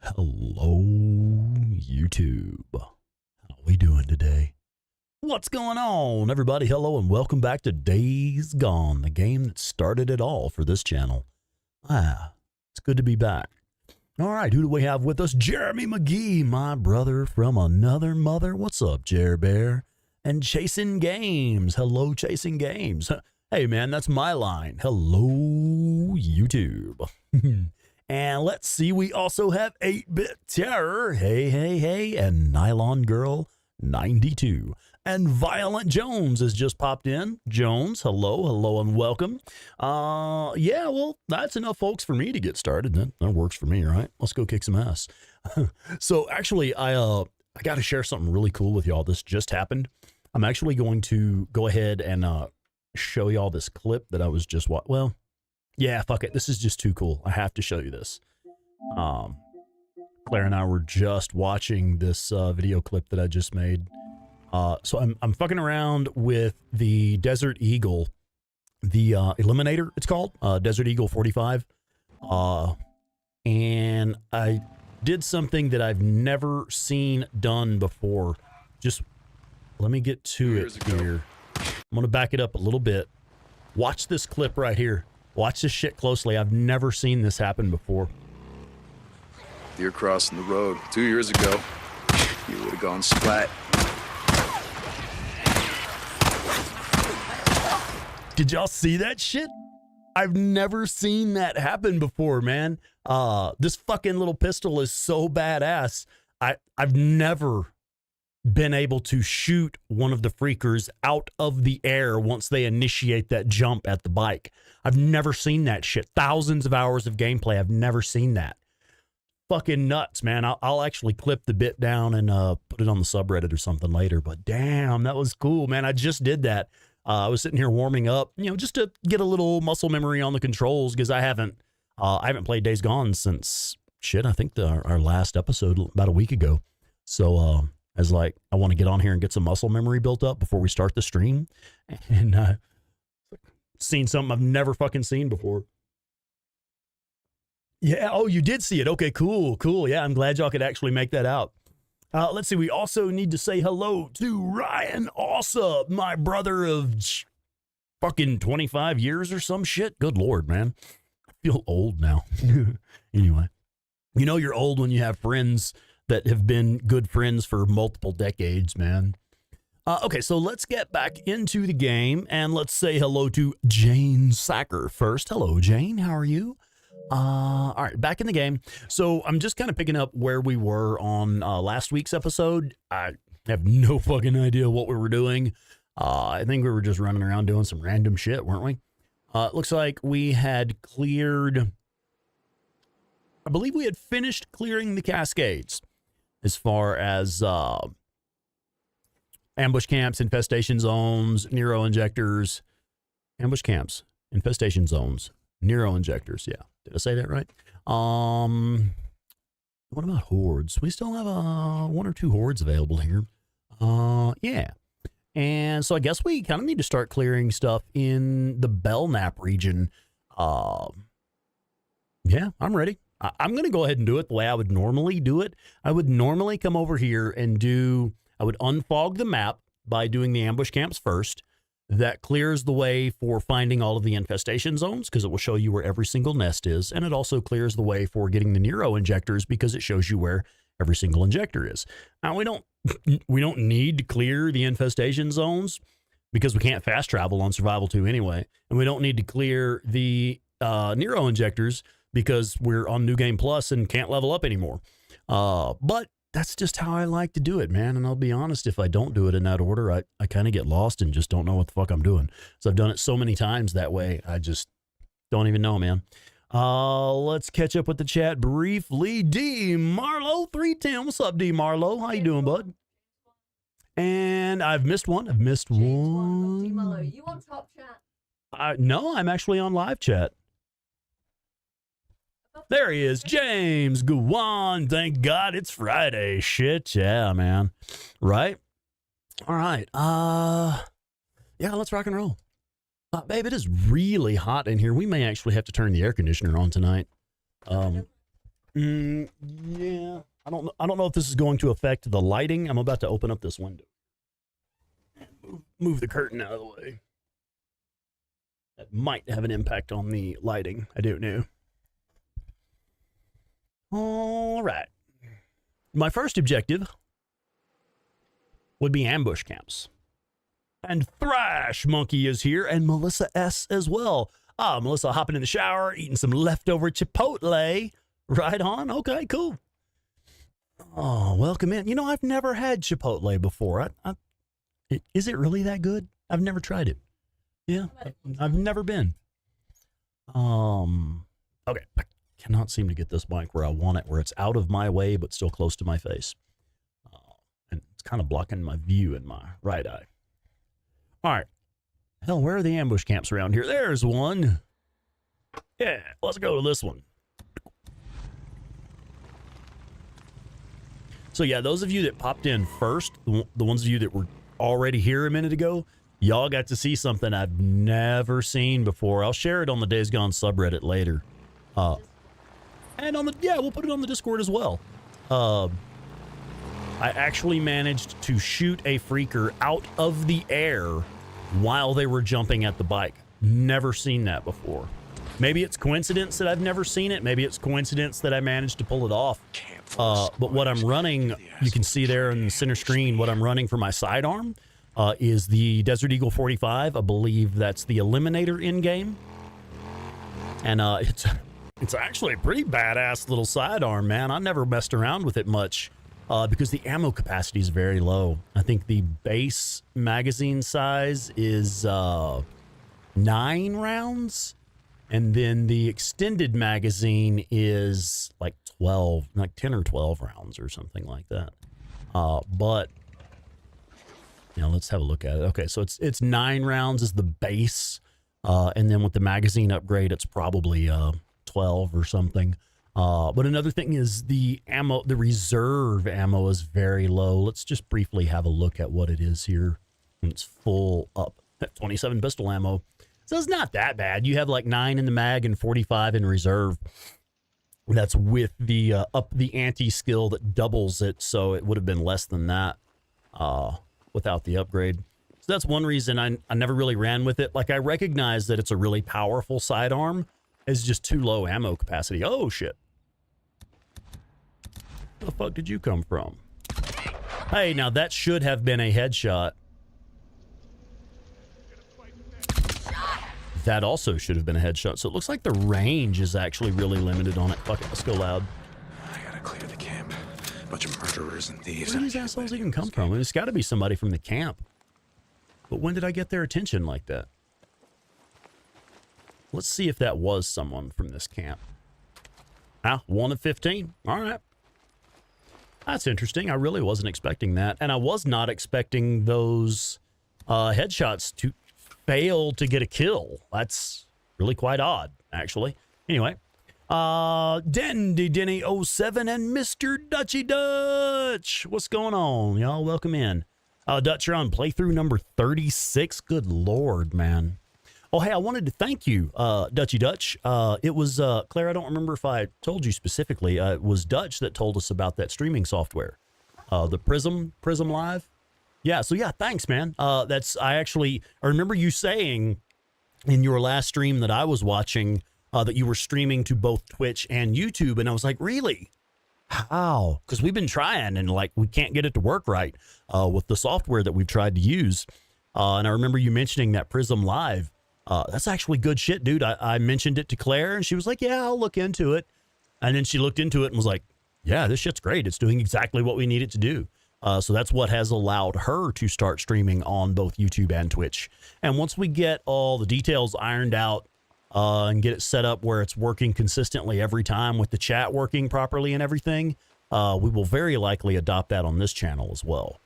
Hello, YouTube. How we doing today? What's going on, everybody? Hello, and welcome back to Days Gone, the game that started it all for this channel. It's good to be back. All right, who do we have with us? Jeremy McGee, my brother from another mother. What's up, Jer Bear? And Chasing Games. Hello, Chasing Games. Hey, man, that's my line. Hello, YouTube. And let's see, we also have 8-Bit Terror, hey, and Nylon Girl 92. And Violent Jones has just popped in. Jones, hello, and welcome. Yeah, well, that's enough folks for me to get started. That works for me, right? Let's go kick some ass. So actually, I got to share something really cool with y'all. This just happened. I'm actually going to go ahead and show y'all this clip that I was just watching. Well, yeah, fuck it. This is just too cool. I have to show you this. Claire and I were just watching this video clip that I just made. So I'm fucking around with the Desert Eagle, the Eliminator, it's called, Desert Eagle 45. And I did something that I've never seen done before. Just let me get to it here. I'm going to back it up a little bit. Watch this clip right here. Watch this shit closely. I've never seen this happen before. Deer crossing the road 2 years ago. You would have gone splat. Did y'all see that shit? I've never seen that happen before, man. This fucking little pistol is so badass. I've never been able to shoot one of the freakers out of the air once they initiate that jump at the bike. I've never seen that shit. Thousands of hours of gameplay. I've never seen that. Fucking nuts, man. I'll actually clip the bit down and put it on the subreddit or something later. But damn, that was cool, man. I just did that. I was sitting here warming up, just to get a little muscle memory on the controls, because I haven't played Days Gone since shit. I think our last episode about a week ago. So I was like, I want to get on here and get some muscle memory built up before we start the stream. And seen something I've never fucking seen before. Yeah, oh, you did see it. Okay, cool. Yeah, I'm glad y'all could actually make that out. Let's see, we also need to say hello to Ryan Alsop, my brother of fucking 25 years or some shit. Good Lord, man. I feel old now. Anyway, you're old when you have friends that have been good friends for multiple decades, man. Okay, so let's get back into the game, and let's say hello to Jane Sacker first. Hello, Jane. How are you? All right, back in the game. So I'm just kind of picking up where we were on last week's episode. I have no fucking idea what we were doing. I think we were just running around doing some random shit, weren't we? It looks like we had cleared... I believe we had finished clearing the Cascades as far as ambush camps, infestation zones, Nero injectors, ambush camps, infestation zones, Nero injectors. Yeah. Did I say that right? What about hordes? We still have one or two hordes available here. Yeah. And so I guess we kind of need to start clearing stuff in the Belknap region. Yeah, I'm ready. I'm going to go ahead and do it the way I would normally do it. I would normally come over here and I would unfog the map by doing the ambush camps first. That clears the way for finding all of the infestation zones, because it will show you where every single nest is. And it also clears the way for getting the Nero injectors, because it shows you where every single injector is. Now, we don't need to clear the infestation zones, because we can't fast travel on Survival 2 anyway. And we don't need to clear the Nero injectors, because we're on New Game Plus and can't level up anymore. But that's just how I like to do it, man. And I'll be honest, if I don't do it in that order, I kind of get lost and just don't know what the fuck I'm doing. So I've done it so many times that way, I just don't even know, man. Let's catch up with the chat briefly. D Marlowe 310. What's up, D Marlowe? How you doing, bud? And I've missed one. D Marlowe, you on top chat? No, I'm actually on live chat. There he is, James Guan. Thank God it's Friday. Shit, yeah, man. Right? All right. Yeah, let's rock and roll. Babe, it is really hot in here. We may actually have to turn the air conditioner on tonight. Yeah. I don't know if this is going to affect the lighting. I'm about to open up this window. Move the curtain out of the way. That might have an impact on the lighting. I don't know. All right. My first objective would be ambush camps. And Thrash Monkey is here, and Melissa S. as well. Melissa hopping in the shower, eating some leftover Chipotle. Right on. Okay, cool. Oh, welcome in. You know, I've never had Chipotle before. Is it really that good? I've never tried it. Yeah, I've never been. Okay. I cannot seem to get this mic where I want it, where it's out of my way, but still close to my face. And it's kind of blocking my view in my right eye. All right. Hell, where are the ambush camps around here? There's one. Yeah, let's go to this one. So yeah, those of you that popped in first, the ones of you that were already here a minute ago, y'all got to see something I've never seen before. I'll share it on the Days Gone subreddit later. And on the, we'll put it on the Discord as well. I actually managed to shoot a freaker out of the air while they were jumping at the bike. Never seen that before. Maybe it's coincidence that I've never seen it. Maybe it's coincidence that I managed to pull it off. But what I'm running, you can see there in the center screen, what I'm running for my sidearm is the Desert Eagle 45. I believe that's the Eliminator in-game. And it's actually a pretty badass little sidearm, man. I never messed around with it much because the ammo capacity is very low. I think the base magazine size is 9 rounds. And then the extended magazine is like 12, like 10 or 12 rounds or something like that. But, you know, let's have a look at it. Okay, so it's 9 rounds is the base. And then with the magazine upgrade, it's probably 12 or something. But another thing is the ammo, the reserve ammo is very low. Let's just briefly have a look at what it is here when it's full up. 27 pistol ammo. So it's not that bad. You have like 9 in the mag and 45 in reserve. That's with the up the ante skill that doubles it. So it would have been less than that without the upgrade. So that's one reason I never really ran with it. Like I recognize that it's a really powerful sidearm. It's just too low ammo capacity. Oh shit. Where the fuck did you come from? Hey, now that should have been a headshot. That also should have been a headshot. So it looks like the range is actually really limited on it. Fuck it, let's go loud. I gotta clear the camp. Bunch of murderers and thieves. Where do these assholes even come from? I mean, it's got to be somebody from the camp. But when did I get their attention like that? Let's see if that was someone from this camp. 1 of 15. All right. That's interesting. I really wasn't expecting that. And I was not expecting those headshots to fail to get a kill. That's really quite odd, actually. Anyway, Denny 07 and Mr. Dutchy Dutch. What's going on, y'all? Welcome in. Dutch, you're on playthrough number 36. Good Lord, man. Oh, hey, I wanted to thank you, Dutchy Dutch. It was, Claire, I don't remember if I told you specifically. It was Dutch that told us about that streaming software, the Prism Live. Yeah, so yeah, thanks, man. I remember you saying in your last stream that I was watching that you were streaming to both Twitch and YouTube, and I was like, really? How? Because we've been trying, and like we can't get it to work right with the software that we've tried to use. And I remember you mentioning that Prism Live. That's actually good shit, dude. I mentioned it to Claire, and she was like, yeah, I'll look into it. And then she looked into it and was like, yeah, this shit's great. It's doing exactly what we need it to do. So that's what has allowed her to start streaming on both YouTube and Twitch. And once we get all the details ironed out and get it set up where it's working consistently every time with the chat working properly and everything, we will very likely adopt that on this channel as well.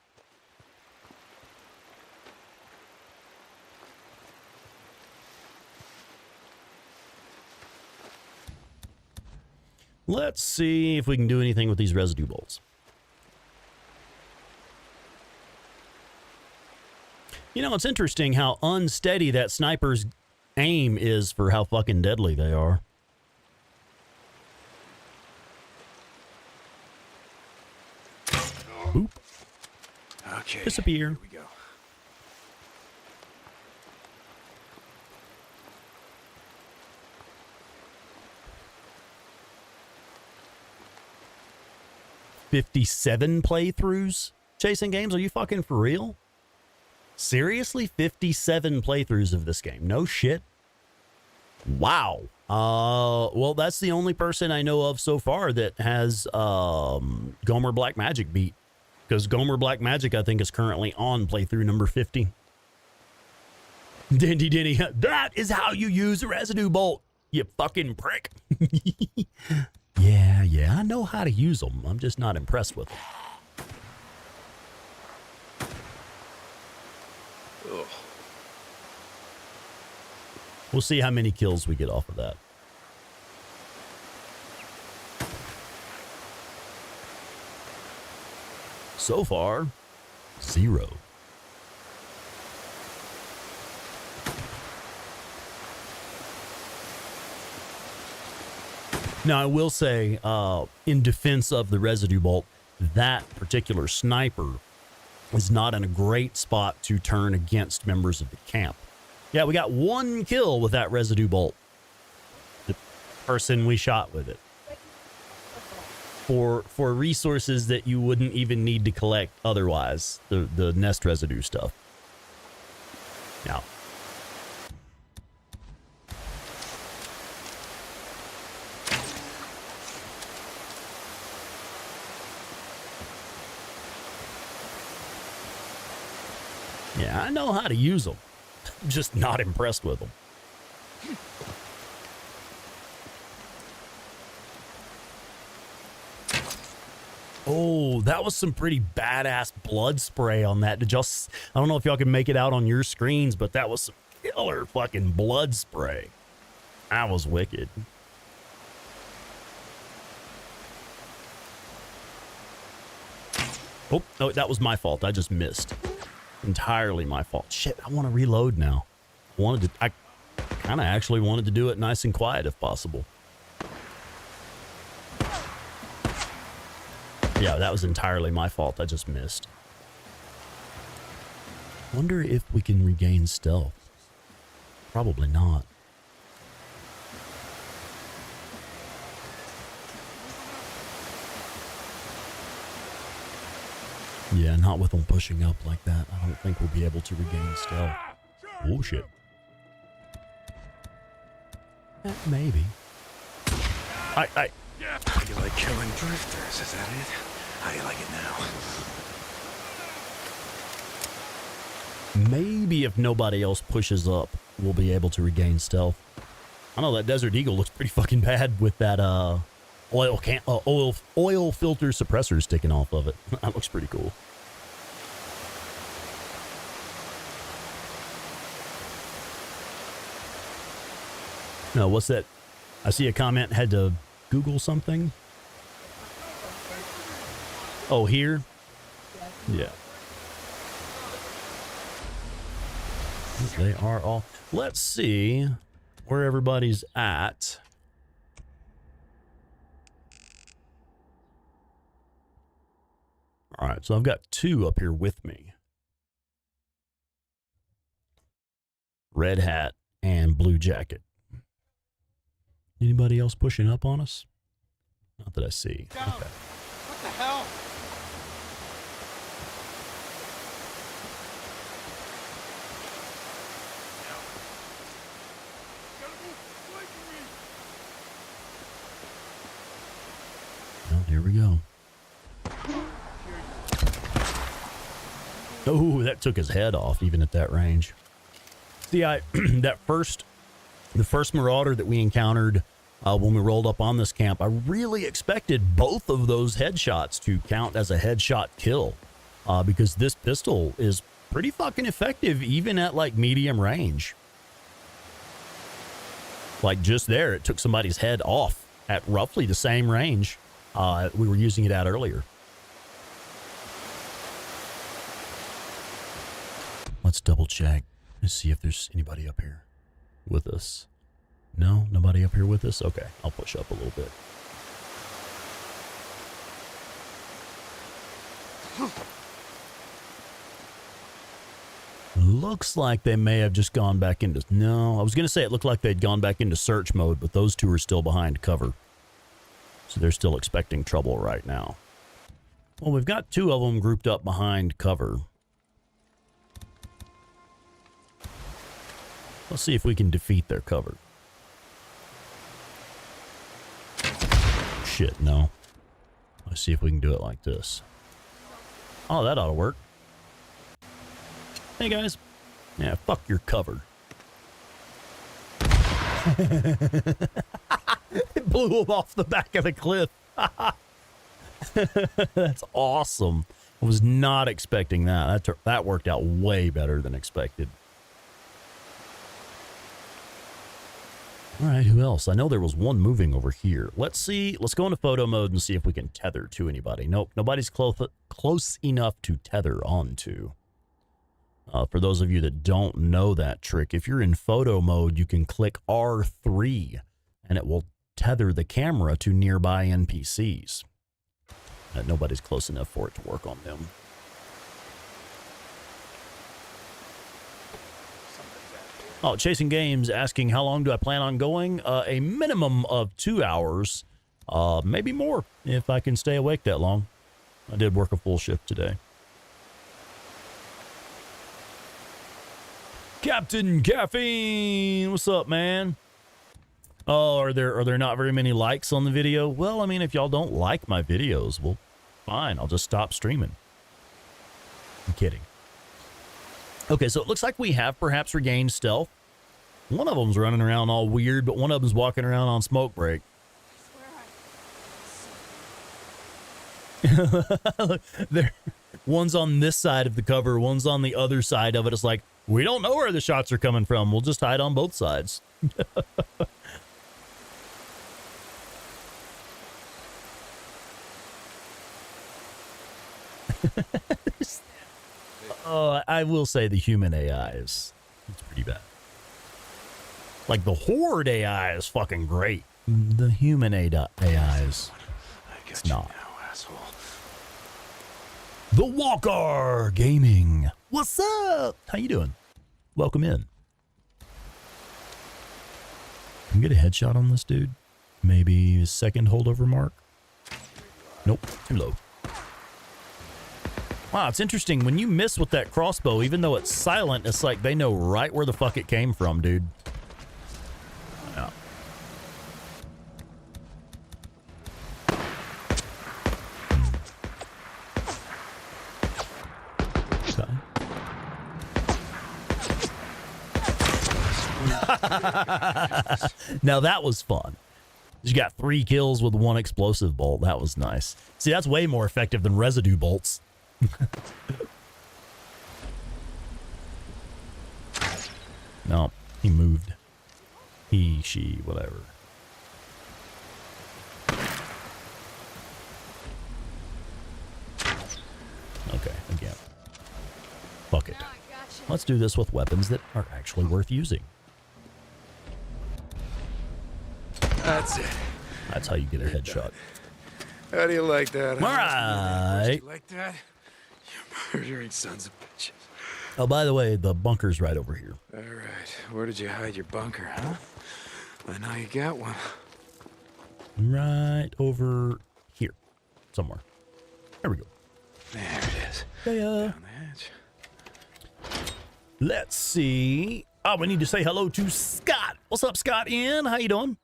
Let's see if we can do anything with these residue bolts. You know, it's interesting how unsteady that sniper's aim is for how fucking deadly they are. Boop. Okay. Disappear. Here we go. "57 playthroughs chasing games? Are you fucking for real? Seriously? 57 playthroughs of this game? No shit. Wow. Well, that's the only person I know of so far that has Gomer Black Magic beat. Because Gomer Black Magic, I think, is currently on playthrough number 50. Dindy Dinny, that is how you use a residue bolt, you fucking prick. Yeah, I know how to use them. I'm just not impressed with them. Ugh. We'll see how many kills we get off of that. So far, 0. Now, I will say, in defense of the residue bolt, that particular sniper is not in a great spot to turn against members of the camp. Yeah, we got 1 kill with that residue bolt. The person we shot with it. For resources that you wouldn't even need to collect otherwise. The nest residue stuff. Now. Yeah, I know how to use them. I'm just not impressed with them. Oh, that was some pretty badass blood spray on that. I don't know if y'all can make it out on your screens, but that was some killer fucking blood spray. That was wicked. Oh, that was my fault. I just missed. Entirely my fault. Shit, I want to reload now. I kind of actually wanted to do it nice and quiet if possible. Yeah, that was entirely my fault. I just missed. Wonder if we can regain stealth. Probably not. Yeah, not with them pushing up like that. I don't think we'll be able to regain stealth. Oh, shit. Maybe. How you like killing drifters, is that it? How you like it now? Maybe if nobody else pushes up, we'll be able to regain stealth. I know that Desert Eagle looks pretty fucking bad with that oil filter suppressor sticking off of it. That looks pretty cool. No, what's that? I see a comment had to Google something. Oh, here? Yeah. They are all. Let's see where everybody's at. All right, so I've got 2 up here with me. Red hat and blue jacket. Anybody else pushing up on us? Not that I see. Okay. What the hell? Well, here we go. Oh, that took his head off even at that range. See, the first Marauder that we encountered when we rolled up on this camp, I really expected both of those headshots to count as a headshot kill because this pistol is pretty fucking effective even at like medium range. Like just there, it took somebody's head off at roughly the same range we were using it at earlier. Let's double check. Let's see if there's anybody up here with us. No, nobody up here with us? Okay, I'll push up a little bit. Looks like they may have just gone back into... No, I was going to say it looked like they'd gone back into search mode, but those two are still behind cover. So they're still expecting trouble right now. Well, we've got two of them grouped up behind cover. Let's see if we can defeat their cover. Shit, no. Let's see if we can do it like this. Oh, that ought to work. Hey, guys. Yeah, fuck your cover. It blew him off the back of the cliff. That's awesome. I was not expecting that. That worked out way better than expected. All right, who else? I know there was one moving over here. Let's see. Let's go into photo mode and see if we can tether to anybody. Nope, nobody's close enough to tether onto. For those of you that don't know that trick, if you're in photo mode, you can click R3 and it will tether the camera to nearby NPCs. Nobody's close enough for it to work on them. Oh, Chasing Games asking, how long do I plan on going? A minimum of 2 hours, maybe more if I can stay awake that long. I did work a full shift today. Captain Caffeine, what's up, man? Oh, are there not very many likes on the video? Well, I mean, if y'all don't like my videos, well, fine, I'll just stop streaming. I'm kidding. Okay, so it looks like we have perhaps regained stealth. One of them's running around all weird, but one of them's walking around on smoke break. There, one's on this side of the cover, one's on the other side of it. It's like, we don't know where the shots are coming from. We'll just hide on both sides. I will say the human AI it's pretty bad. Like the Horde AI is fucking great. The human AI it's not. Now, asshole. The Walker Gaming. What's up? How you doing? Welcome in. Can we get a headshot on this dude? Maybe a second holdover mark? Nope, too low. Wow, it's interesting. When you miss with that crossbow, even though it's silent, it's like they know right where the fuck it came from, dude. Yeah. Now that was fun. You got 3 kills with 1 explosive bolt. That was nice. See, that's way more effective than residue bolts. No, he moved. He, she, whatever. Okay, again. Fuck it. Let's do this with weapons that are actually worth using. That's it. That's how you get a headshot. How do you like that? All right. You like that? You murdering sons of bitches. Oh, by the way, the bunker's right over here. All right. Where did you hide your bunker, huh? I know you got one. Right over here. Somewhere. There we go. There it is. Yeah. Down the hatch. Let's see. Oh, we need to say hello to Scott. What's up, Scott? Ian, how you doing?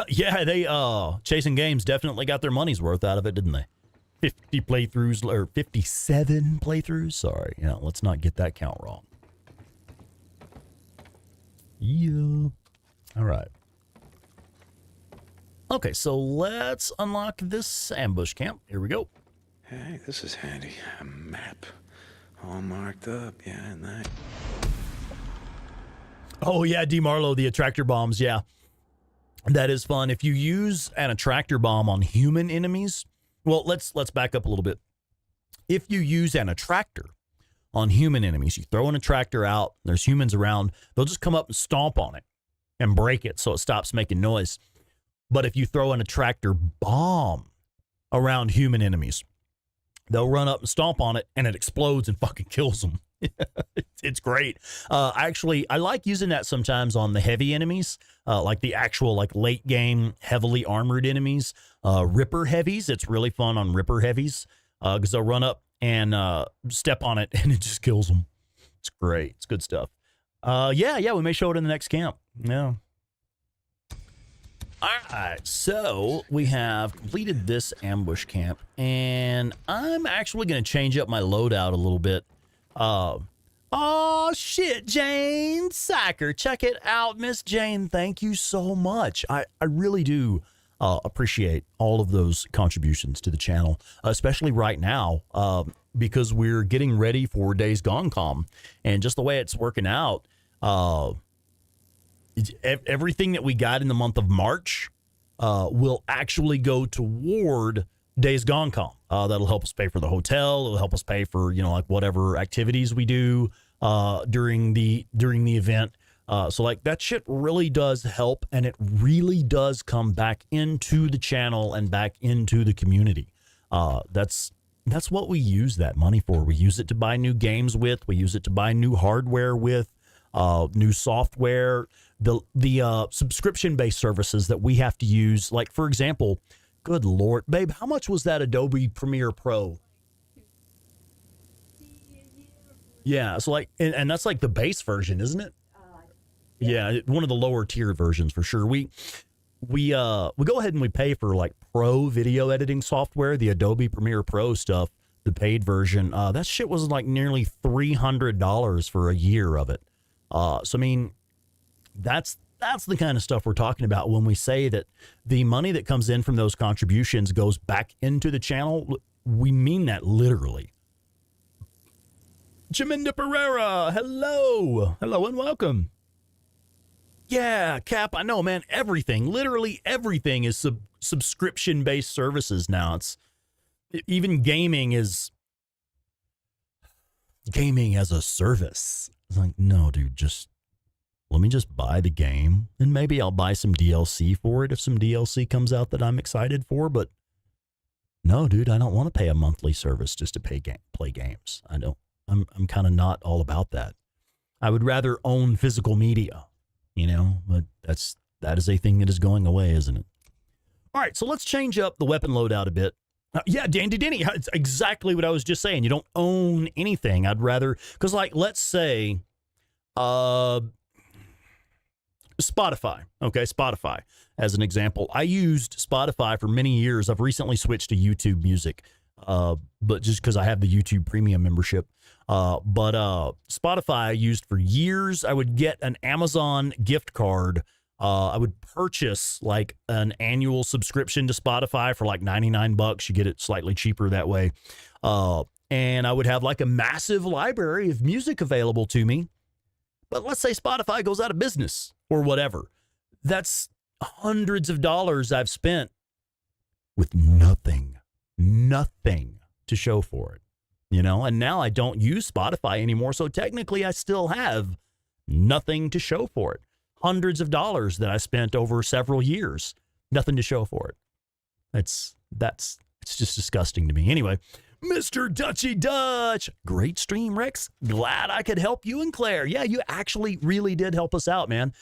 Yeah, they Chasing Games definitely got their money's worth out of it, didn't they? 50 playthroughs, or 57 playthroughs. Sorry, yeah, let's not get that count wrong. Yeah. All right. Okay, so let's unlock this ambush camp. Here we go. Hey, this is handy. A map. All marked up, yeah, and that. Oh, yeah, DeMarlo, the attractor bombs, yeah. That is fun. If you use an attractor bomb on human enemies, well, let's back up a little bit. If you use an attractor on human enemies, you throw an attractor out, there's humans around, they'll just come up and stomp on it and break it so it stops making noise. But if you throw an attractor bomb around human enemies, they'll run up and stomp on it, and it explodes and fucking kills them. It's great. I like using that sometimes on the heavy enemies, like the actual like late game heavily armored enemies, Ripper heavies. It's really fun on Ripper heavies because they'll run up and step on it and it just kills them. It's great. It's good stuff. Yeah, we may show it in the next camp. Yeah. All right, so we have completed this ambush camp, and I'm actually going to change up my loadout a little bit. Oh shit, Jane Sacker, check it out, Miss Jane. Thank you so much. I really do appreciate all of those contributions to the channel, especially right now, because we're getting ready for Days Gone Com, and just the way it's working out, everything that we got in the month of March will actually go toward Days Gone Com. That'll help us pay for the hotel. It'll help us pay for, like whatever activities we do during the event. So like that shit really does help, and it really does come back into the channel and back into the community. That's what we use that money for. We use it to buy new games with. We use it to buy new hardware with, new software. The subscription-based services that we have to use, like for example, good Lord, babe, how much was that Adobe Premiere Pro? Yeah, so like, and that's like the base version, isn't it? Yeah, one of the lower tier versions for sure. We go ahead and we pay for like pro video editing software, the Adobe Premiere Pro stuff, the paid version. That shit was like nearly $300 for a year of it. So I mean, that's the kind of stuff we're talking about when we say that the money that comes in from those contributions goes back into the channel. We mean that literally. Jaminda Pereira, hello and welcome. Yeah, Cap, I know, man. Everything, literally everything is subscription-based services now. It's even gaming is gaming as a service. It's like, no, dude, let me just buy the game, and maybe I'll buy some DLC for it if some DLC comes out that I'm excited for. But no, dude, I don't want to pay a monthly service just to play games. I don't. I'm kind of not all about that. I would rather own physical media, but that is a thing that is going away, isn't it? All right, so let's change up the weapon loadout a bit. Yeah, Dandy Denny, it's exactly what I was just saying. You don't own anything. I'd rather, because like, let's say, Spotify. Okay, Spotify as an example. I used Spotify for many years. I've recently switched to YouTube Music, but just because I have the YouTube Premium membership. But Spotify I used for years. I would get an Amazon gift card. I would purchase like an annual subscription to Spotify for like $99. You get it slightly cheaper that way. And I would have like a massive library of music available to me. But let's say Spotify goes out of business or whatever. That's hundreds of dollars I've spent with nothing to show for it, and now I don't use Spotify anymore. So technically I still have nothing to show for it. Hundreds of dollars that I spent over several years, nothing to show for it. It's just disgusting to me. Anyway, Mr. Dutchy Dutch, great stream, Rex. Glad I could help you and Claire. Yeah, you actually really did help us out, man.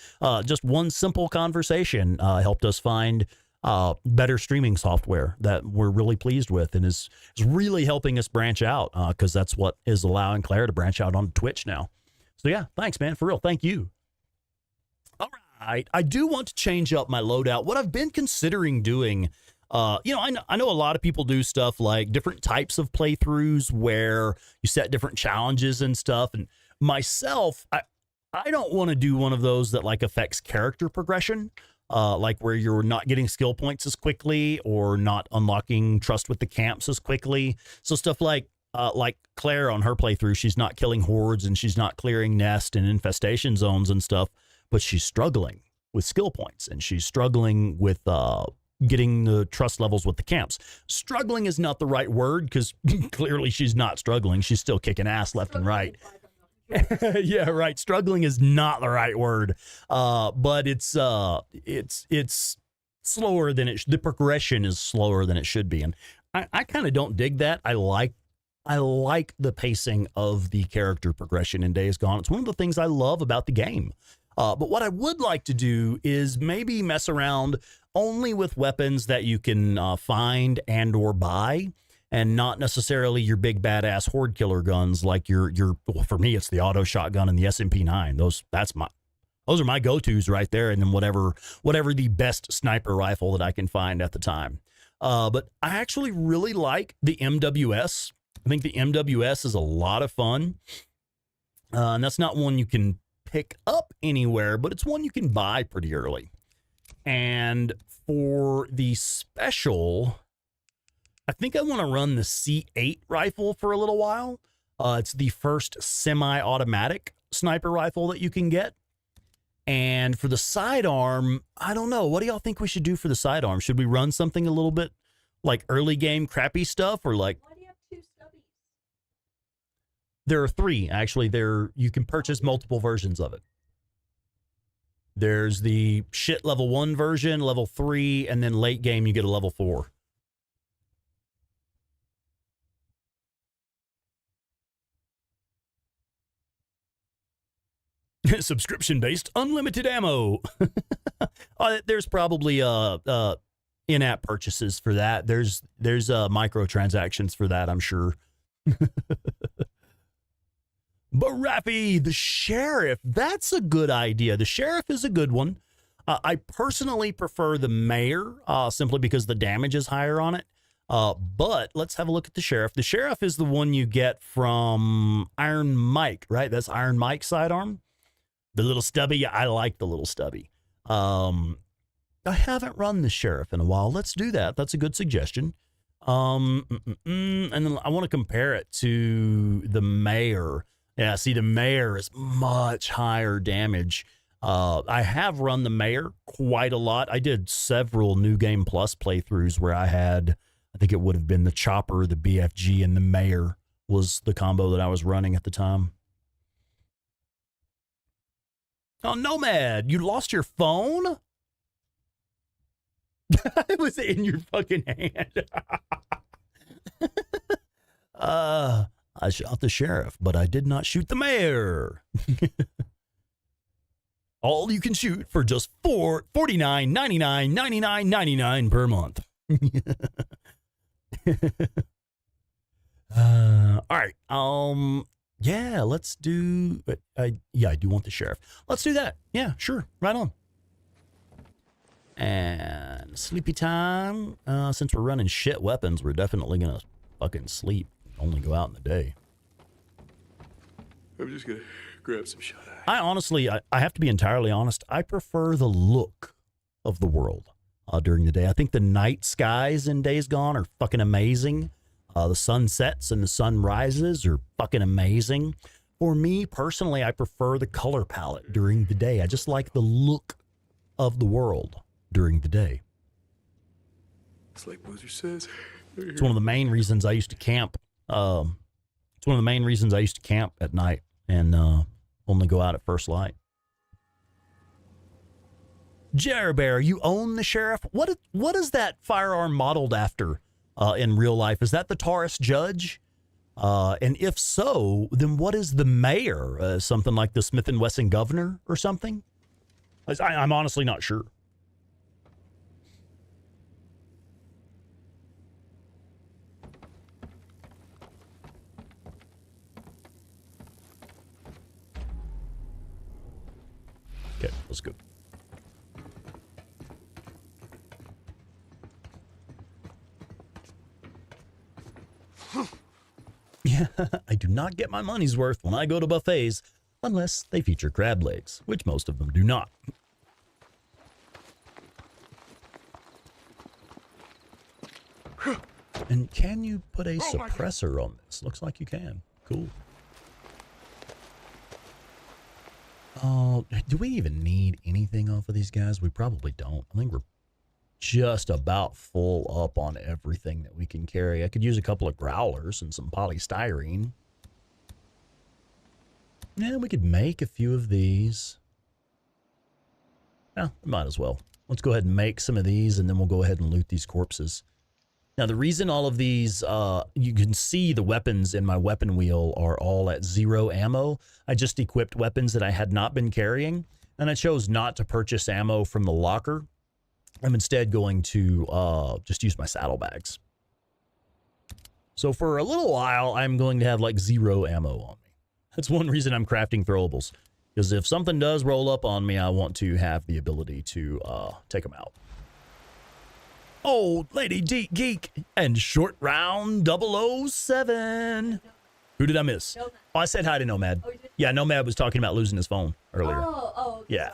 Just one simple conversation helped us find better streaming software that we're really pleased with, and is really helping us branch out, because that's what is allowing Claire to branch out on Twitch now. So yeah, thanks, man, for real. Thank you. All right, I do want to change up my loadout. What I've been considering doing, I know a lot of people do stuff like different types of playthroughs where you set different challenges and stuff. And myself, I don't want to do one of those that like affects character progression, like where you're not getting skill points as quickly or not unlocking trust with the camps as quickly. So stuff like Claire on her playthrough, she's not killing hordes and she's not clearing nest and infestation zones and stuff, but she's struggling with skill points and she's struggling with getting the trust levels with the camps. Struggling is not the right word because clearly she's not struggling. She's still kicking ass left and right. Yeah, right. Struggling is not the right word. But it's slower than the progression is slower than it should be. And I kind of don't dig that. I like I like the pacing of the character progression in Days Gone. It's one of the things I love about the game. But what I would like to do is maybe mess around only with weapons that you can find and or buy, and not necessarily your big badass horde killer guns like well, for me, it's the auto shotgun and the SMP9. Those are my go-tos right there. And then whatever the best sniper rifle that I can find at the time. But I actually really like the MWS. I think the MWS is a lot of fun. And that's not one you can pick up anywhere, but it's one you can buy pretty early. And for the special, I think I want to run the C8 rifle for a little while. It's the first semi-automatic sniper rifle that you can get. And for the sidearm, I don't know. What do y'all think we should do for the sidearm? Should we run something a little bit like early game crappy stuff, or like... Why do you have 2 stubbies? There are 3, actually. You can purchase multiple versions of it. There's the shit level 1 version, level 3, and then late game you get a level 4. Subscription-based unlimited ammo. There's probably in-app purchases for that. There's microtransactions for that, I'm sure. Barafi, the sheriff. That's a good idea. The sheriff is a good one. I personally prefer the mayor simply because the damage is higher on it. But let's have a look at the sheriff. The sheriff is the one you get from Iron Mike, right? That's Iron Mike's sidearm. The little stubby. I like the little stubby. I haven't run the sheriff in a while. Let's do that. That's a good suggestion. And then I want to compare it to the mayor. Yeah, see, the mayor is much higher damage. I have run the mayor quite a lot. I did several New Game Plus playthroughs where I think it would have been the chopper, the BFG, and the mayor was the combo that I was running at the time. Oh, Nomad, you lost your phone? It was in your fucking hand. I shot the sheriff, but I did not shoot the mayor. All you can shoot for just $49.99 per month. All right. Yeah, let's do. Yeah, I do want the sheriff. Let's do that. Yeah, sure. Right on. And sleepy time. Since we're running shit weapons, we're definitely gonna fucking sleep. Only go out in the day. I'm just gonna grab some shut eye. I honestly, I have to be entirely honest. I prefer the look of the world during the day. I think the night skies in Days Gone are fucking amazing. The sunsets and the sunrises are fucking amazing. For me personally, I prefer the color palette during the day. I just like the look of the world during the day. It's like Boozer says. It's one of the main reasons I used to camp. It's one of the main reasons I used to camp at night and only go out at first light. Jerbear, you own the sheriff. What is that firearm modeled after in real life? Is that the Taurus Judge? And if so, then what is the mayor? Something like the Smith & Wesson Governor or something? I'm honestly not sure. Okay, let's go. Yeah, I do not get my money's worth when I go to buffets, unless they feature crab legs, which most of them do not. And can you put a suppressor on this? Looks like you can. Cool. Do we even need anything off of these guys? We probably don't. I think we're just about full up on everything that we can carry. I could use a couple of growlers and some polystyrene. Yeah, we could make a few of these. Yeah, we might as well. Let's go ahead and make some of these, and then we'll go ahead and loot these corpses. Now, the reason all of these, you can see the weapons in my weapon wheel are all at 0 ammo. I just equipped weapons that I had not been carrying, and I chose not to purchase ammo from the locker. I'm instead going to just use my saddlebags. So for a little while, I'm going to have like 0 ammo on me. That's one reason I'm crafting throwables. Because if something does roll up on me, I want to have the ability to take them out. Old Lady Deep Geek and Short Round 007. Who did I miss? Nomad. Oh, I said hi to Nomad. Oh, you did? Yeah, Nomad was talking about losing his phone earlier. Oh, okay, Yeah.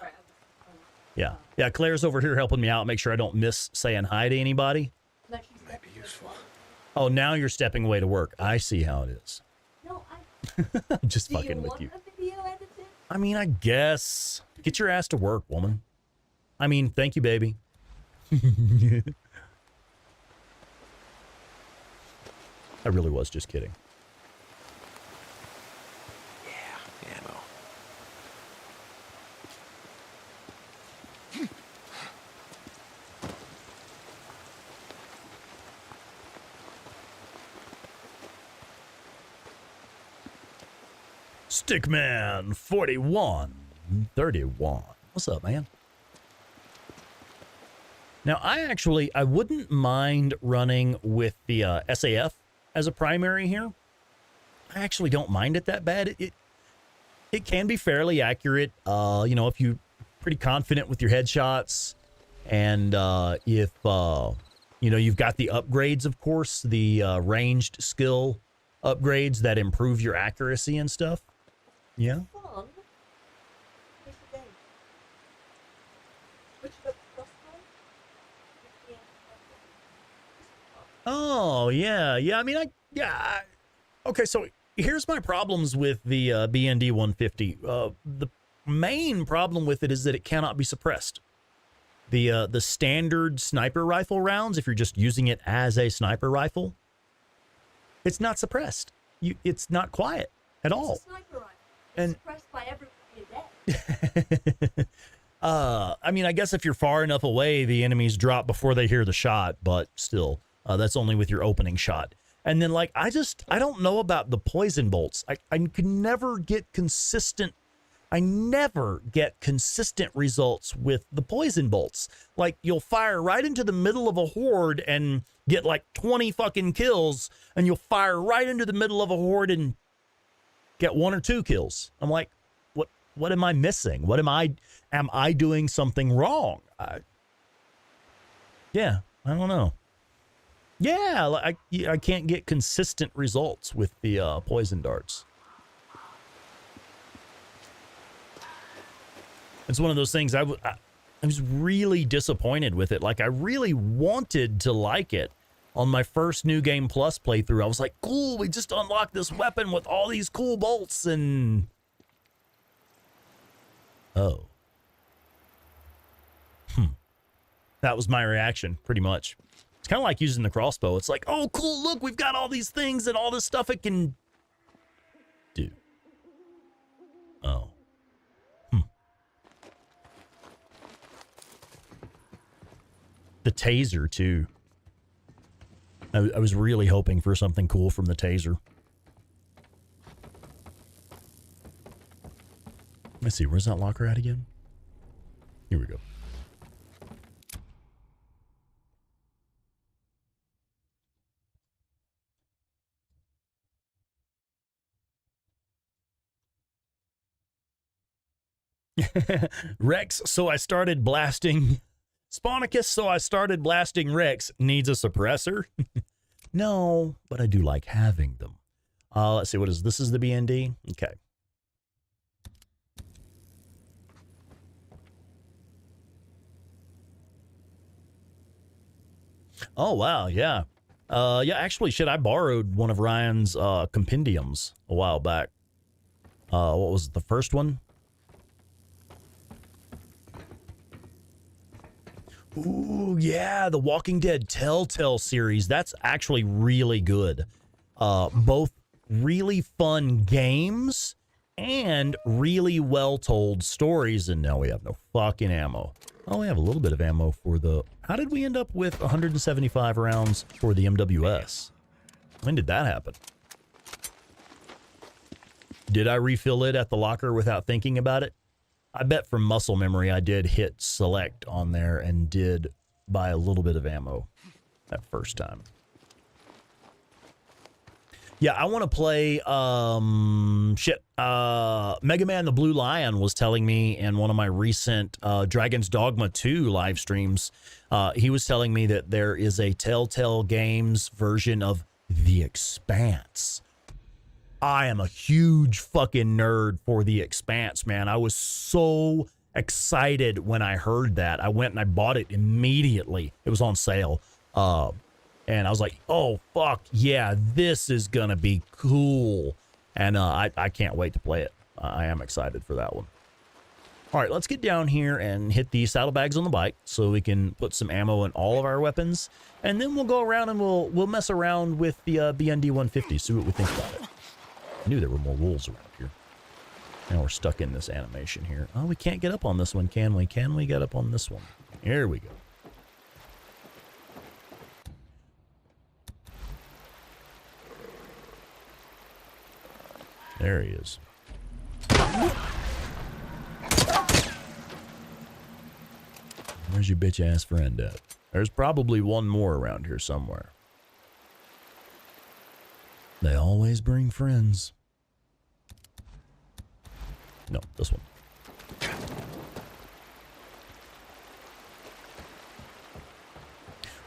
sorry. Yeah, Claire's over here helping me out, make sure I don't miss saying hi to anybody. No, she's Might be useful. Oh, now you're stepping away to work. I see how it is. No, I'm just do you fucking with want you. a video edited? I mean, I guess. Get your ass to work, woman. I mean, thank you, baby. I really was just kidding. Yeah, ammo. Stickman 4131. What's up, man? Now, I wouldn't mind running with the SAF as a primary here. I actually don't mind it that bad. It can be fairly accurate, you know, if you're pretty confident with your headshots, and if you know, you've got the upgrades, of course, the ranged skill upgrades that improve your accuracy and stuff. Yeah. Fun. Here's the game. Which book crossbow? Oh, yeah. I mean, okay, so here's my problems with the BND 150. The main problem with it is that it cannot be suppressed. The standard sniper rifle rounds, if you're just using it as a sniper rifle, it's not suppressed. It's not quiet at all. It's a sniper rifle. And- It's suppressed by everybody dead. I mean, I guess if you're far enough away, the enemies drop before they hear the shot, but still, that's only with your opening shot. And then, like, I don't know about the poison bolts. I can never get consistent. I never get consistent results with the poison bolts. Like, you'll fire right into the middle of a horde and get like 20 fucking kills, and you'll fire right into the middle of a horde and get 1 or 2 kills. I'm like, what am I missing? Am I doing something wrong? Yeah, I don't know. Yeah, I can't get consistent results with the poison darts. It's one of those things I was really disappointed with it. Like, I really wanted to like it. On my first New Game Plus playthrough, I was like, cool, we just unlocked this weapon with all these cool bolts, and... Oh. That was my reaction, pretty much. It's kind of like using the crossbow. It's like, oh, cool, look, we've got all these things and all this stuff it can do. Oh. The taser, too. I was really hoping for something cool from the taser. Let's see, where's that locker at again? Here we go. Rex, so I started blasting... Spawnicus, so I started blasting Rex. Needs a suppressor? No, but I do like having them. Let's see, what is this? Is the BND? Okay. Oh, wow, yeah. Yeah, actually, shit, I borrowed one of Ryan's compendiums a while back. What was it, the first one? Ooh, yeah, the Walking Dead Telltale series. That's actually really good. Both really fun games and really well-told stories. And now we have no fucking ammo. Oh, we have a little bit of ammo for the... How did we end up with 175 rounds for the MWS? When did that happen? Did I refill it at the locker without thinking about it? I bet from muscle memory I did hit select on there and did buy a little bit of ammo that first time. Yeah, I want to play, Mega Man the Blue Lion was telling me in one of my recent Dragon's Dogma 2 live streams, he was telling me that there is a Telltale Games version of The Expanse. I am a huge fucking nerd for The Expanse, man. I was so excited when I heard that. I went and I bought it immediately. It was on sale. And I was like, oh, fuck, yeah, this is going to be cool. And I can't wait to play it. I am excited for that one. All right, let's get down here and hit the saddlebags on the bike so we can put some ammo in all of our weapons. And then we'll go around and we'll mess around with the BND 150, see what we think about it. I knew there were more wolves around here. Now we're stuck in this animation here. Oh, we can't get up on this one, can we? Can we get up on this one? Here we go. There he is. Where's your bitch ass friend at? There's probably one more around here somewhere. They always bring friends. No, this one.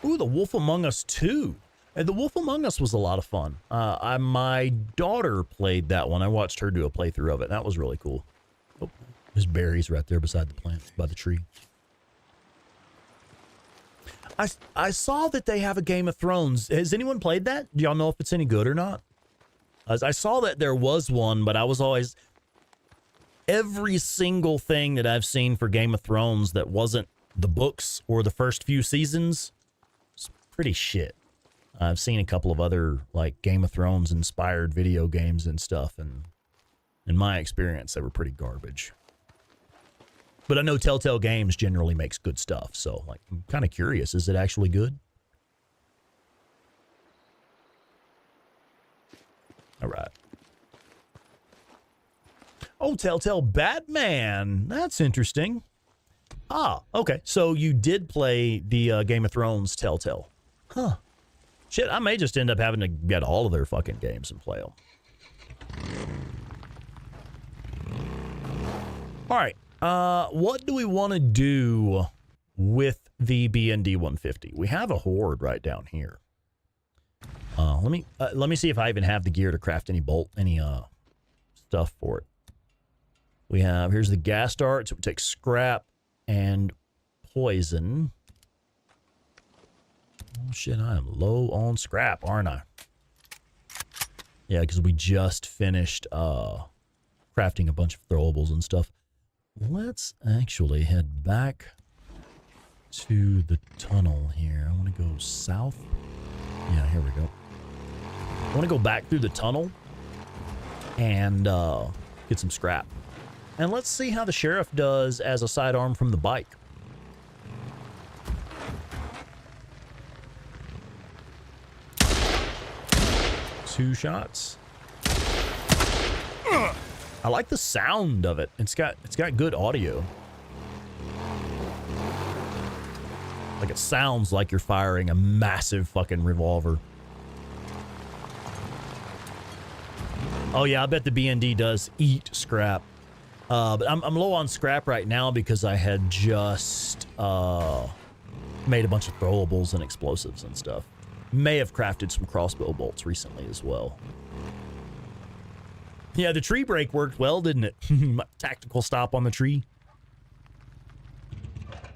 Ooh, The Wolf Among Us 2. The Wolf Among Us was a lot of fun. My daughter played that one. I watched her do a playthrough of it. That was really cool. Oh, there's berries right there beside the plant, by the tree. I saw that they have a Game of Thrones. Has anyone played that? Do y'all know if it's any good or not? I saw that there was one, but I was always... Every single thing that I've seen for Game of Thrones that wasn't the books or the first few seasons, it's pretty shit. I've seen a couple of other like Game of Thrones inspired video games and stuff, and in my experience, they were pretty garbage. But I know Telltale Games generally makes good stuff, so like I'm kind of curious, is it actually good? All right. Oh, Telltale Batman. That's interesting. Ah, okay. So you did play the Game of Thrones Telltale. Huh. Shit, I may just end up having to get all of their fucking games and play them. All right. What do we want to do with the BND 150? We have a horde right down here. Let me see if I even have the gear to craft any stuff for it. We have, here's the gas darts. It would take scrap and poison. Oh shit, I am low on scrap, aren't I? Yeah, because we just finished crafting a bunch of throwables and stuff. Let's actually head back to the tunnel here. I want to go south. Yeah, here we go. I want to go back through the tunnel and get some scrap. And let's see how the sheriff does as a sidearm from the bike. Two shots. I like the sound of it. It's got good audio. Like it sounds like you're firing a massive fucking revolver. Oh yeah, I bet the BND does eat scrap. But I'm low on scrap right now because I had just made a bunch of throwables and explosives and stuff. May have crafted some crossbow bolts recently as well. Yeah, the tree break worked well, didn't it? Tactical stop on the tree.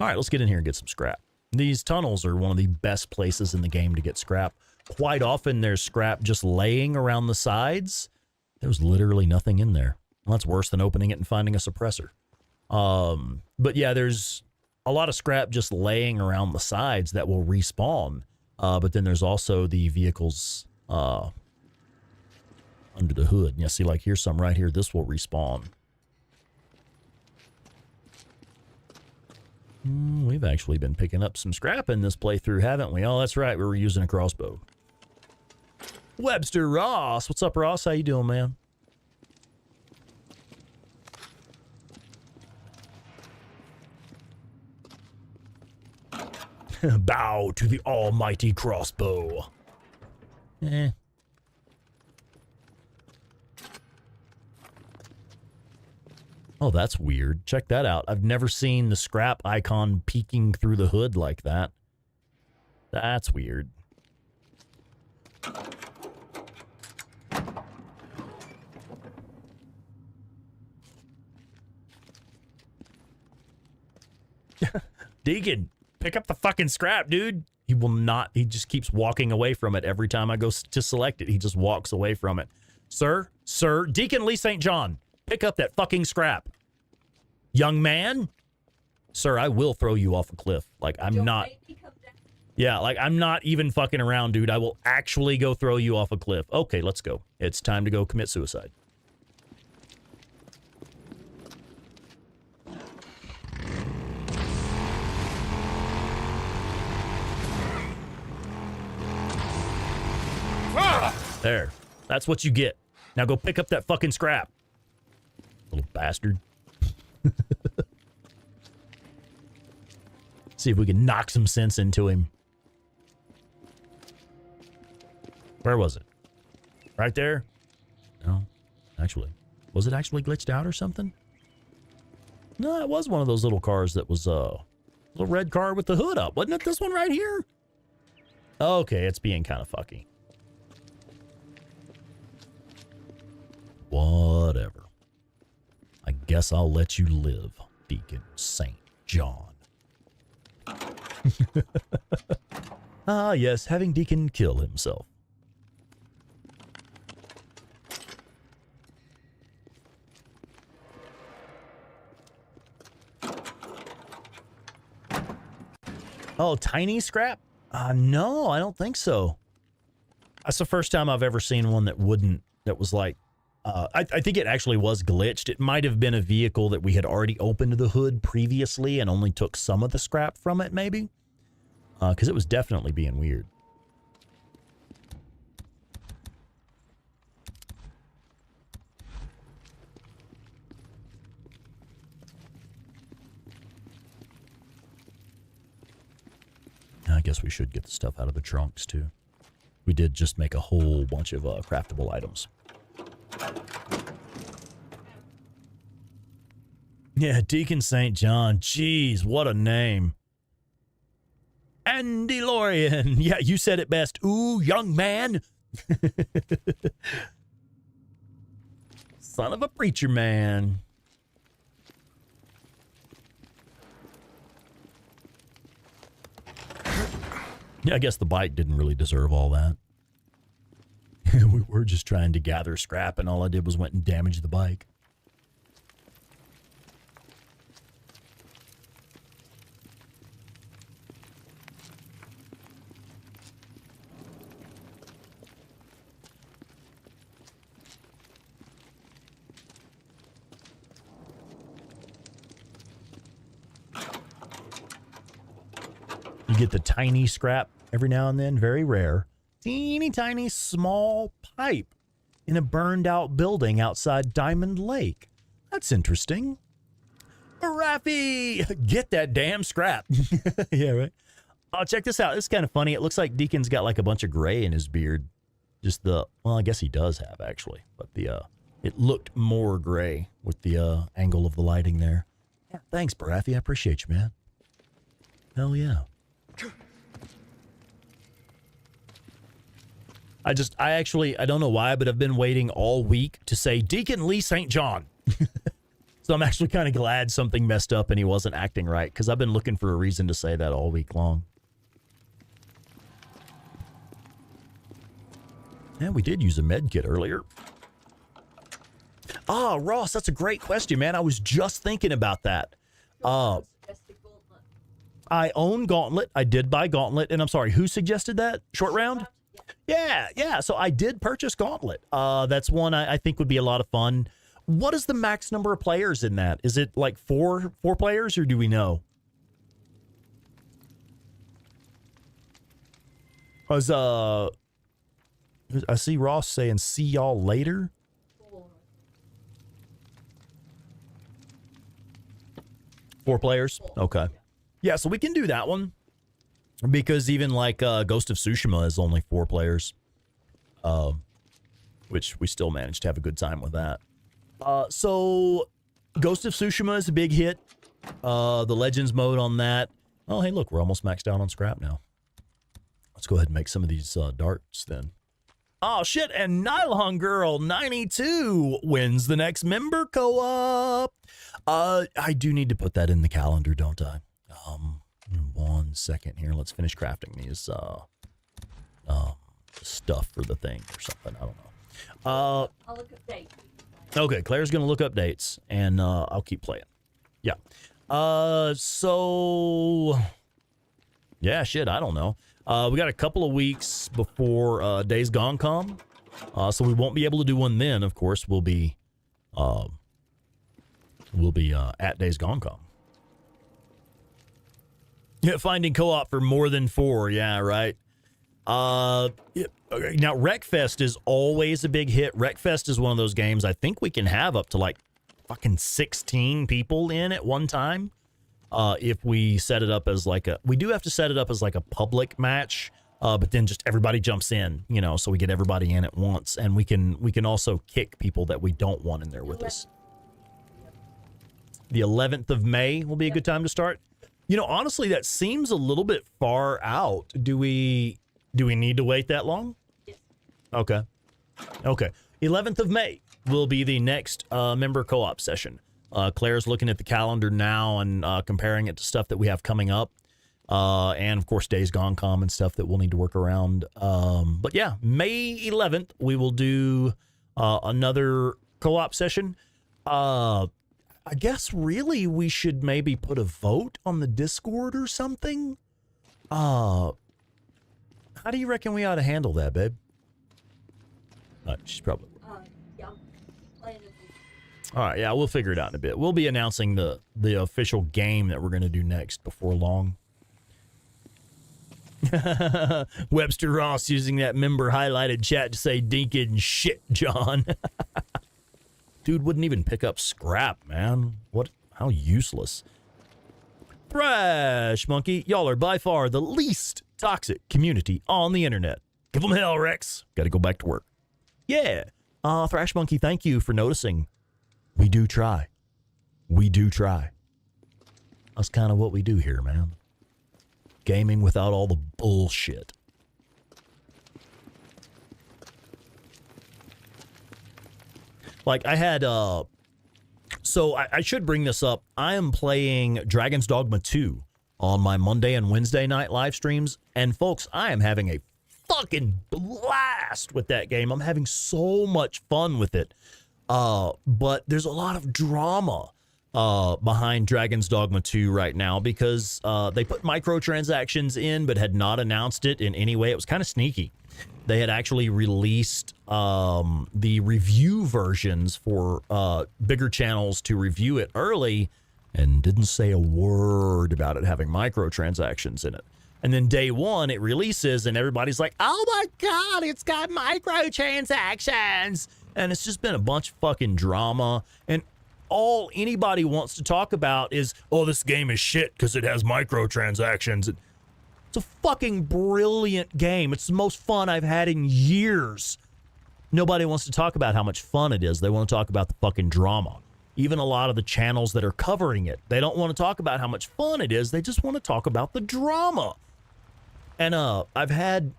All right, let's get in here and get some scrap. These tunnels are one of the best places in the game to get scrap. Quite often there's scrap just laying around the sides. There's literally nothing in there. Well, that's worse than opening it and finding a suppressor. But yeah, there's a lot of scrap just laying around the sides that will respawn. But then there's also the vehicles under the hood. Yeah, see, like here's some right here. This will respawn. We've actually been picking up some scrap in this playthrough, haven't we? Oh, that's right. We were using a crossbow. Webster Ross. What's up, Ross? How you doing, man? Bow to the almighty crossbow. Eh. Oh, that's weird. Check that out. I've never seen the scrap icon peeking through the hood like that. That's weird. Deacon, pick up the fucking scrap, dude. He will not. He just keeps walking away from it every time I go to select it. He just walks away from it. Sir, Deacon Lee St. John, pick up that fucking scrap. Young man, sir, I will throw you off a cliff. Like, I'm not. Yeah, like, I'm not even fucking around, dude. I will actually go throw you off a cliff. Okay, let's go. It's time to go commit suicide. There. That's what you get. Now go pick up that fucking scrap. Little bastard. See if we can knock some sense into him. Where was it? Right there? No. Actually. Was it actually glitched out or something? No, it was one of those little cars that was a little red car with the hood up. Wasn't it this one right here? Okay, it's being kind of fucky. Whatever. I guess I'll let you live, Deacon St. John. Ah, yes, having Deacon kill himself. Oh, tiny scrap? No, I don't think so. That's the first time I've ever seen one that was like, I think it actually was glitched. It might have been a vehicle that we had already opened the hood previously and only took some of the scrap from it, maybe. Because it was definitely being weird. I guess we should get the stuff out of the trunks, too. We did just make a whole bunch of craftable items. Yeah, Deacon St. John. Jeez, what a name. Andy Lorian. Yeah, you said it best. Ooh, young man. Son of a preacher man. Yeah, I guess the bike didn't really deserve all that. We were just trying to gather scrap, and all I did was went and damaged the bike. You get the tiny scrap every now and then, very rare. Teeny tiny small pipe in a burned out building outside Diamond Lake. That's interesting. Raffy, get that damn scrap. Yeah, right. Oh, check this out. This is kind of funny. It looks like Deacon's got like a bunch of gray in his beard. Just well, I guess he does have actually, but it looked more gray with the angle of the lighting there. Yeah, thanks, Baraffy. I appreciate you, man. Hell yeah. I don't know why, but I've been waiting all week to say Deacon Lee St. John. So I'm actually kind of glad something messed up and he wasn't acting right, because I've been looking for a reason to say that all week long. Yeah, we did use a med kit earlier. Ah, Ross, that's a great question, man. I was just thinking about that. I own Gauntlet. I did buy Gauntlet. And I'm sorry, who suggested that? Short Round? Yeah. So I did purchase Gauntlet. That's one I think would be a lot of fun. What is the max number of players in that? Is it like four players, or do we know? I see Ross saying see y'all later. 4 players? Okay. Yeah, so we can do that one. Because even like Ghost of Tsushima is only 4 players. Which we still managed to have a good time with that. So Ghost of Tsushima is a big hit. The Legends mode on that. Oh, hey, look, we're almost maxed out on scrap now. Let's go ahead and make some of these darts then. Oh, shit, and Nylon Girl 92 wins the next member co-op. I do need to put that in the calendar, don't I? 1 second here. Let's finish crafting these stuff for the thing or something. I don't know. I'll look at dates. Okay, Claire's going to look up dates, and I'll keep playing. Yeah. So... Yeah, shit, I don't know. We got a couple of weeks before Days Gone come, so we won't be able to do one then. Of course, we'll be at Days Gone come. Yeah, finding co-op for more than 4. Yeah, right. Yeah, okay. Now, Wreckfest is always a big hit. Wreckfest is one of those games I think we can have up to like fucking 16 people in at one time. If we set it up as like we do have to set it up as like a public match, but then just everybody jumps in, you know, so we get everybody in at once, and we can also kick people that we don't want in there with us. The 11th of May will be a good time to start. You know, honestly, that seems a little bit far out. Do we need to wait that long? Yes. Okay. 11th of May will be the next member co-op session. Claire's looking at the calendar now and comparing it to stuff that we have coming up. And, of course, Days Gone Com and stuff that we'll need to work around. But, yeah, May 11th, we will do another co-op session. I guess, really, we should maybe put a vote on the Discord or something. How do you reckon we ought to handle that, babe? She's probably... Yeah, I'm playing it. All right, yeah, we'll figure it out in a bit. We'll be announcing the official game that we're going to do next before long. Webster Ross using that member highlighted chat to say dinkin' shit, John. Dude wouldn't even pick up scrap, man. What? How useless. Thrash Monkey, y'all are by far the least toxic community on the internet. Give them hell, Rex. Got to go back to work. Yeah. Thrash Monkey, thank you for noticing. We do try. We do try. That's kind of what we do here, man. Gaming without all the bullshit. Like, I had, so I should bring this up. I am playing Dragon's Dogma 2 on my Monday and Wednesday night live streams. And, folks, I am having a fucking blast with that game. I'm having so much fun with it. But there's a lot of drama behind Dragon's Dogma 2 right now because they put microtransactions in but had not announced it in any way. It was kind of sneaky. They had actually released the review versions for bigger channels to review it early and didn't say a word about it having microtransactions in it. And then day one, it releases and everybody's like, oh my God, it's got microtransactions. And it's just been a bunch of fucking drama. And all anybody wants to talk about is, oh, this game is shit because it has microtransactions. It's a fucking brilliant game. It's the most fun I've had in years. Nobody wants to talk about how much fun it is. They want to talk about the fucking drama. Even a lot of the channels that are covering it, they don't want to talk about how much fun it is. They just want to talk about the drama. And I've had,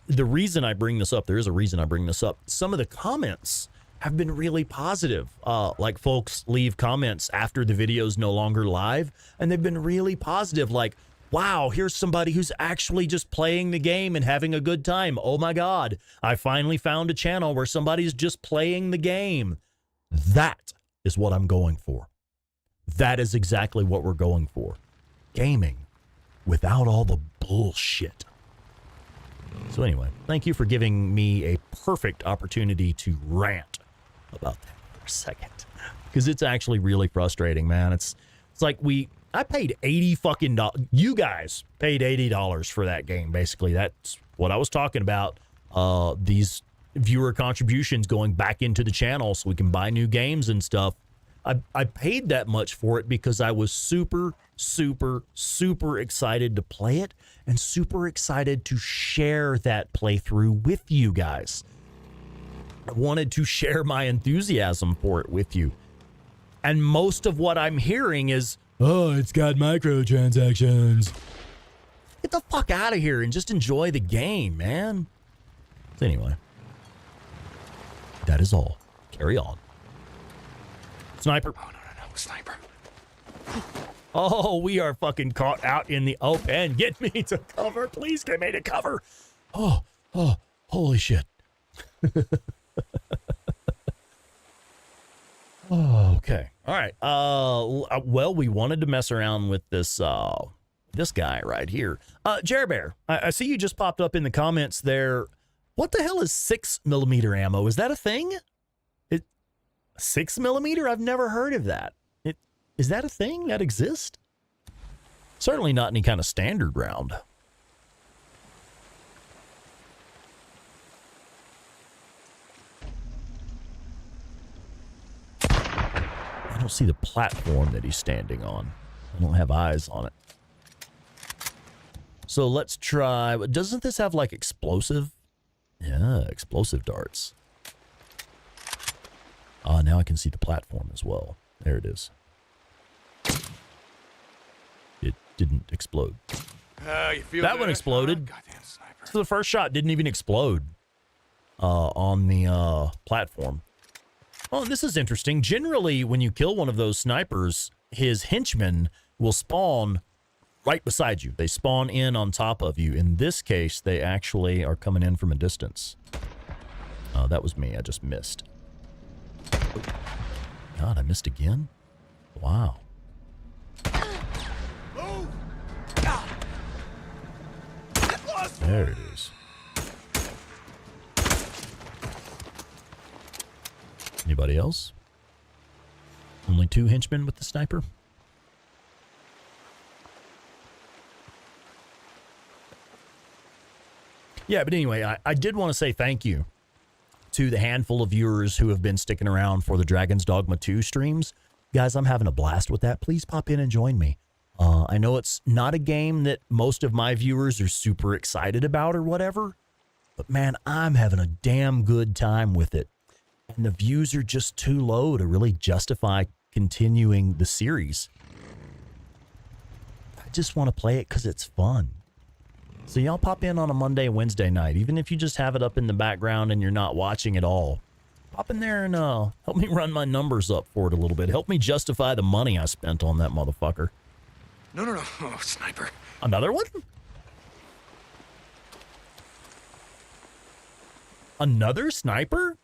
the reason I bring this up, there is a reason I bring this up. Some of the comments have been really positive. Like folks leave comments after the video's no longer live, and they've been really positive. Like, wow, here's somebody who's actually just playing the game and having a good time. Oh my God, I finally found a channel where somebody's just playing the game. That is what I'm going for. That is exactly what we're going for. Gaming without all the bullshit. So anyway, thank you for giving me a perfect opportunity to rant about that for a second. Because it's actually really frustrating, man. It's like I paid $80 you guys paid $80 for that game, basically. That's what I was talking about. These viewer contributions going back into the channel so we can buy new games and stuff. I paid that much for it because I was super, super, super excited to play it and super excited to share that playthrough with you guys. I wanted to share my enthusiasm for it with you. And most of what I'm hearing is, oh, it's got microtransactions. Get the fuck out of here and just enjoy the game, man. So anyway, that is all. Carry on. Sniper. Oh, no, sniper. Oh, we are fucking caught out in the open. Get me to cover. Please get me to cover. Oh, holy shit. Oh, okay. All right. Well, we wanted to mess around with this guy right here. Jer Bear, I see you just popped up in the comments there. What the hell is 6mm ammo? Is that a thing? 6mm? I've never heard of that. Is that a thing that exists? Certainly not any kind of standard round. I don't see the platform that he's standing on. I don't have eyes on it. So let's try. Doesn't this have like explosive? Yeah, explosive darts. Now I can see the platform as well. There it is. It didn't explode. You feel That good? one exploded. Goddamn sniper. So the first shot didn't even explode on the platform. Oh, and this is interesting. Generally, when you kill one of those snipers, his henchmen will spawn right beside you. They spawn in on top of you. In this case, they actually are coming in from a distance. That was me. I just missed. God, I missed again? Wow. There it is. Anybody else? Only 2 henchmen with the sniper? Yeah, but anyway, I did want to say thank you to the handful of viewers who have been sticking around for the Dragon's Dogma 2 streams. Guys, I'm having a blast with that. Please pop in and join me. I know it's not a game that most of my viewers are super excited about or whatever, but man, I'm having a damn good time with it. And the views are just too low to really justify continuing the series. I just want to play it because it's fun. So y'all pop in on a Monday, Wednesday night, even if you just have it up in the background and you're not watching at all. Pop in there and help me run my numbers up for it a little bit. Help me justify the money I spent on that motherfucker. No. Oh, sniper. Another one? Another sniper?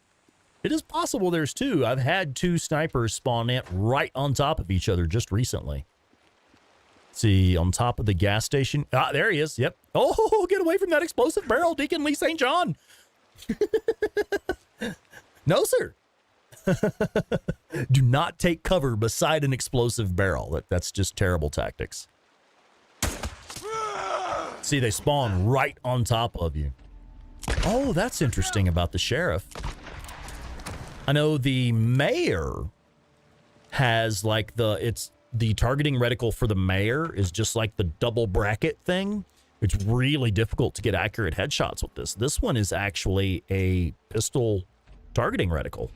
It is possible there's 2. I've had 2 snipers spawn in right on top of each other just recently. See, on top of the gas station. Ah, there he is. Yep. Oh, get away from that explosive barrel, Deacon Lee St. John. No, sir. Do not take cover beside an explosive barrel. That's just terrible tactics. See, they spawn right on top of you. Oh, that's interesting about the sheriff. I know the mayor has like the targeting reticle for the mayor is just like the double bracket thing. It's really difficult to get accurate headshots with this. This one is actually a pistol targeting reticle.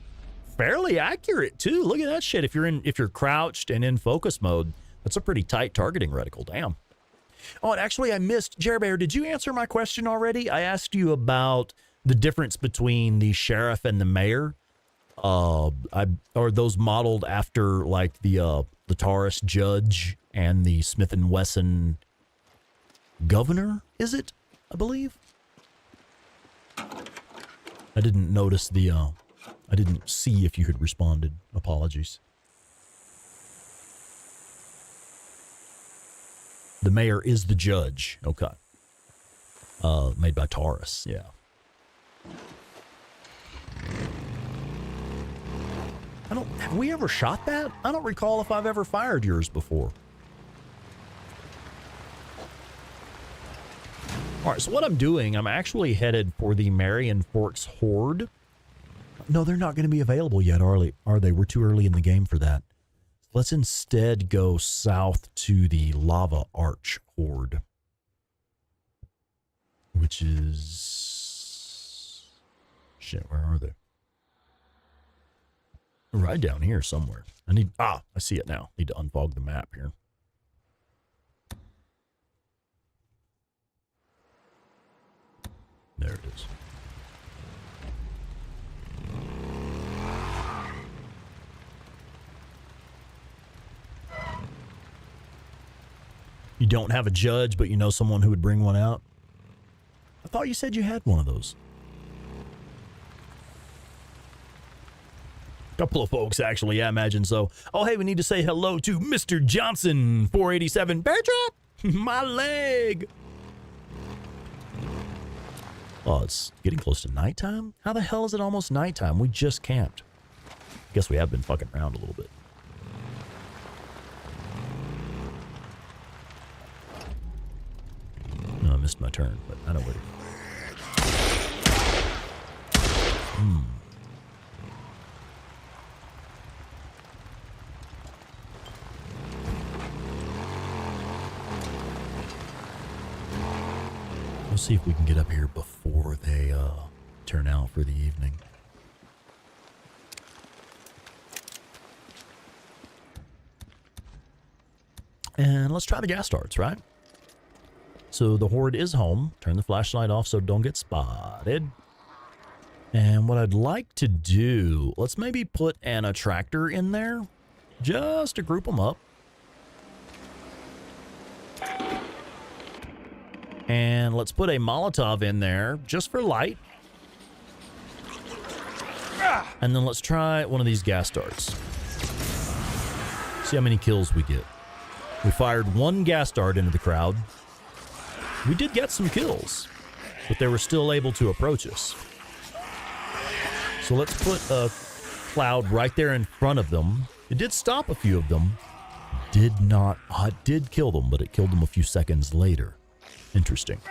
Fairly accurate too. Look at that shit. If you're crouched and in focus mode, that's a pretty tight targeting reticle. Damn. Oh, and actually I missed, Jer Bear, did you answer my question already? I asked you about the difference between the sheriff and the mayor. Are those modeled after like the Taurus judge and the Smith & Wesson governor, is it? I believe. I didn't notice I didn't see if you had responded. Apologies. The mayor is the judge. Okay. made by Taurus. Yeah. Have we ever shot that? I don't recall if I've ever fired yours before. All right, so what I'm doing, I'm actually headed for the Marion Forks Horde. No, they're not going to be available yet, are they? We're too early in the game for that. Let's instead go south to the Lava Arch Horde, which is... Shit, where are they? Right down here somewhere. I see it now. Need to unfog the map here. There it is. You don't have a judge, but you know someone who would bring one out? I thought you said you had one of those. Couple of folks, actually. Yeah, I imagine so. Oh, hey, we need to say hello to Mr. Johnson, 487. Bear trap! My leg! Oh, it's getting close to nighttime? How the hell is it almost nighttime? We just camped. Guess we have been fucking around a little bit. No, I missed my turn, but I know where to go. We'll see if we can get up here before they turn out for the evening. And let's try the gas darts, right? So the horde is home. Turn the flashlight off so don't get spotted. And what I'd like to do, let's maybe put an attractor in there just to group them up. And let's put a Molotov in there just for light. And then let's try one of these gas darts. See how many kills we get. We fired one gas dart into the crowd. We did get some kills, but they were still able to approach us. So let's put a cloud right there in front of them. It did stop a few of them. It did kill them, but it killed them a few seconds later. Interesting.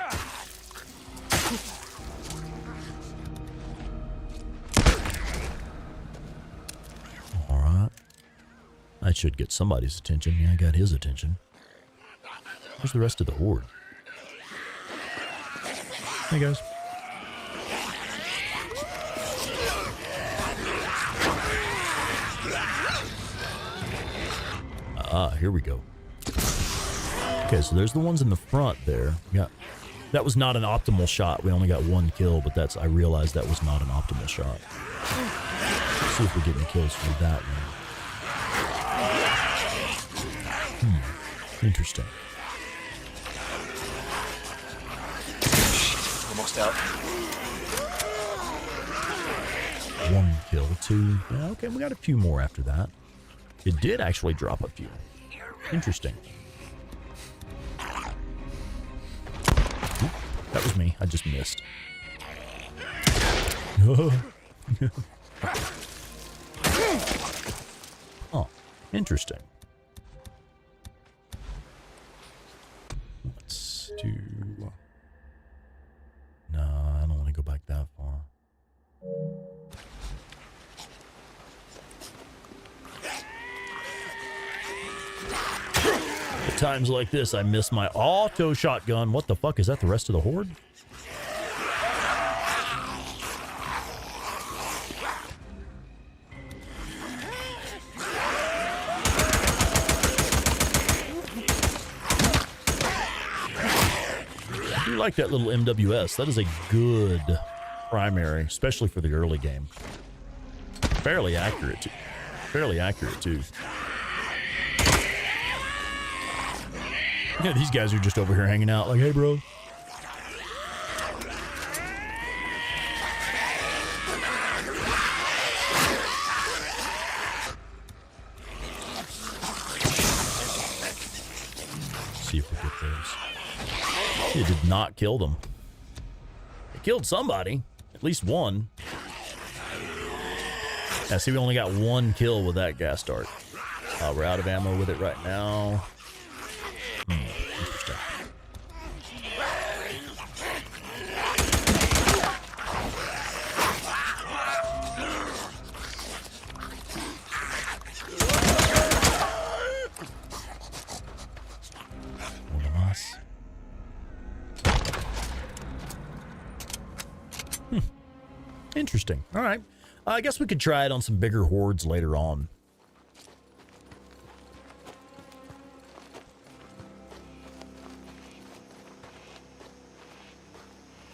All right. I should get somebody's attention. Yeah, I got his attention. Where's the rest of the horde? Hey, guys. Here we go. Okay, so there's the ones in the front there. Yeah, that was not an optimal shot. We only got one kill, but I realized that was not an optimal shot. Let's see if we get any kills for that one. Interesting. Almost out. One kill, two. Yeah, okay, we got a few more after that. It did actually drop a few. Interesting. Oop, that was me. I just missed. Oh, interesting. Let's do... No, I don't want to go back that far. At times like this, I miss my auto shotgun. What the fuck? Is that the rest of the horde? I do like that little MWS. That is a good primary, especially for the early game. Fairly accurate too. Yeah, these guys are just over here hanging out like, hey, bro. See if we get those. It did not kill them. killed somebody. At least one. Yeah, see, we only got one kill with that gas dart. We're out of ammo with it right now. Interesting. One of us. Interesting. All right. I guess we could try it on some bigger hordes later on.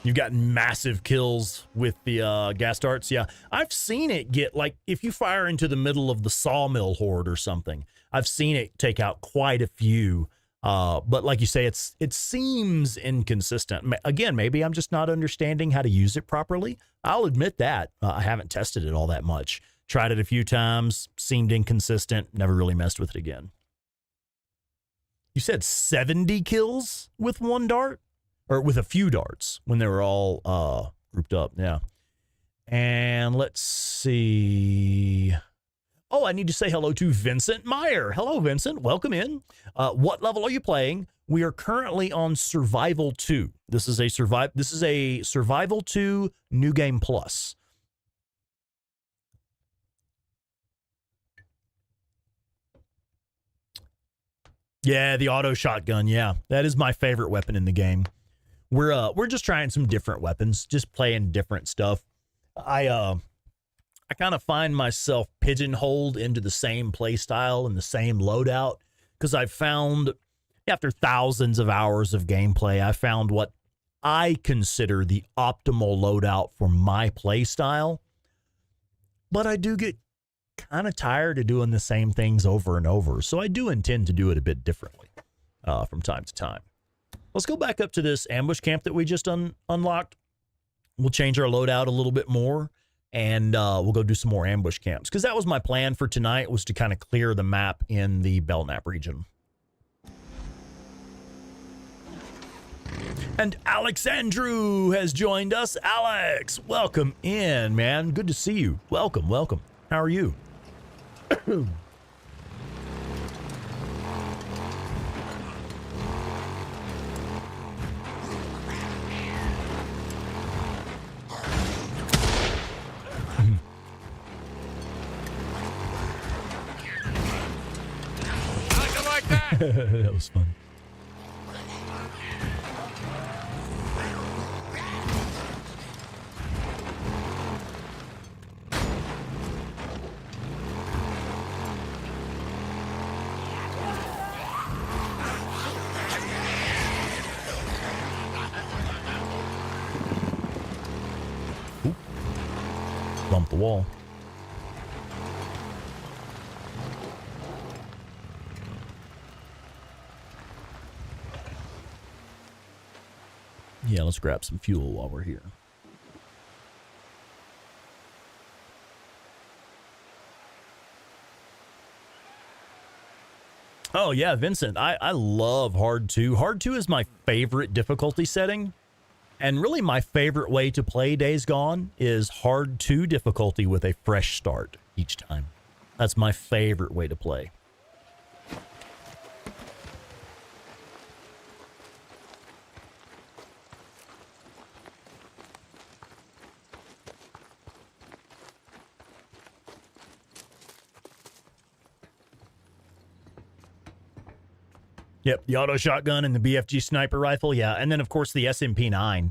You've gotten massive kills with the gas darts. Yeah, I've seen it get, like, if you fire into the middle of the sawmill horde or something, I've seen it take out quite a few. But like you say, it seems inconsistent. Again, maybe I'm just not understanding how to use it properly. I'll admit that. I haven't tested it all that much. Tried it a few times, seemed inconsistent, never really messed with it again. You said 70 kills with one dart? Or with a few darts when they were all grouped up, yeah. And let's see. Oh, I need to say hello to Vincent Meyer. Hello, Vincent. Welcome in. What level are you playing? We are currently on Survival 2. This is a Survival 2 New Game Plus. Yeah, the auto shotgun. Yeah, that is my favorite weapon in the game. We're just trying some different weapons, just playing different stuff. I kind of find myself pigeonholed into the same play style and the same loadout because I've found, after thousands of hours of gameplay, I found what I consider the optimal loadout for my play style. But I do get kind of tired of doing the same things over and over, so I do intend to do it a bit differently from time to time. Let's go back up to this ambush camp that we just unlocked. We'll change our loadout a little bit more, and we'll go do some more ambush camps. Because that was my plan for tonight, was to kind of clear the map in the Belknap region. And Alex Andrew has joined us. Alex, welcome in, man. Good to see you. Welcome, welcome. How are you? That was fun. Ooh. Bump the wall. Yeah, let's grab some fuel while we're here. Oh, yeah, Vincent, I love Hard 2. Hard 2 is my favorite difficulty setting. And really my favorite way to play Days Gone is Hard 2 difficulty with a fresh start each time. That's my favorite way to play. Yep, the auto shotgun and the BFG sniper rifle, yeah, and then of course the SMP9.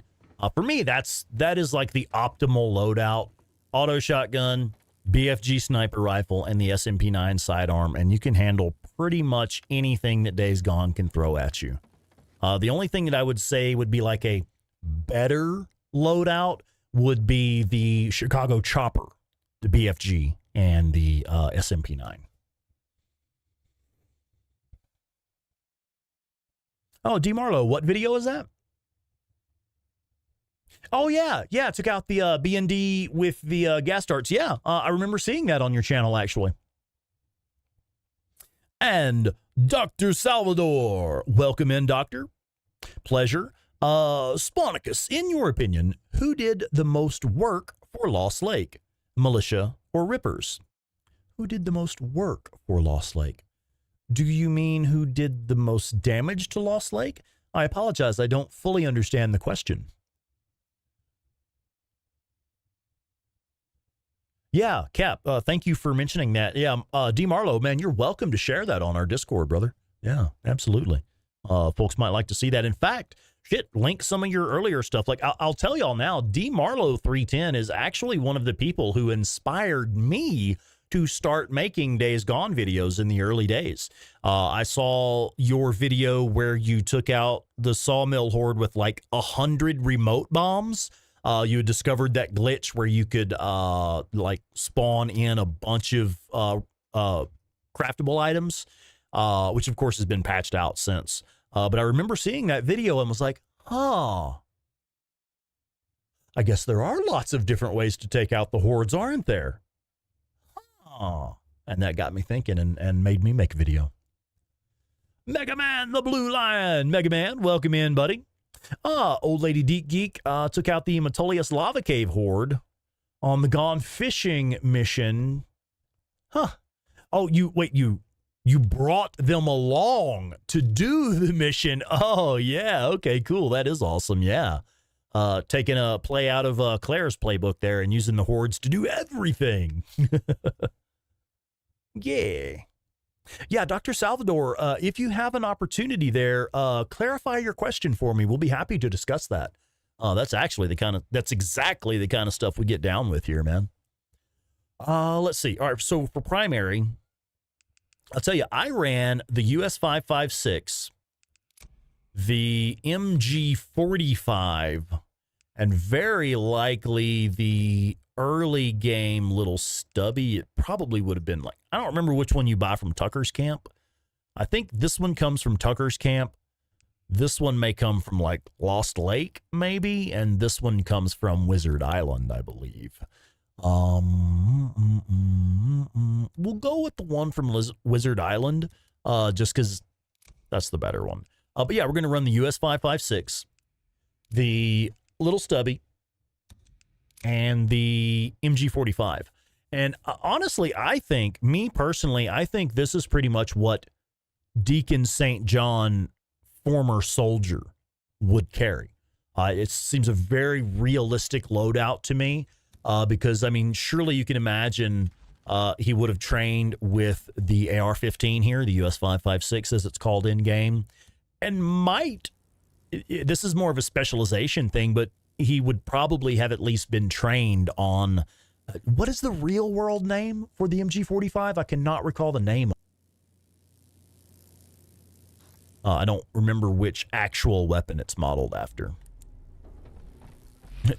For me, that is like the optimal loadout: auto shotgun, BFG sniper rifle, and the SMP9 sidearm, and you can handle pretty much anything that Days Gone can throw at you. The only thing that I would say would be like a better loadout would be the Chicago Chopper, the BFG, and the SMP9. Oh, D. Marlowe, what video is that? Oh, yeah. Yeah, I took out the BND with the gas darts. Yeah, I remember seeing that on your channel, actually. And Dr. Salvador. Welcome in, Doctor. Pleasure. Spawnicus, in your opinion, who did the most work for Lost Lake? Militia or Rippers? Who did the most work for Lost Lake? Do you mean who did the most damage to Lost Lake? I apologize, I don't fully understand the question. Yeah, Cap, thank you for mentioning that. Yeah, D. Marlowe, man, you're welcome to share that on our Discord, brother. Yeah, absolutely. Folks might like to see that. In fact, shit, link some of your earlier stuff. Like, I'll tell y'all now, D. Marlowe 310 is actually one of the people who inspired me to start making Days Gone videos in the early days. I saw your video where you took out the sawmill horde with like 100 remote bombs. You had discovered that glitch where you could like spawn in a bunch of craftable items, which of course has been patched out since. But I remember seeing that video and was like, huh, I guess there are lots of different ways to take out the hordes, aren't there? Huh. And that got me thinking and made me make a video. Mega Man, the Blue Lion. Mega Man, welcome in, buddy. Old Lady Deep Geek took out the Metolius Lava Cave horde on the Gone Fishing mission. Huh. Oh, you brought them along to do the mission. Oh, yeah. Okay, cool. That is awesome. Yeah. Taking a play out of Claire's playbook there and using the hordes to do everything. Yeah. Yeah, Dr. Salvador, if you have an opportunity there, clarify your question for me. We'll be happy to discuss that. That's exactly the kind of stuff we get down with here, man. Let's see. All right, so for primary, I'll tell you, I ran the US 556, the MG 45, and very likely the early game little stubby. It probably would have been like, I don't remember which one you buy from Tucker's Camp. I think this one comes from Tucker's Camp. This one may come from like Lost Lake, maybe, and this one comes from Wizard Island, I believe. We'll go with the one from Wizard Island, just because that's the better one. But yeah, we're going to run the US 556, the little stubby, and the MG45. And honestly, I think this is pretty much what Deacon St. John, former soldier, would carry. It seems a very realistic loadout to me, because, I mean, surely you can imagine he would have trained with the AR-15 here, the US 556 as it's called in-game, and this is more of a specialization thing, but he would probably have at least been trained on, what is the real world name for the MG45? I cannot recall the name. I don't remember which actual weapon it's modeled after.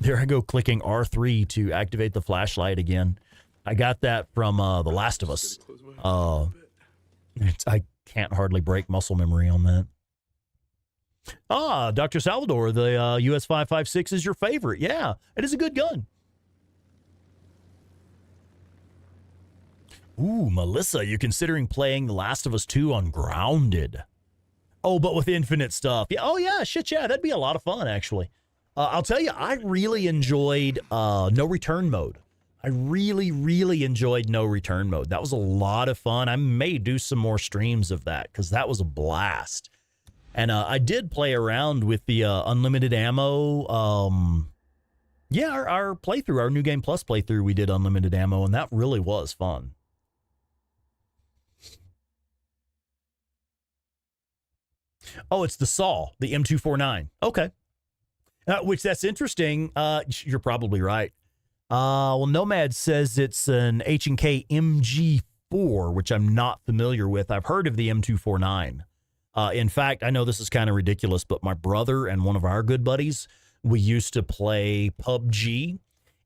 There I go, clicking R3 to activate the flashlight again. I got that from The Last of Us. I can't hardly break muscle memory on that. Dr. Salvador, the US 556 is your favorite. Yeah, it is a good gun. Ooh, Melissa, you're considering playing The Last of Us 2 on Grounded. Oh, but with infinite stuff. Yeah. Oh, yeah, shit, yeah, that'd be a lot of fun, actually. I'll tell you, I really enjoyed No Return Mode. I really, really enjoyed No Return Mode. That was a lot of fun. I may do some more streams of that, because that was a blast. And I did play around with the unlimited ammo. Yeah, our playthrough, our New Game Plus playthrough, we did unlimited ammo, and that really was fun. Oh, it's the Saw, the M249. Okay. Which that's interesting. You're probably right. Well, Nomad says it's an H&K MG4, which I'm not familiar with. I've heard of the M249. In fact, I know this is kind of ridiculous, but my brother and one of our good buddies, we used to play PUBG.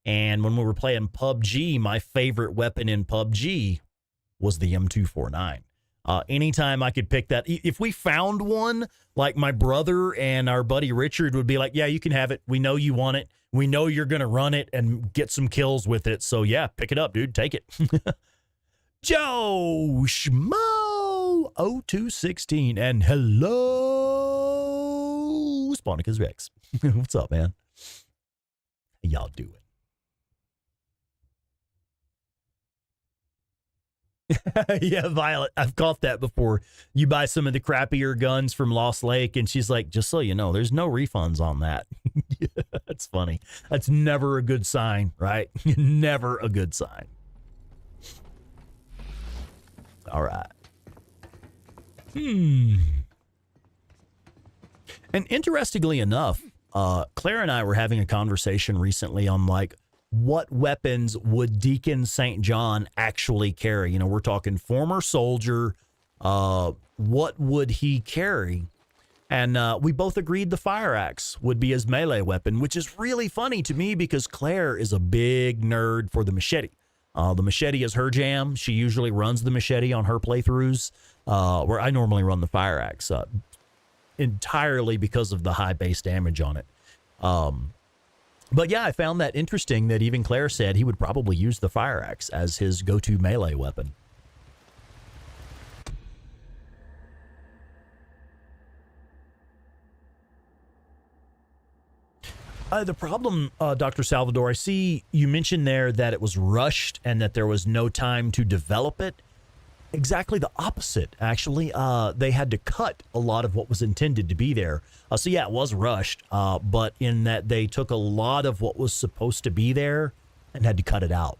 And when we were playing PUBG, my favorite weapon in PUBG was the M249. Anytime I could pick that, if we found one, like my brother and our buddy Richard would be like, yeah, you can have it. We know you want it. We know you're going to run it and get some kills with it. So yeah, pick it up, dude. Take it. Joe Schmo 0216 and hello Spawnicus Rex. What's up, man? How y'all doing? Yeah, Violet, I've caught that before. You buy some of the crappier guns from Lost Lake, and she's like, just so you know, there's no refunds on that. Yeah, that's funny. That's never a good sign, right? Never a good sign. All right. And interestingly enough, Claire and I were having a conversation recently on like, what weapons would Deacon St. John actually carry? You know, we're talking former soldier. What would he carry? And we both agreed the fire axe would be his melee weapon, which is really funny to me because Claire is a big nerd for the machete. The machete is her jam. She usually runs the machete on her playthroughs, where I normally run the fire axe entirely because of the high base damage on it. But yeah, I found that interesting that even Claire said he would probably use the fire axe as his go-to melee weapon. The problem, Dr. Salvador, I see you mentioned there that it was rushed and that there was no time to develop it. Exactly the opposite, actually. They had to cut a lot of what was intended to be there. So yeah, it was rushed, but in that they took a lot of what was supposed to be there and had to cut it out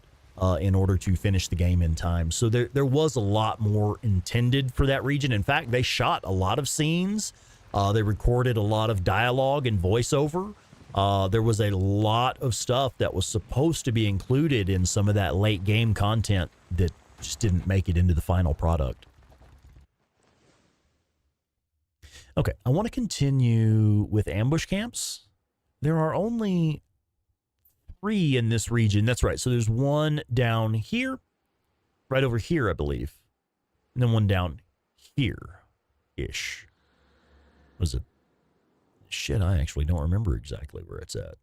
in order to finish the game in time. So there was a lot more intended for that region. In fact, they shot a lot of scenes. They recorded a lot of dialogue and voiceover. There was a lot of stuff that was supposed to be included in some of that late game content that just didn't make it into the final product. Okay, I want to continue with ambush camps. There are only 3 in this region. That's right. So there's one down here, right over here, I believe. And then one down here-ish. Was it? Shit, I actually don't remember exactly where it's at.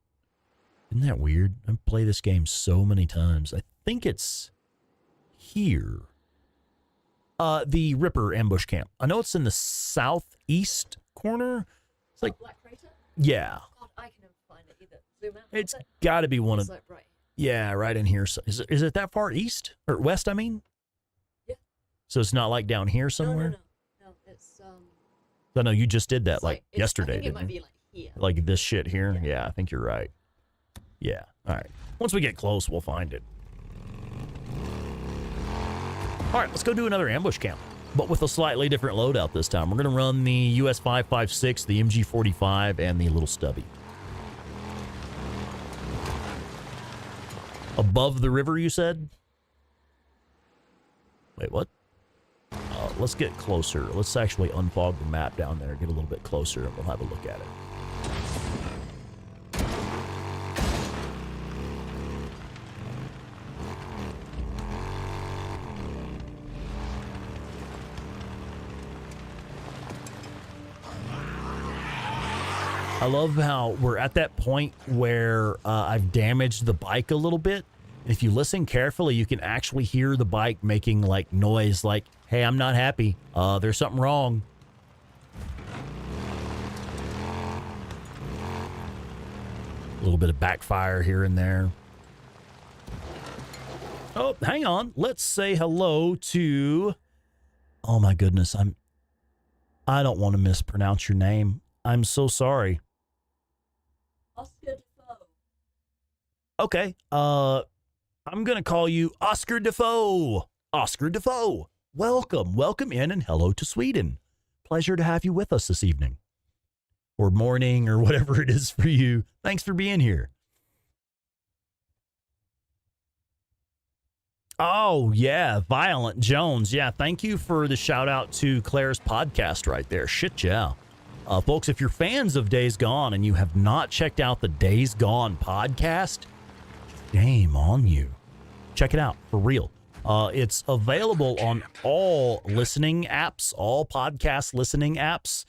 Isn't that weird? I've played this game so many times. I think it's here. The Ripper ambush camp. I know it's in the southeast corner. It's like Black Crater? Yeah. God, I can never find it either. Zoom out. It's got to be one of It's like right. Yeah, right in here. So is it that far east or west, I mean? Yeah. So it's not like down here somewhere? No, it's I know you just did that it's like it's- yesterday, I think it didn't might you? be like here. Like this shit here? Yeah. Yeah, I think you're right. Yeah. All right. Once we get close, we'll find it. All right, let's go do another ambush camp, but with a slightly different loadout this time. We're going to run the US 5.56, the MG45, and the little stubby. Above the river, you said? Wait, what? Let's get closer. Let's actually unfog the map down there, get a little bit closer, and we'll have a look at it. I love how we're at that point where I've damaged the bike a little bit. If you listen carefully, you can actually hear the bike making like noise like, hey, I'm not happy. There's something wrong. A little bit of backfire here and there. Oh, hang on. Let's say hello to... Oh my goodness, I don't want to mispronounce your name. I'm so sorry. Oscar Defoe. Okay. I'm going to call you Oscar Defoe. Oscar Defoe. Welcome in and hello to Sweden. Pleasure to have you with us this evening. Or morning or whatever it is for you. Thanks for being here. Oh, yeah. Violent Jones. Yeah, thank you for the shout out to Claire's podcast right there. Shit, yeah. Folks, if you're fans of Days Gone and you have not checked out the Days Gone podcast, shame on you. Check it out, for real. It's available on all listening apps, all podcast listening apps.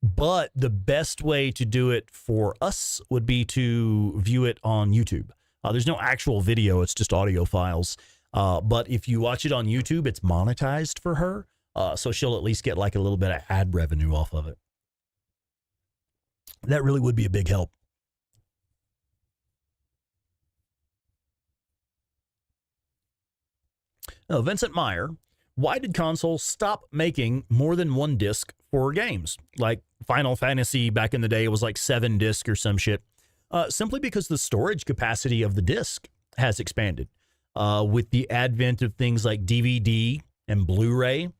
But the best way to do it for us would be to view it on YouTube. There's no actual video, it's just audio files. But if you watch it on YouTube, it's monetized for her. So she'll at least get like a little bit of ad revenue off of it. That really would be a big help. Now, Vincent Meyer, why did consoles stop making more than one disc for games? Like Final Fantasy back in the day was like 7 disc or some shit. Simply because the storage capacity of the disc has expanded. With the advent of things like DVD and Blu-ray,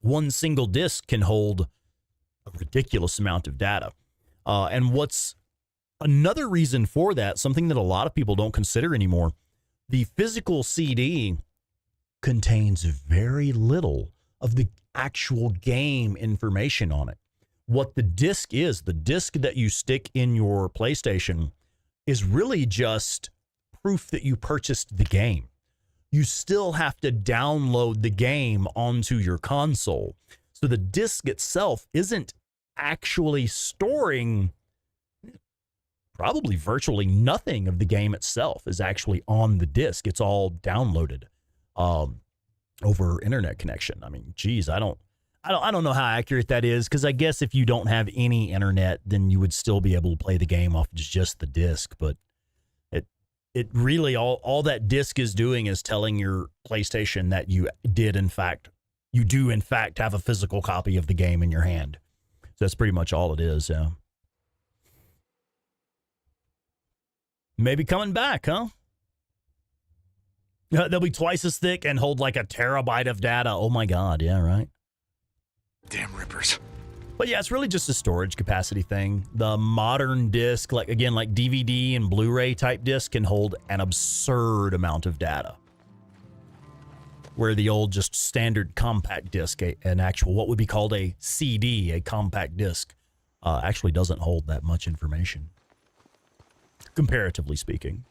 one single disc can hold a ridiculous amount of data. And what's another reason for that, something that a lot of people don't consider anymore, the physical CD contains very little of the actual game information on it. What the disc is, the disc that you stick in your PlayStation, is really just proof that you purchased the game. You still have to download the game onto your console. So the disc itself isn't actually storing, probably virtually nothing of the game itself is actually on the disc. It's all downloaded over internet connection. I mean, geez, I don't know how accurate that is, because I guess if you don't have any internet, then you would still be able to play the game off just the disc. But it really, all that disc is doing is telling your PlayStation that you do in fact have a physical copy of the game in your hand. So that's pretty much all it is. Yeah. Maybe coming back, huh? They'll be twice as thick and hold like a terabyte of data. Oh my God. Yeah, right. Damn rippers. But yeah, it's really just a storage capacity thing. The modern disc, like DVD and Blu-ray type disc, can hold an absurd amount of data. Where the old just standard compact disc, an actual, what would be called a CD, a compact disc, actually doesn't hold that much information. Comparatively speaking.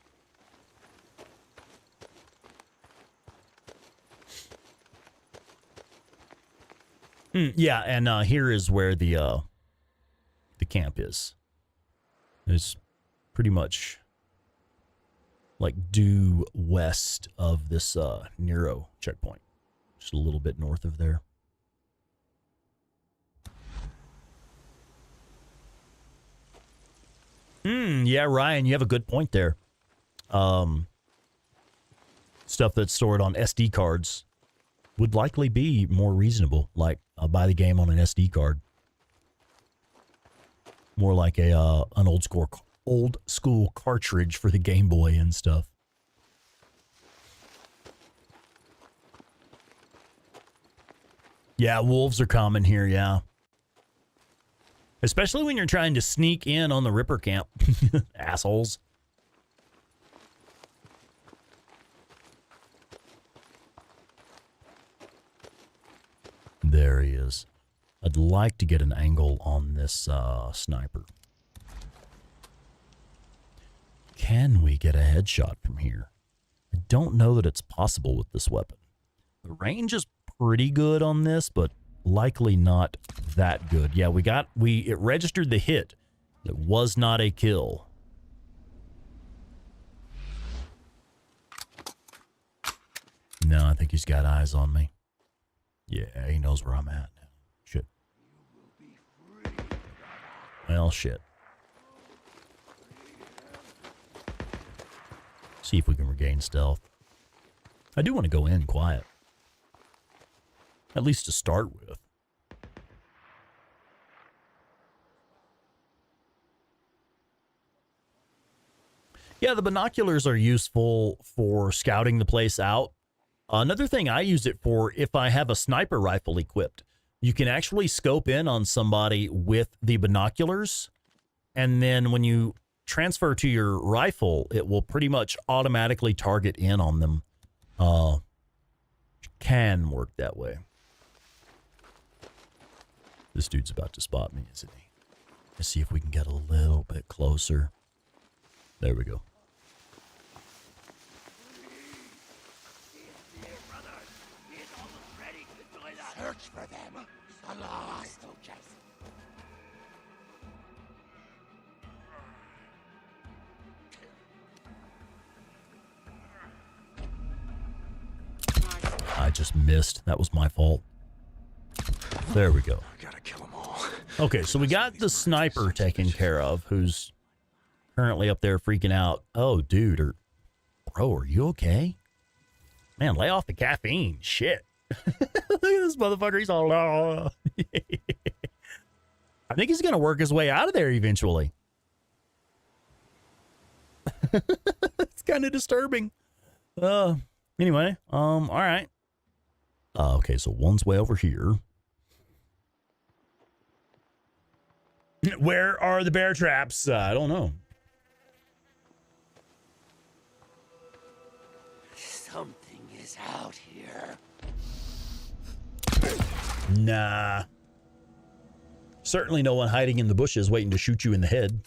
Yeah, and here is where the camp is. It's pretty much like due west of this Nero checkpoint, just a little bit north of there. Yeah, Ryan, you have a good point there. Stuff that's stored on SD cards would likely be more reasonable. Like, I'll buy the game on an SD card. More like an old school cartridge for the Game Boy and stuff. Yeah, wolves are common here, yeah. Especially when you're trying to sneak in on the Ripper camp. Assholes. There he is. I'd like to get an angle on this sniper. Can we get a headshot from here? I don't know that it's possible with this weapon. The range is pretty good on this, but likely not that good. Yeah, it registered the hit. It was not a kill. No, I think he's got eyes on me. Yeah, he knows where I'm at now. Shit. Well, shit. See if we can regain stealth. I do want to go in quiet. At least to start with. Yeah, the binoculars are useful for scouting the place out. Another thing I use it for, if I have a sniper rifle equipped, you can actually scope in on somebody with the binoculars, and then when you transfer to your rifle, it will pretty much automatically target in on them. Can work that way. This dude's about to spot me, isn't he? Let's see if we can get a little bit closer. There we go. Search for them. The lost soldiers. I just missed. That was my fault. There we go. I gotta kill them all. Okay, so we got the sniper taken care of, who's currently up there freaking out. Oh, dude, bro, are you okay? Man, lay off the caffeine. Shit. Look at this motherfucker. He's all... I think he's going to work his way out of there eventually. It's kind of disturbing. Anyway, all right. Okay, so one's way over here. Where are the bear traps? I don't know. Something is out here. Nah. Certainly no one hiding in the bushes waiting to shoot you in the head.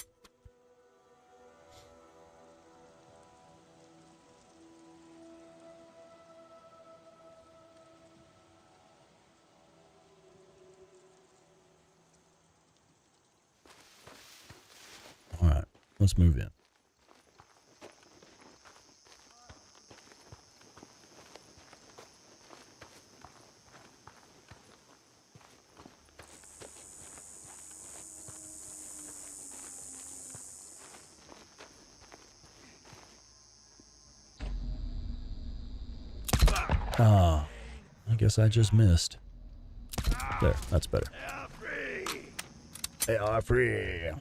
All right, let's move in. Ah, I guess I just missed. There, that's better. They are free.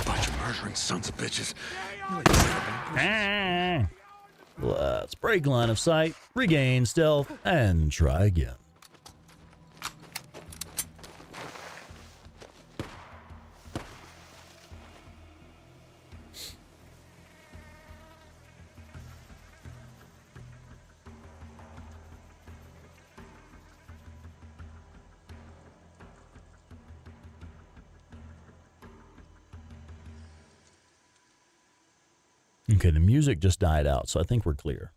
Bunch of murdering sons of bitches. Let's break line of sight, regain stealth, and try again. Okay, the music just died out, so I think we're clear.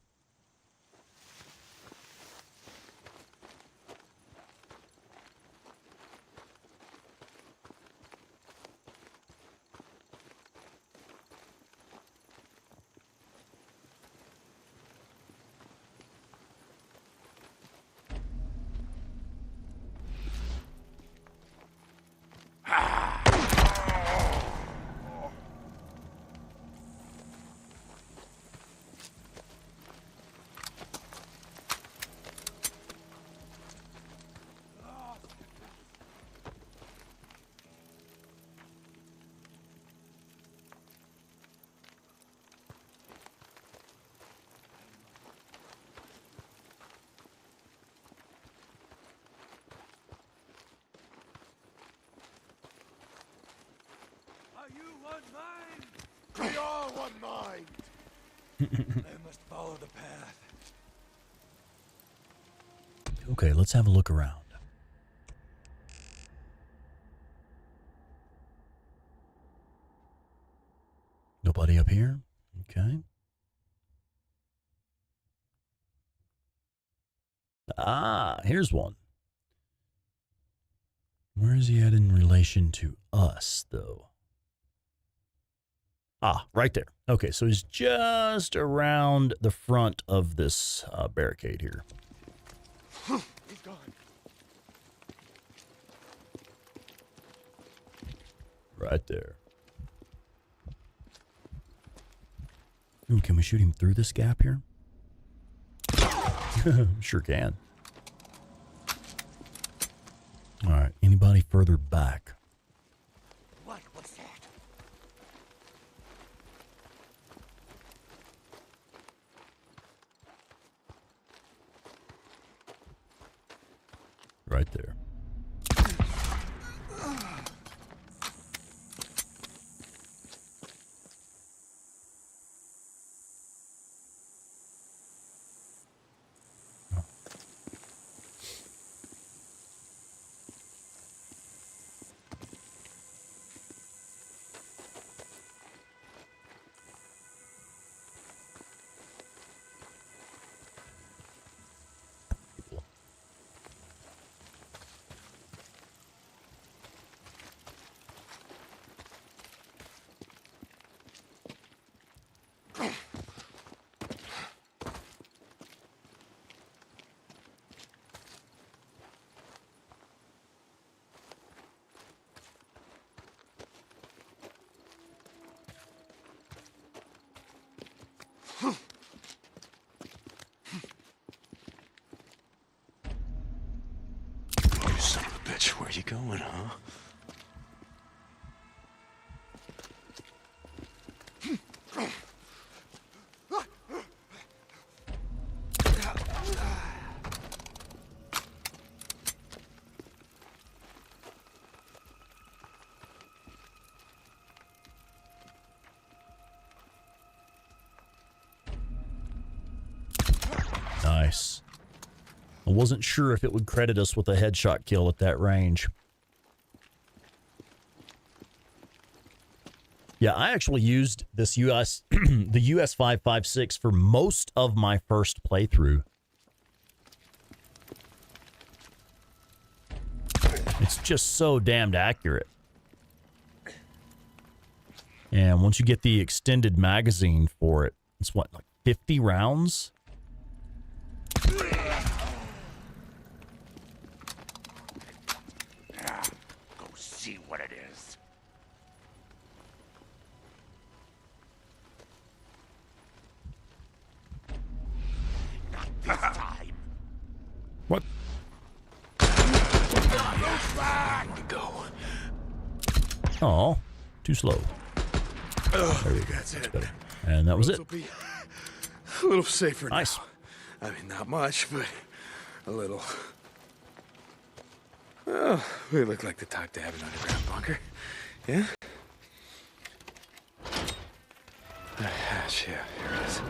We are one mind. I must follow the path. Okay, let's have a look around. Nobody up here? Okay. Ah, here's one. Where is he at in relation to us, though? Ah, right there. Okay, so he's just around the front of this barricade here. He's gone. Right there. Ooh, can we shoot him through this gap here? Sure can. All right, anybody further back? What was that? Right there. bitch. Where you going, huh? Nice. I wasn't sure if it would credit us with a headshot kill at that range. Yeah, I actually used this the US 5.56 for most of my first playthrough. It's just so damned accurate. And once you get the extended magazine for it, it's what, like 50 rounds? Go see what it is. Not this time. What? Go. Oh, too slow. There we go. That's it. Better. And that was it. Will be a little safer Nice. now. I mean, not much, but a little. Well, we look like the type to have an underground bunker. Yeah? Hatch, yeah, here it is.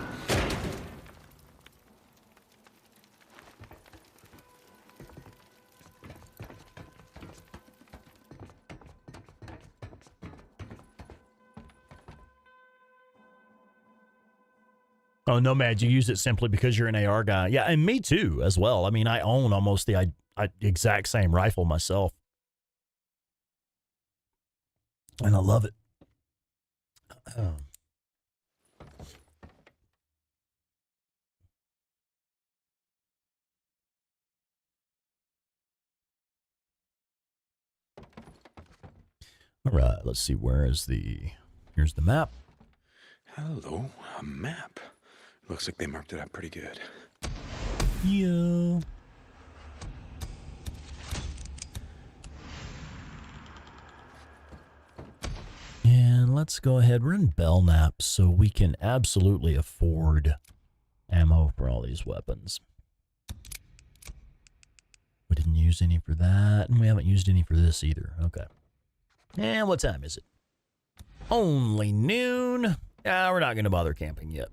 Oh, Nomad, you use it simply because you're an AR guy. Yeah, and me too, as well. I mean, I own almost the exact same rifle myself. And I love it. All right, let's see. Here's the map. Hello, a map. Looks like they marked it up pretty good. Yeah. And let's go ahead. We're in Belknap, so we can absolutely afford ammo for all these weapons. We didn't use any for that, and we haven't used any for this either. Okay. And what time is it? Only noon. We're not going to bother camping yet.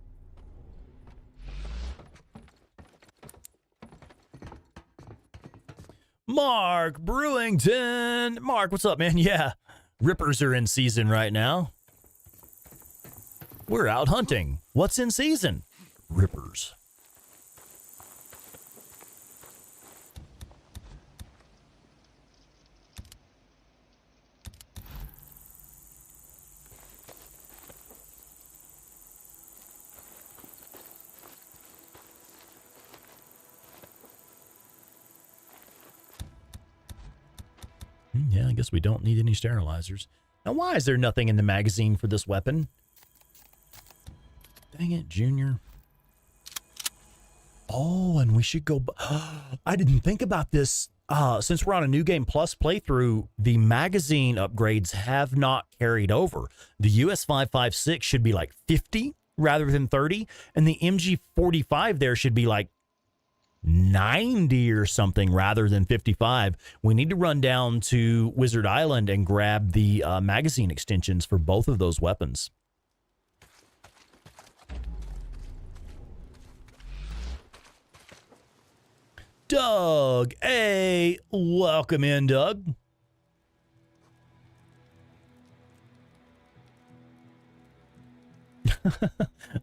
Mark Brewington. Mark, what's up, man? Yeah, rippers are in season right now. We're out hunting. What's in season? Rippers. Yeah, I guess we don't need any sterilizers. Now, why is there nothing in the magazine for this weapon? Dang it, Junior. Oh, and we should go... I didn't think about this. Since we're on a New Game Plus playthrough, the magazine upgrades have not carried over. The US 5.56 should be like 50 rather than 30, and the MG45 there should be like 90 or something rather than 55. We need to run down to Wizard Island and grab the magazine extensions for both of those weapons. Doug, hey, welcome in, Doug.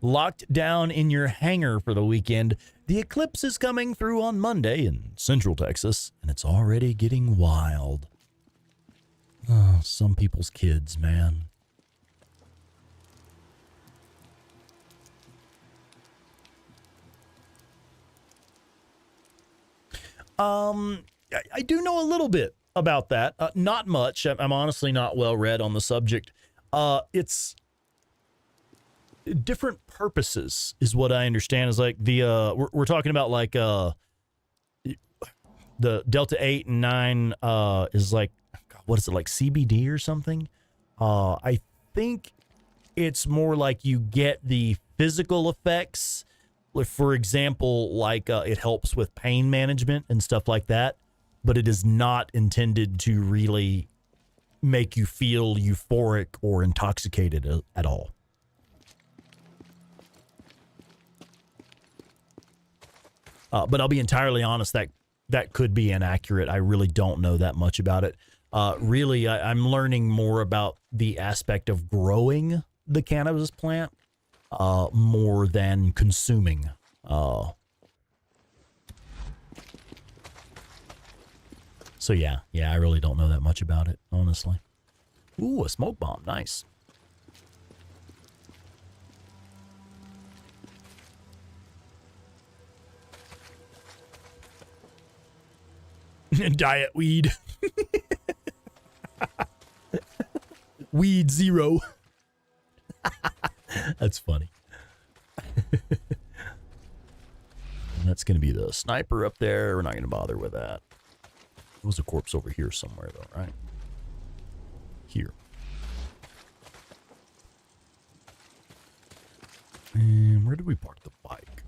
Locked down in your hangar for the weekend. The eclipse is coming through on Monday in Central Texas, and it's already getting wild. Oh, some people's kids, man. I do know a little bit about that. Not much. I'm honestly not well read on the subject. It's different purposes is what I understand. Is like the we're talking about like the Delta 8 and 9 is like, what is it, like CBD or something? I think it's more like you get the physical effects. For example, like it helps with pain management and stuff like that, but it is not intended to really make you feel euphoric or intoxicated at all. But I'll be entirely honest, that could be inaccurate. I really don't know that much about it. Really, I'm learning more about the aspect of growing the cannabis plant more than consuming. So yeah, I really don't know that much about it, honestly. Ooh, a smoke bomb, nice. Diet weed. Weed zero. That's funny. That's going to be the sniper up there. We're not going to bother with that. There was a corpse over here somewhere, though, right? Here. And where did we park the bike?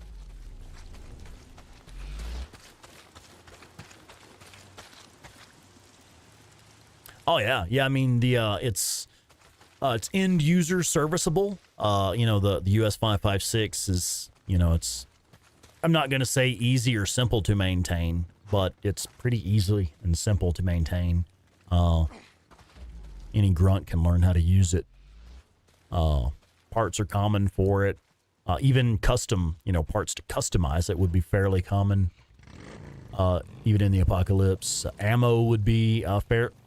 Oh yeah, I mean it's end user serviceable. You know, the US 556 is, you know, it's, I'm not gonna say easy or simple to maintain, but it's pretty easy and simple to maintain. Any grunt can learn how to use it. Parts are common for it. Even custom, you know, parts to customize it would be fairly common. Even in the apocalypse, ammo would be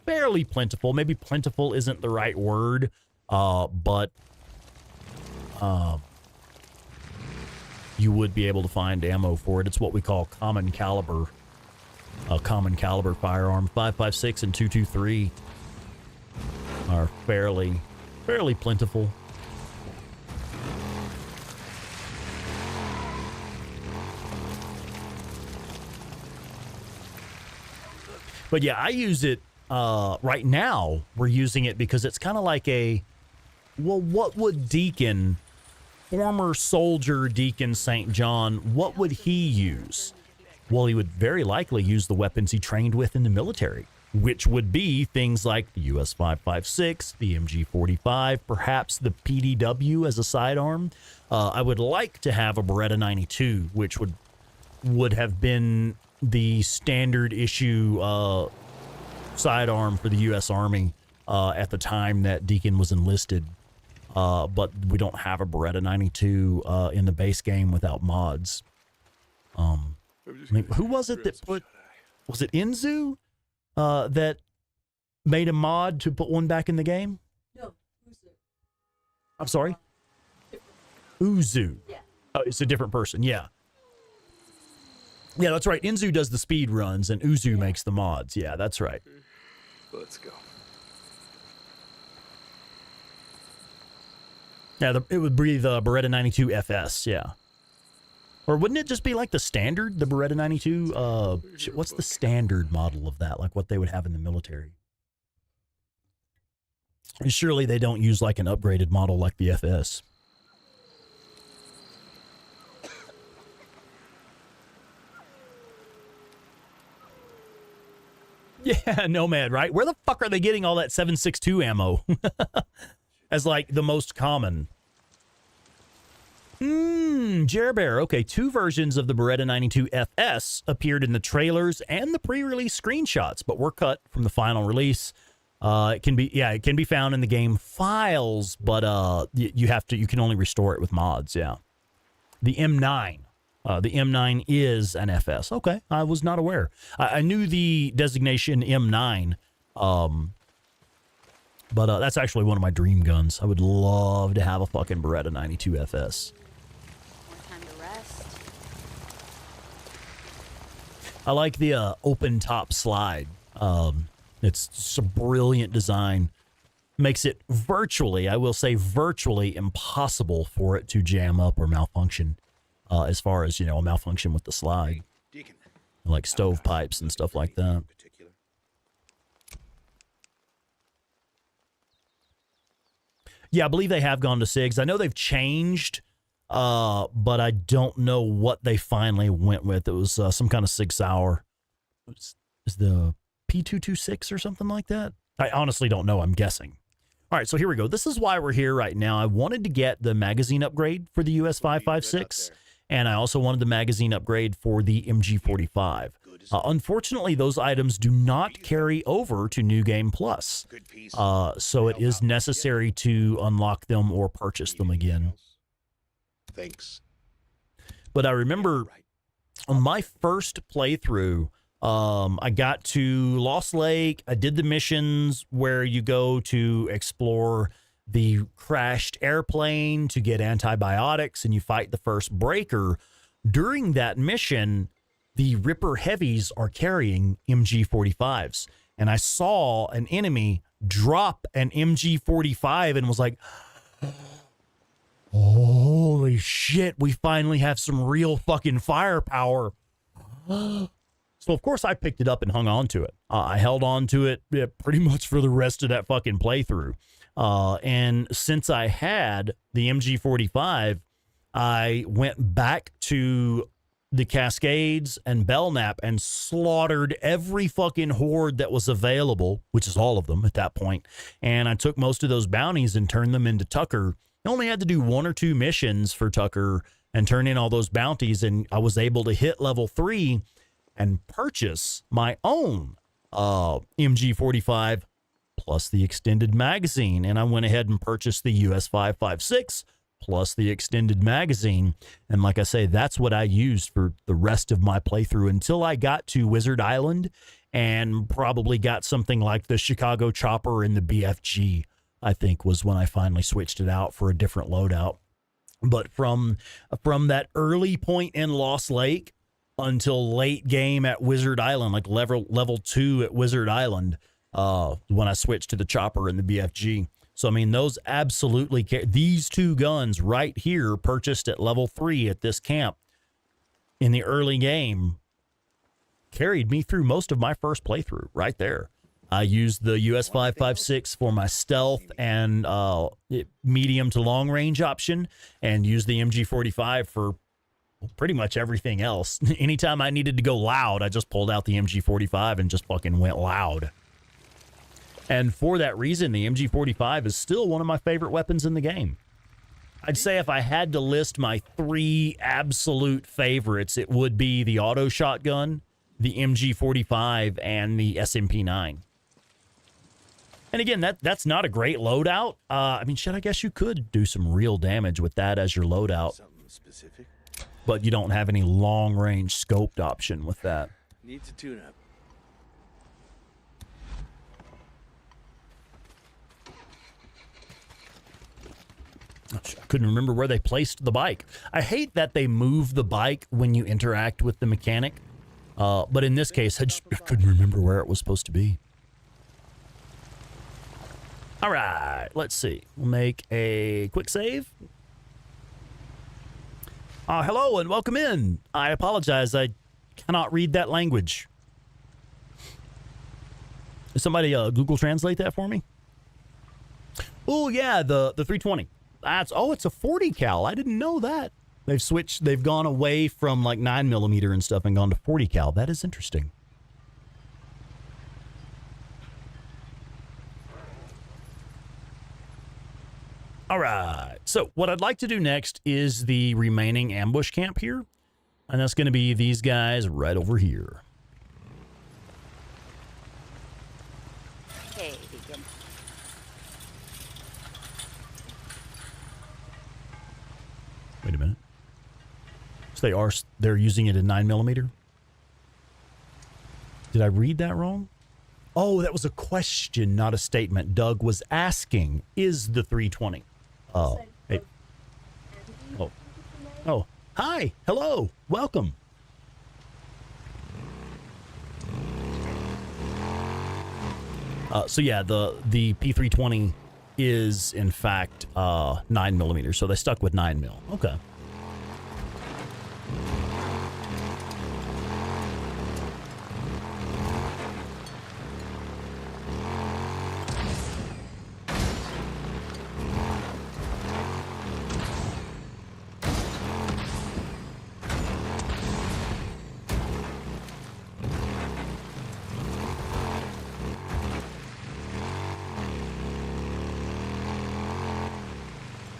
fairly plentiful. Maybe plentiful isn't the right word, but you would be able to find ammo for it. It's what we call common caliber firearm. 5.56 and 223 are fairly plentiful. But yeah, I use it right now. We're using it because it's kind of like a, well, what would Deacon, former soldier Deacon St. John, what would he use? Well, he would very likely use the weapons he trained with in the military, which would be things like the US 5.56, the MG45, perhaps the PDW as a sidearm. I would like to have a Beretta 92, which would have been the standard issue sidearm for the U.S. Army at the time that Deacon was enlisted. But we don't have a Beretta 92 in the base game without mods. I mean, who was it that put... Was it Inzu that made a mod to put one back in the game? No, Uzu. I'm sorry? Uzu. Yeah. Oh, it's a different person, yeah. Yeah, that's right. Inzu does the speed runs, and Uzu makes the mods. Yeah, that's right. Let's go. Yeah, it would be the Beretta 92 FS, yeah. Or wouldn't it just be like the standard, the Beretta 92? What's the standard model of that? Like what they would have in the military? And surely they don't use like an upgraded model like the FS. Yeah, Nomad, right? Where the fuck are they getting all that 7.62 ammo? As like the most common. Jerbear. Okay, 2 versions of the Beretta 92 FS appeared in the trailers and the pre-release screenshots, but were cut from the final release. It can be found in the game files, but you can only restore it with mods. Yeah, the M9. The M9 is an FS. Okay, I was not aware. I knew the designation M9, but that's actually one of my dream guns. I would love to have a fucking Beretta 92 FS. More time to rest. I like the open top slide. It's just a brilliant design. Makes it virtually, I will say virtually impossible for it to jam up or malfunction. As far as, you know, a malfunction with the slide. Deacon, like stovepipes and stuff like that. Yeah, I believe they have gone to SIGs. I know they've changed, but I don't know what they finally went with. It was some kind of 6 hour. Is the P226 or something like that? I honestly don't know. I'm guessing. All right, so here we go. This is why we're here right now. I wanted to get the magazine upgrade for the US 5.56, and I also wanted the magazine upgrade for the MG45. Unfortunately, those items do not carry over to New Game Plus, so it is necessary to unlock them or purchase them again. Thanks. But I remember on my first playthrough, I got to Lost Lake. I did the missions where you go to explore the crashed airplane to get antibiotics, and you fight the first breaker. During that mission, the Ripper Heavies are carrying MG45s, and I saw an enemy drop an MG45 and was like, holy shit, we finally have some real fucking firepower. So, of course, I picked it up and hung on to it. I held on to it pretty much for the rest of that fucking playthrough. And since I had the MG45, I went back to the Cascades and Belknap and slaughtered every fucking horde that was available, which is all of them at that point. And I took most of those bounties and turned them into Tucker. I only had to do 1 or 2 missions for Tucker and turn in all those bounties, and I was able to hit level 3 and purchase my own MG45 plus the extended magazine. And I went ahead and purchased the US 5.56 plus the extended magazine. And like I say, that's what I used for the rest of my playthrough until I got to Wizard Island and probably got something like the Chicago Chopper and the BFG, I think, was when I finally switched it out for a different loadout. But from that early point in Lost Lake until late game at Wizard Island, like level 2 at Wizard Island, when I switched to the Chopper and the BFG. So, I mean, those absolutely, these 2 guns right here purchased at level 3 at this camp in the early game carried me through most of my first playthrough right there. I used the US 5.56 for my stealth and medium to long range option, and used the MG45 for pretty much everything else. Anytime I needed to go loud, I just pulled out the MG45 and just fucking went loud. And for that reason, the MG45 is still one of my favorite weapons in the game. I'd say if I had to list my 3 absolute favorites, it would be the auto shotgun, the MG45, and the SMP9. And again, that's not a great loadout. I mean, shit, I guess you could do some real damage with that as your loadout. Something specific? But you don't have any long-range scoped option with that. Needs a tune-up. I couldn't remember where they placed the bike. I hate that they move the bike when you interact with the mechanic. But in this case, I couldn't remember where it was supposed to be. All right, let's see. We'll make a quick save. Hello and welcome in. I apologize. I cannot read that language. Somebody Google Translate that for me? Oh, yeah, the 320. It's a 40 cal. I didn't know that. They've gone away from like 9mm and stuff and gone to 40 cal. That is interesting. All right. So what I'd like to do next is the remaining ambush camp here. And that's going to be these guys right over here. Hey, Deacon. Wait a minute. So they're using it in 9mm? Did I read that wrong? Oh, that was a question, not a statement. Doug was asking, is the 320? Oh, hey. Oh, hi. Hello. Welcome. So yeah, the P320 is in fact 9mm. So they stuck with 9mm. Okay.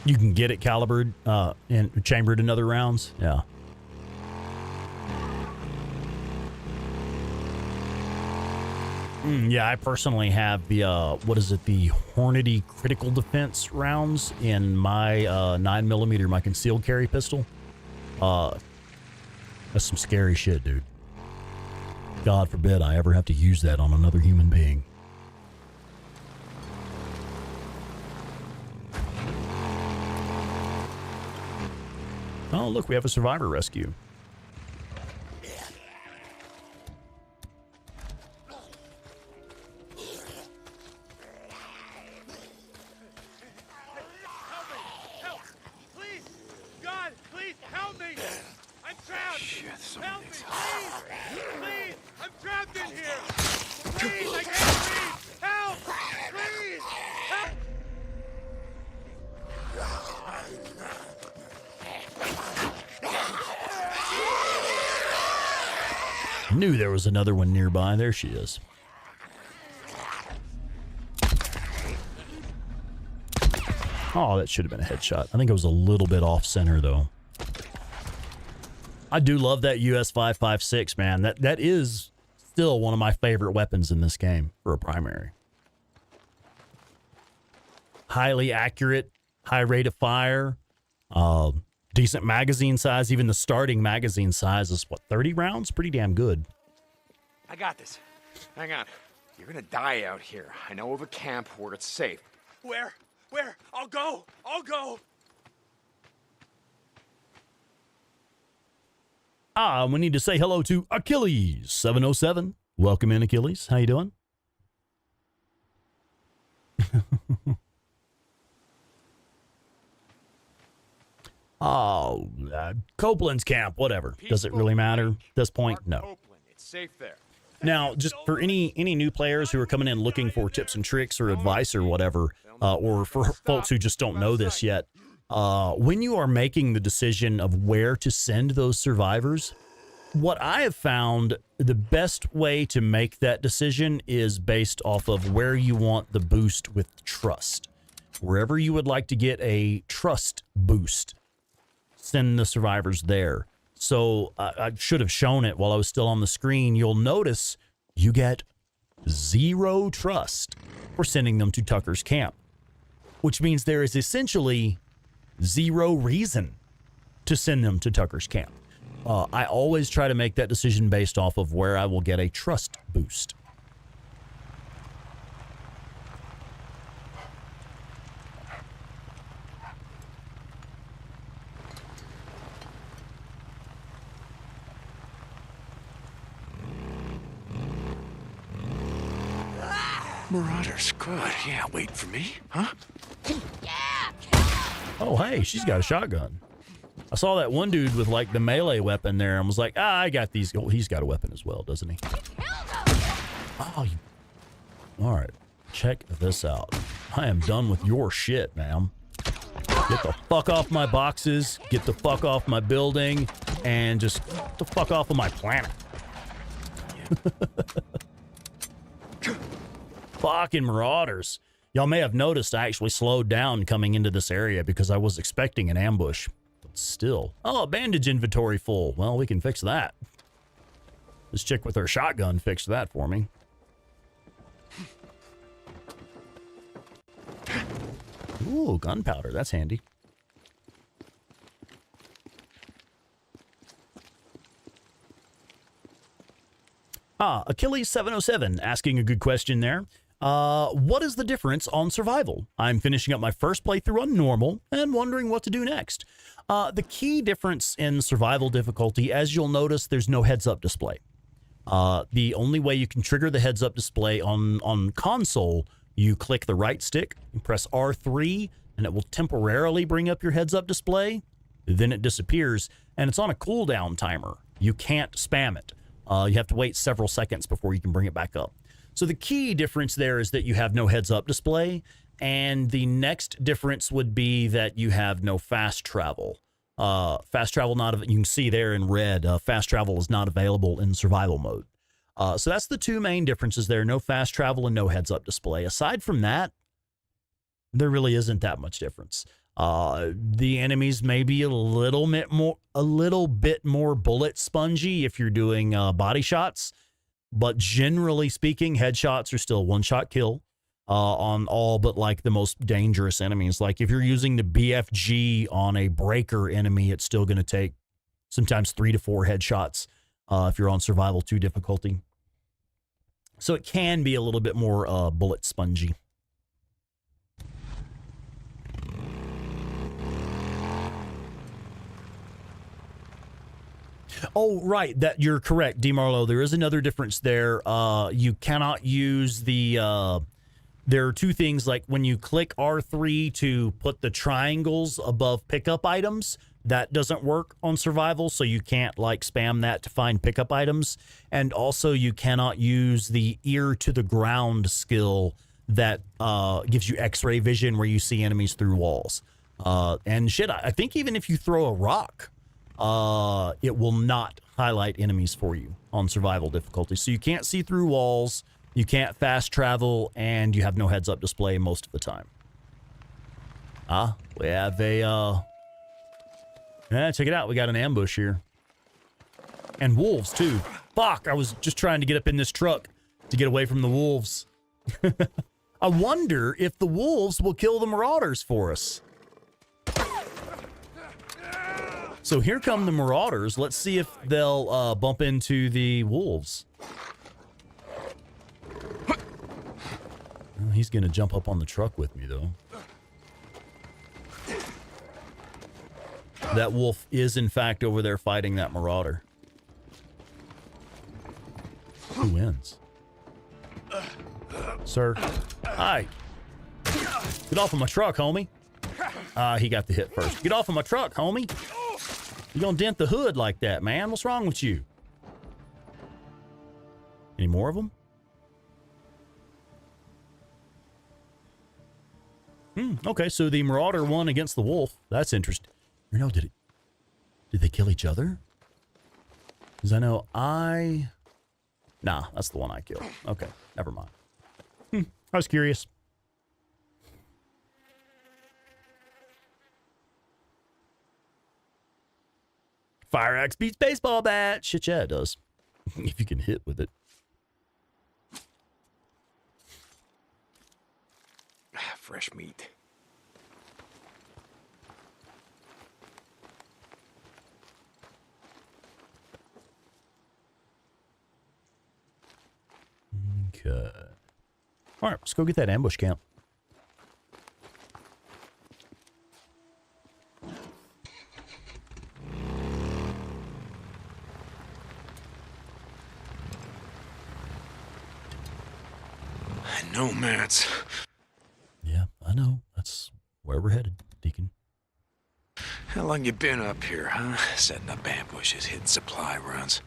You can get it calibered and chambered in other rounds. Yeah. Yeah, I personally have the, what is it, the Hornady critical defense rounds in my 9mm, my concealed carry pistol. That's some scary shit, dude. God forbid I ever have to use that on another human being. Oh, look, we have a survivor rescue. Knew there was another one nearby. There she is. Oh, that should have been a headshot. I think it was a little bit off center, though. I do love that US 5.56, man. That is still one of my favorite weapons in this game for a primary. Highly accurate, high rate of fire, decent magazine size. Even the starting magazine size is, what, 30 rounds? Pretty damn good. I got this. Hang on. You're gonna die out here. I know of a camp where it's safe. Where? Where? I'll go! I'll go! We need to say hello to Achilles 707. Welcome in, Achilles. How you doing? Copeland's camp, whatever. Does it really matter at this point? No. It's safe there. Now, just for any new players who are coming in looking for tips and tricks or advice or whatever, or for folks who just don't know this yet, when you are making the decision of where to send those survivors, what I have found the best way to make that decision is based off of where you want the boost with trust. Wherever you would like to get a trust boost, send the survivors there. So I should have shown it while I was still on the screen. You'll notice you get 0 trust for sending them to Tucker's camp, which means there is essentially 0 reason to send them to Tucker's camp. I always try to make that decision based off of where I will get a trust boost. Marauders, good. Yeah, wait for me, huh? Oh, hey, she's got a shotgun. I saw that one dude with, like, the melee weapon there and was like, I got these. Oh, he's got a weapon as well, doesn't he? Oh, all right. Check this out. I am done with your shit, ma'am. Get the fuck off my boxes, get the fuck off my building, and just get the fuck off of my planet. Fucking marauders. Y'all may have noticed I actually slowed down coming into this area because I was expecting an ambush. But still. Oh, bandage inventory full. Well, we can fix that. This chick with her shotgun fixed that for me. Ooh, gunpowder. That's handy. Achilles 707 asking a good question there. What is the difference on survival? I'm finishing up my first playthrough on normal and wondering what to do next. The key difference in survival difficulty, as you'll notice, there's no heads-up display. The only way you can trigger the heads-up display on console, you click the right stick, you press R3, and it will temporarily bring up your heads-up display. Then it disappears, and it's on a cooldown timer. You can't spam it. You have to wait several seconds before you can bring it back up. So the key difference there is that you have no heads-up display, and the next difference would be that you have no fast travel. Fast travel not, you can see there in red, fast travel is not available in survival mode. So that's the two main differences there, no fast travel and no heads-up display. Aside from that, there really isn't that much difference. The enemies may be a little bit more bullet spongy if you're doing body shots, but generally speaking, headshots are still one-shot kill on all but like the most dangerous enemies. Like if you're using the BFG on a breaker enemy, it's still going to take sometimes 3 to 4 headshots if you're on survival 2 difficulty. So it can be a little bit more bullet spongy. Oh, right. That you're correct, DeMarlo. There is another difference there. You cannot use the... there are 2 things, like when you click R3 to put the triangles above pickup items, that doesn't work on survival, so you can't like spam that to find pickup items. And also you cannot use the ear to the ground skill that gives you x-ray vision where you see enemies through walls. And shit, I think even if you throw a rock, it will not highlight enemies for you on survival difficulty. So you can't see through walls, you can't fast travel, and you have no heads-up display most of the time. We have a, yeah, check it out. We got an ambush here. And wolves, too. Fuck, I was just trying to get up in this truck to get away from the wolves. I wonder if the wolves will kill the marauders for us. So here come the marauders. Let's see if they'll bump into the wolves. Well, he's going to jump up on the truck with me, though. That wolf is, in fact, over there fighting that marauder. Who wins? Sir. Hi. Get off of my truck, homie. He got the hit first. Get off of my truck, homie. You're gonna dent the hood like that, man. What's wrong with you? Any more of them? Okay, so the marauder won against the wolf. That's interesting. Or no, did they kill each other? Because I know Nah, that's the one I killed. Okay, never mind. I was curious. Fire axe beats baseball bat. Shit, yeah, it does. If you can hit with it. Fresh meat. Okay. All right, let's go get that ambush camp. Nomads. Yeah, I know. That's where we're headed, Deacon. How long you been up here, huh? Setting up ambushes, hitting supply runs.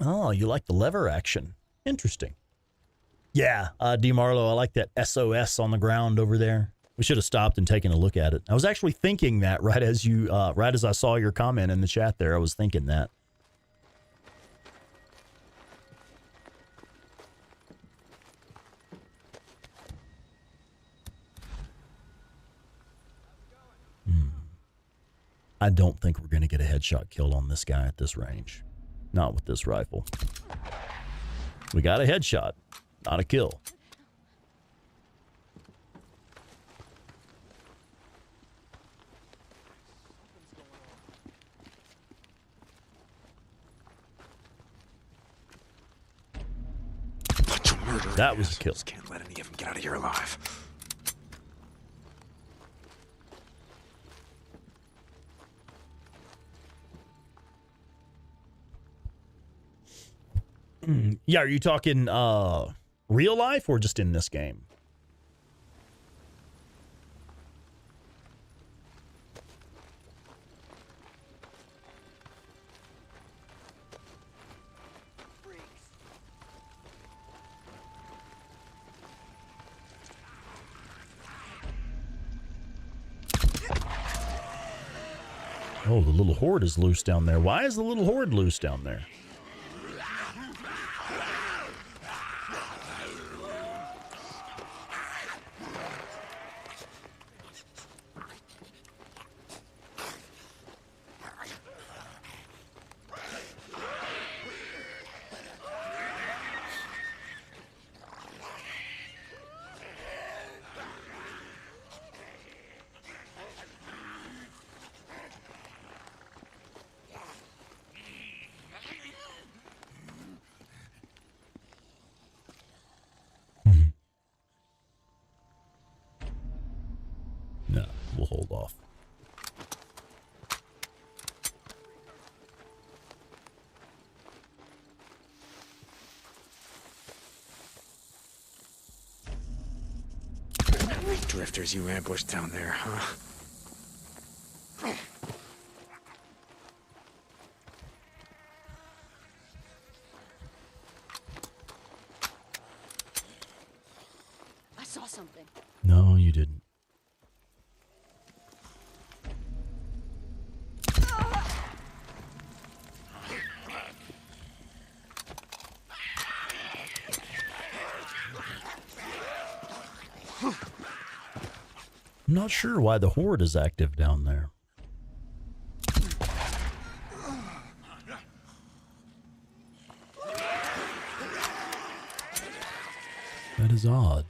Oh, you like the lever action. Interesting. Yeah, DeMarlo, I like that SOS on the ground over there. We should have stopped and taken a look at it. I was actually thinking that right as I saw your comment in the chat there. I was thinking that. I don't think we're going to get a headshot kill on this guy at this range. Not with this rifle. We got a headshot, not a kill. murdering That was a kill. assholes. Can't let any of them get out of here alive. Yeah, are you talking real life or just in this game? Oh, the little horde is loose down there. Why is the little horde loose down there? No, we'll hold off. Drifters you ambushed down there, huh? I saw something. No, you didn't. I'm not sure why the horde is active down there. That is odd.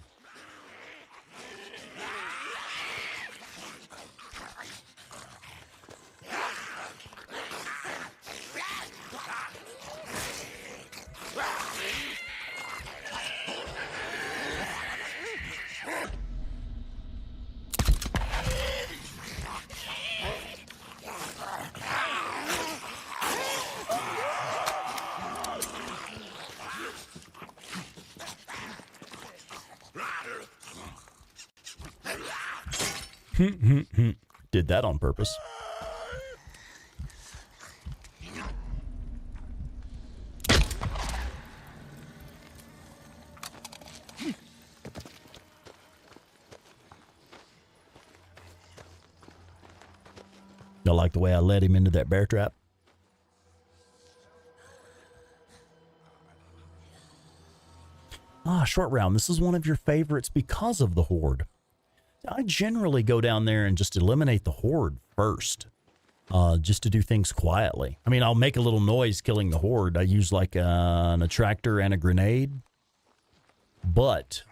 Did that on purpose. Y'all like the way I led him into that bear trap? Ah, short round. This is one of your favorites because of the horde. I generally go down there and just eliminate the horde first, just to do things quietly. I mean, I'll make a little noise killing the horde. I use like an attractor and a grenade, but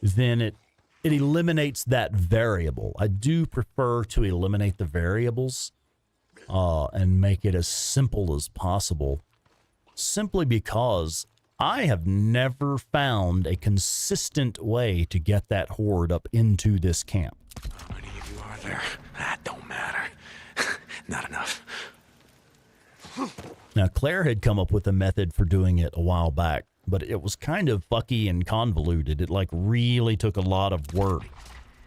then it eliminates that variable. I do prefer to eliminate the variables and make it as simple as possible, simply because I have never found a consistent way to get that horde up into this camp. How many of you are there? That don't matter. Not enough. Now, Claire had come up with a method for doing it a while back, but it was kind of fucky and convoluted. It like really took a lot of work.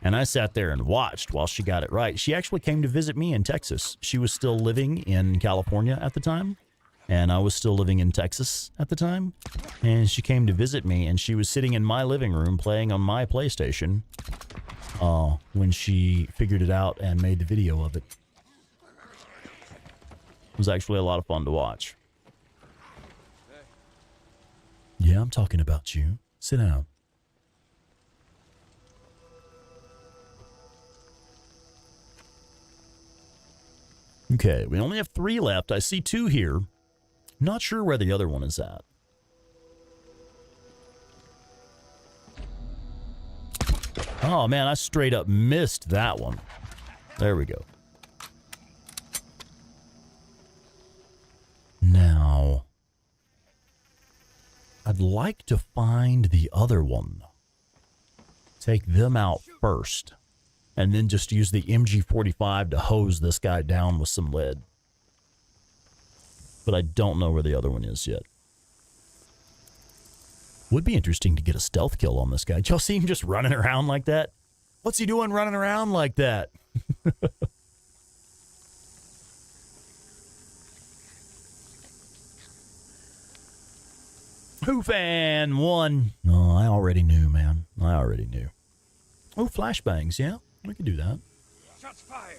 And I sat there and watched while she got it right. She actually came to visit me in Texas. She was still living in California at the time, and I was still living in Texas at the time. And she came to visit me, and she was sitting in my living room playing on my PlayStation when she figured it out and made the video of it. It was actually a lot of fun to watch. Yeah, I'm talking about you. Sit down. Okay, we only have 3 left. I see 2 here. Not sure where the other one is at. Oh, man, I straight up missed that one. There we go. Now, I I'd like to find the other one. Take them out first. And then just use the MG45 to hose this guy down with some lead. But I don't know where the other one is yet. Would be interesting to get a stealth kill on this guy. Did y'all see him just running around like that? What's he doing running around like that? Who fan won? No, I already knew, man. I already knew. Oh, flashbangs, yeah. We could do that. Shots fired.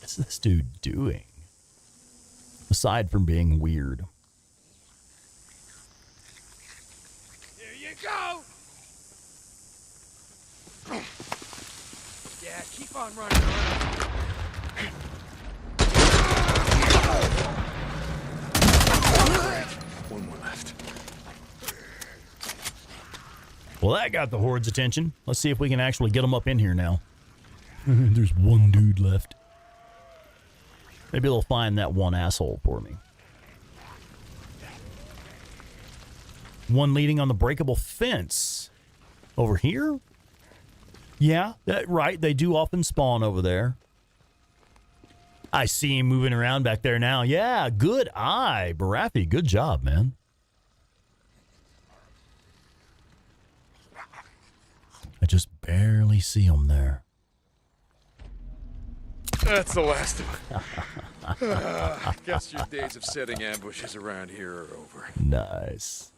What's this dude doing? Aside from being weird. Here you go. Yeah, keep on running around. One more left. Well, that got the Horde's attention. Let's see if we can actually get them up in here now. There's one dude left. Maybe they'll find that one asshole for me. One leading on the breakable fence. Over here? Yeah, right. They do often spawn over there. I see him moving around back there now. Yeah, good eye, Barafi. Good job, man. I just barely see him there. That's the last of them. Guess your days of setting ambushes around here are over. Nice.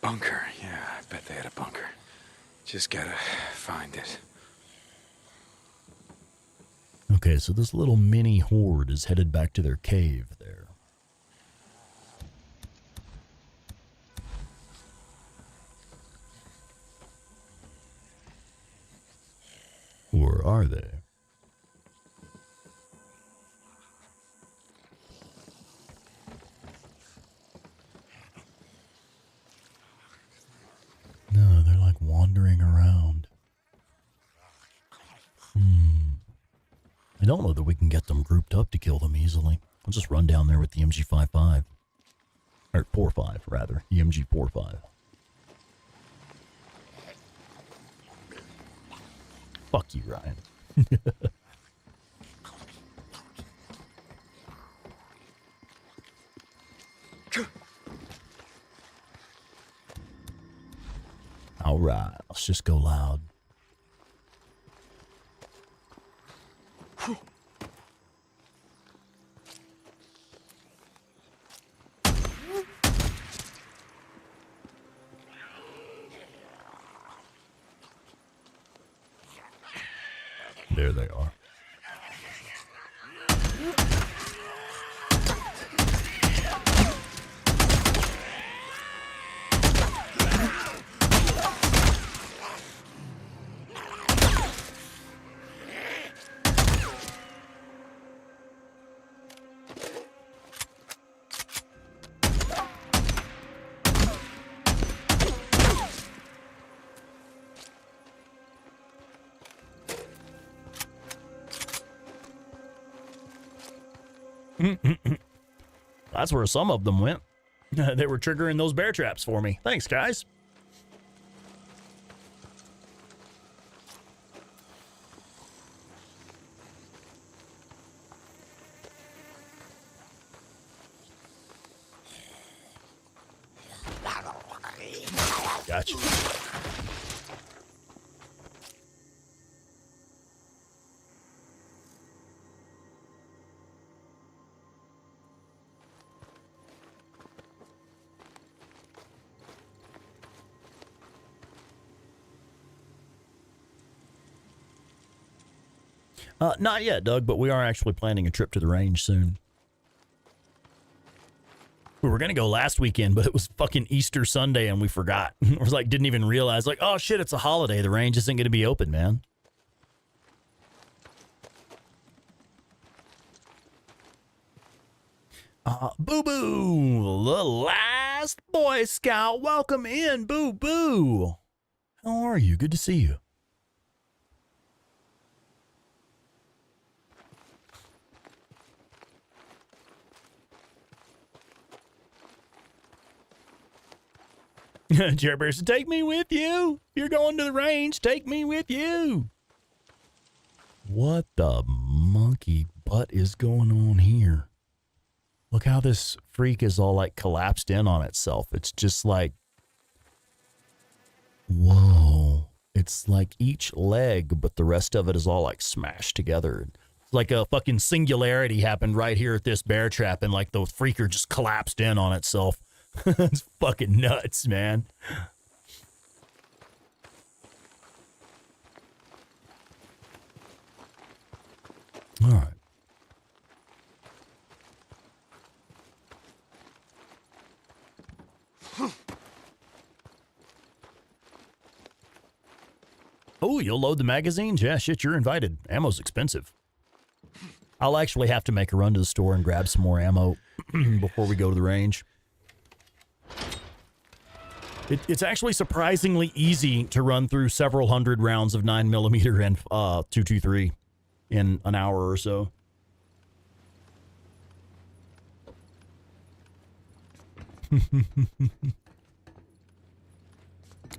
Bunker. Yeah, I bet they had a bunker. Just gotta find it. Okay, so this little mini horde is headed back to their cave there. Or are they? No, they're like wandering around. I don't know that we can get them grouped up to kill them easily. I'll just run down there with the MG55. Or 45, rather. The MG45. Fuck you, Ryan. All right, let's just go loud. There they are. That's where some of them went. They were triggering those bear traps for me. Thanks, guys. Gotcha. Not yet, Doug, but we are actually planning a trip to the range soon. We were going to go last weekend, but it was fucking Easter Sunday and we forgot. I was like, didn't even realize, like, oh shit, it's a holiday. The range isn't going to be open, man. Boo Boo, the last Boy Scout. Welcome in, Boo Boo. How are you? Good to see you. Jerry Bear said, take me with you. If you're going to the range, take me with you. What the monkey butt is going on here? Look how this freak is all like collapsed in on itself. It's just like, whoa. It's like each leg, but the rest of it is all like smashed together. It's like a fucking singularity happened right here at this bear trap, and like the freaker just collapsed in on itself. It's fucking nuts, man. All right. Oh, you'll load the magazines? Yeah, shit, you're invited. Ammo's expensive. I'll actually have to make a run to the store and grab some more ammo before we go to the range. It's actually surprisingly easy to run through several hundred rounds of 9mm and 223 in an hour or so.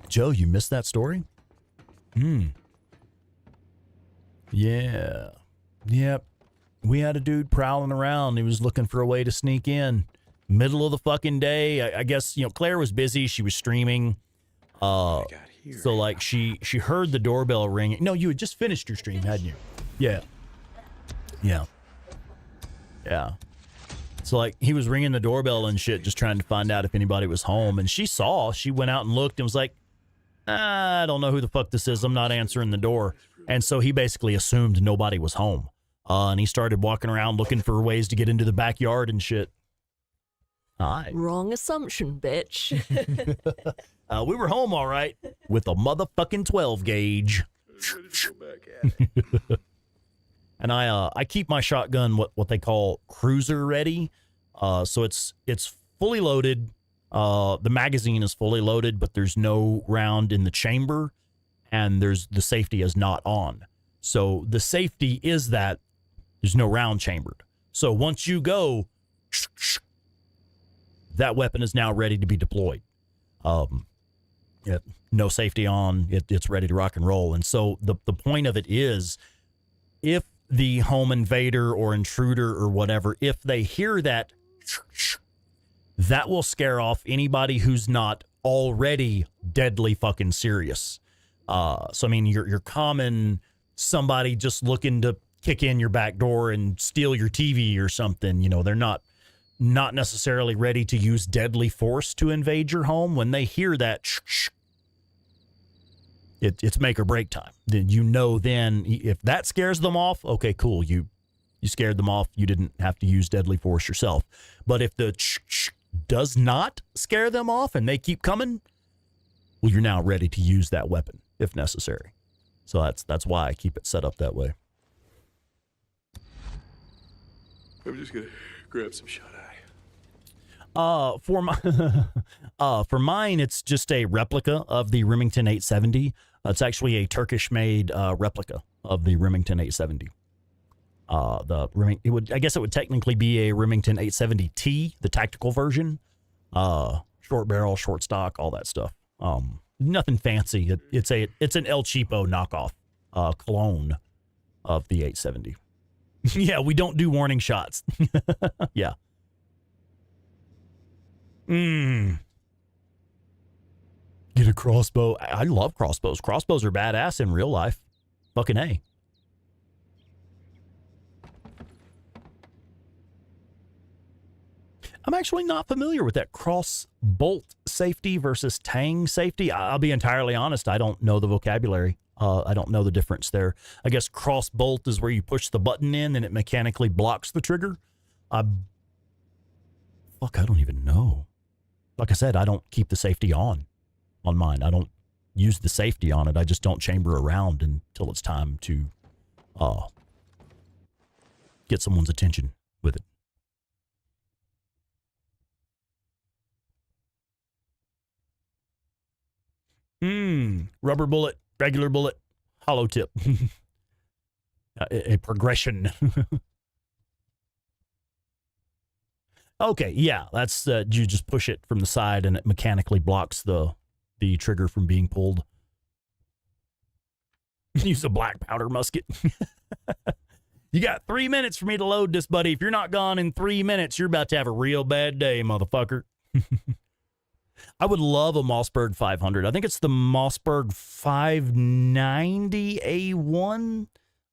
Joe, you missed that story? Yeah. Yep. We had a dude prowling around. He was looking for a way to sneak in. Middle of the fucking day. I guess, you know, Claire was busy. She was streaming. So, like, she heard the doorbell ring. No, you had just finished your stream, hadn't you? Yeah. Yeah. Yeah. So, like, he was ringing the doorbell and shit, just trying to find out if anybody was home. And she went out and looked and was like, I don't know who the fuck this is. I'm not answering the door. And so he basically assumed nobody was home. And he started walking around looking for ways to get into the backyard and shit. Hi. Wrong assumption, bitch. We were home all right with a motherfucking 12 gauge. And I keep my shotgun what they call cruiser ready. So it's fully loaded. The magazine is fully loaded, but there's no round in the chamber, and the safety is not on. So the safety is that there's no round chambered. So once you go, that weapon is now ready to be deployed. No safety on, it's ready to rock and roll. And so the point of it is, if the home invader or intruder or whatever, if they hear that, that will scare off anybody who's not already deadly fucking serious. So I mean, your common somebody just looking to kick in your back door and steal your TV or something, you know, they're not necessarily ready to use deadly force to invade your home. When they hear that, it's make or break time. Then you know, then if that scares them off, okay, cool. You scared them off. You didn't have to use deadly force yourself. But if the does not scare them off and they keep coming, well, you're now ready to use that weapon if necessary. So that's why I keep it set up that way. I'm just gonna grab some shut eye. For mine, it's just a replica of the Remington 870. It's actually a Turkish-made replica of the Remington 870. I guess it would technically be a Remington 870T, the tactical version. Short barrel, short stock, all that stuff. Nothing fancy. It's an El Cheapo knockoff, clone of the 870. Yeah, we don't do warning shots. Yeah. Get a crossbow. I love crossbows. Crossbows are badass in real life. Fucking A. I'm actually not familiar with that cross bolt safety versus tang safety. I'll be entirely honest. I don't know the vocabulary. I don't know the difference there. I guess cross bolt is where you push the button in and it mechanically blocks the trigger. I don't even know. Like I said, I don't keep the safety on mine. I don't use the safety on it. I just don't chamber around until it's time to get someone's attention with it. Rubber bullet, regular bullet, hollow tip. A progression. Okay, yeah, that's you just push it from the side and it mechanically blocks the the trigger from being pulled. Use a black powder musket. You got 3 minutes for me to load this, buddy. If you're not gone in 3 minutes, you're about to have a real bad day, motherfucker. I would love a Mossberg 500. I think it's the Mossberg 590 A1.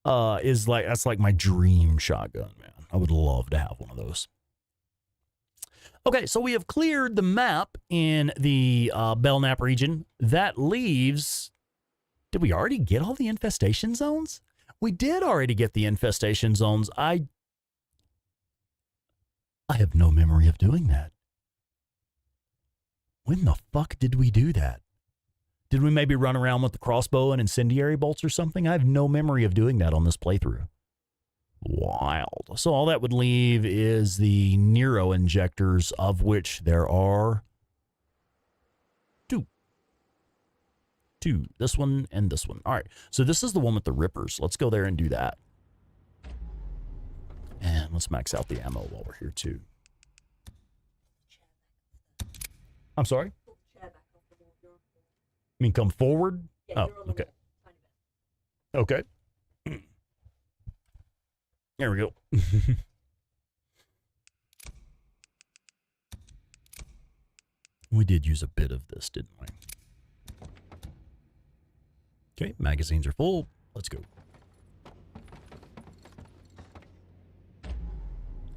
That's like my dream shotgun, man. I would love to have one of those. Okay, so we have cleared the map in the Belknap region. That leaves... Did we already get all the infestation zones? We did already get the infestation zones. I have no memory of doing that. When the fuck did we do that? Did we maybe run around with the crossbow and incendiary bolts or something? I have no memory of doing that on this playthrough. Wild. So all that would leave is the Nero injectors, of which there are two. This one and this one. All right. So this is the one with the rippers. Let's go there and do that. And let's max out the ammo while we're here too. I'm sorry? I mean, come forward? Oh, okay. Okay. There we go. We did use a bit of this, didn't we? Okay, magazines are full. Let's go.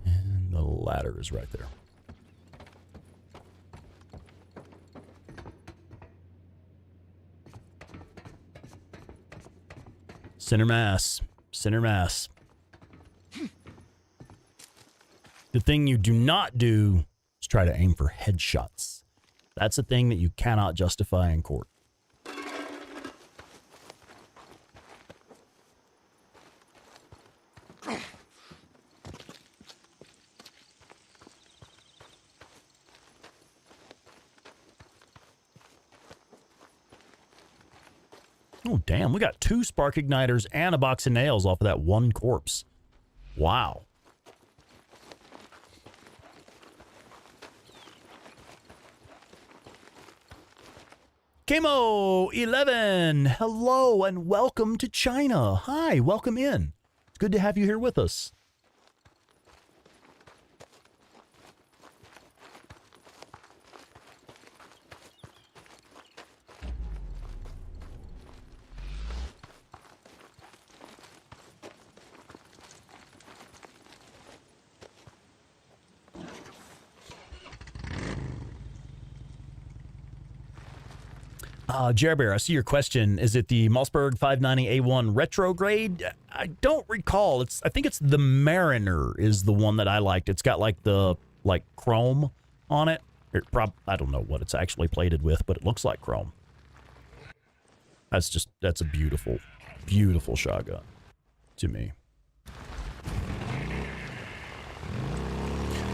And the ladder is right there. Center mass. Center mass. The thing you do not do is try to aim for headshots. That's a thing that you cannot justify in court. Oh, damn. We got 2 spark igniters and a box of nails off of that one corpse. Wow. Camo11, hello and welcome to China. Hi, welcome in. It's good to have you here with us. Jerbear, I see your question. Is it the Mossberg 590A1 retrograde? I don't recall. I think it's the Mariner is the one that I liked. It's got like the chrome on it. I don't know what it's actually plated with, but it looks like chrome. That's a beautiful, beautiful shotgun to me.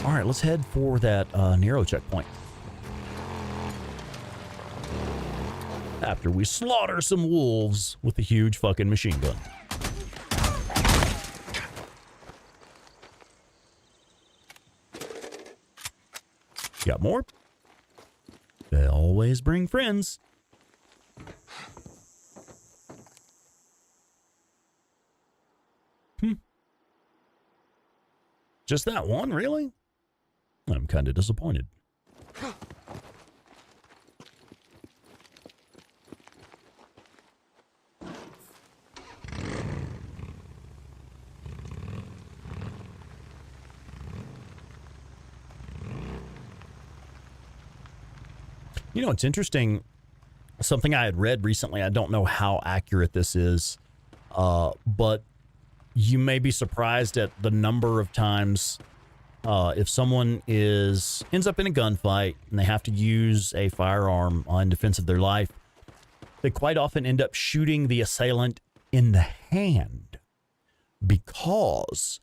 All right, let's head for that Nero checkpoint. After we slaughter some wolves with a huge fucking machine gun. Got more? They always bring friends. Just that one, really? I'm kind of disappointed. You know, it's interesting. Something I had read recently, I don't know how accurate this is, but you may be surprised at the number of times if someone ends up in a gunfight and they have to use a firearm in defense of their life, they quite often end up shooting the assailant in the hand because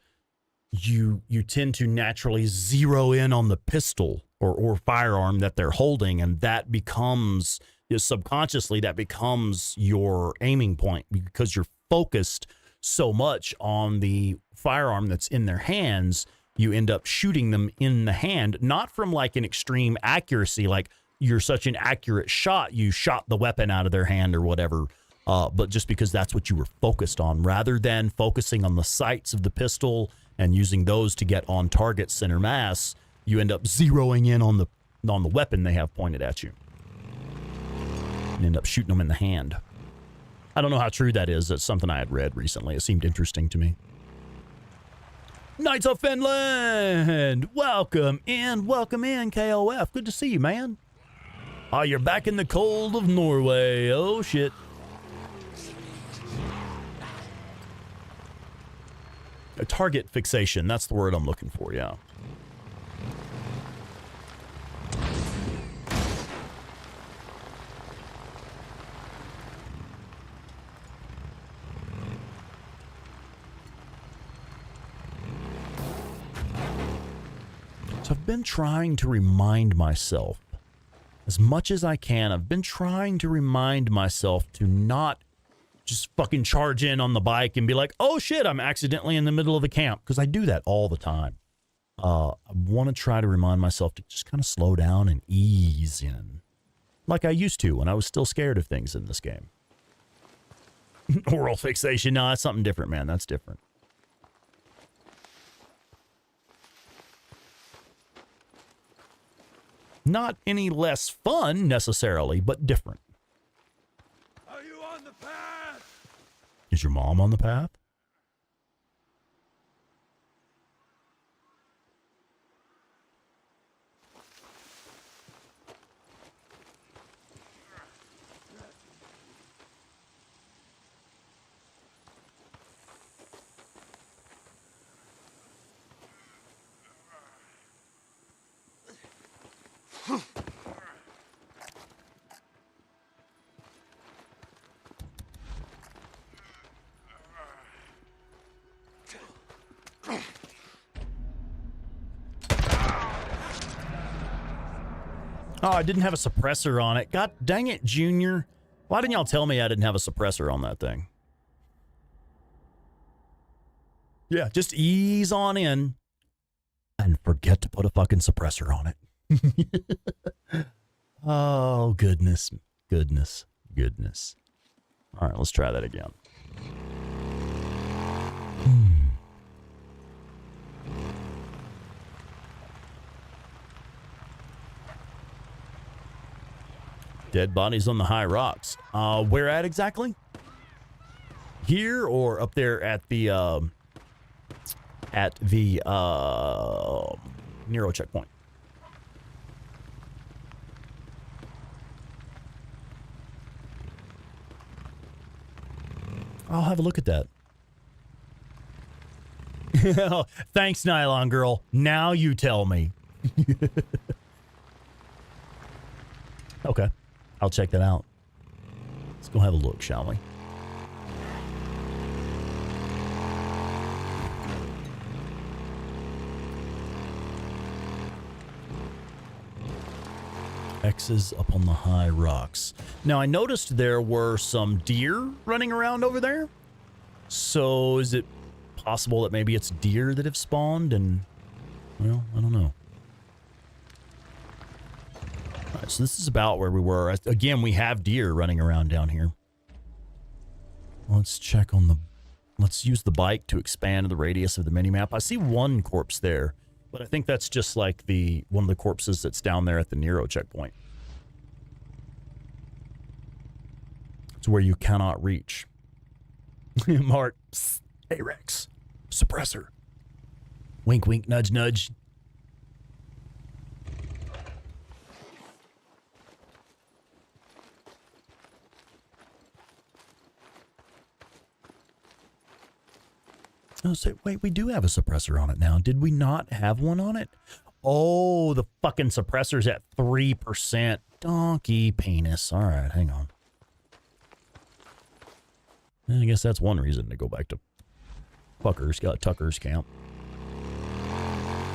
you tend to naturally zero in on the pistol or firearm that they're holding, and that becomes subconsciously that becomes your aiming point because you're focused so much on the firearm that's in their hands. You end up shooting them in the hand, not from like an extreme accuracy, like you're such an accurate shot, you shot the weapon out of their hand or whatever. But just because that's what you were focused on, rather than focusing on the sights of the pistol and using those to get on target center mass, you end up zeroing in on the weapon they have pointed at you. And end up shooting them in the hand. I don't know how true that is. That's something I had read recently. It seemed interesting to me. Knights of Finland! Welcome in, KOF. Good to see you, man. Oh, you're back in the cold of Norway. Oh, shit. A target fixation. That's the word I'm looking for, yeah. So I've been trying to remind myself, as much as I can, I've been trying to remind myself to not just fucking charge in on the bike and be like, oh shit, I'm accidentally in the middle of the camp. Because I do that all the time. I want to try to remind myself to just kind of slow down and ease in. Like I used to when I was still scared of things in this game. Oral fixation, no, that's something different, man. That's different. Not any less fun, necessarily, but different. Are you on the path? Is your mom on the path? Oh, I didn't have a suppressor on it. God dang it, Junior. Why didn't y'all tell me I didn't have a suppressor on that thing? Yeah, just ease on in and forget to put a fucking suppressor on it. Oh, goodness, goodness, goodness. All right, let's try that again. Dead bodies on the high rocks. Where at exactly? Here or up there at the Nero checkpoint? I'll have a look at that. Thanks, Nylon Girl. Now you tell me. Okay. I'll check that out. Let's go have a look, shall we? X's up on the high rocks. Now, I noticed there were some deer running around over there. So, is it possible that maybe it's deer that have spawned and... Well, I don't know. All right, so this is about where we were. Again, we have deer running around down here. Let's check on the... Let's use the bike to expand the radius of the minimap. I see one corpse there, but I think that's just like one of the corpses that's down there at the Nero checkpoint. It's where you cannot reach. Mark, psst, hey Rex, suppressor. Wink, wink, nudge, nudge. Oh, so wait, we do have a suppressor on it now. Did we not have one on it? Oh, the fucking suppressor's at 3%. Donkey penis. All right, hang on. I guess that's one reason to go back to Tucker's camp.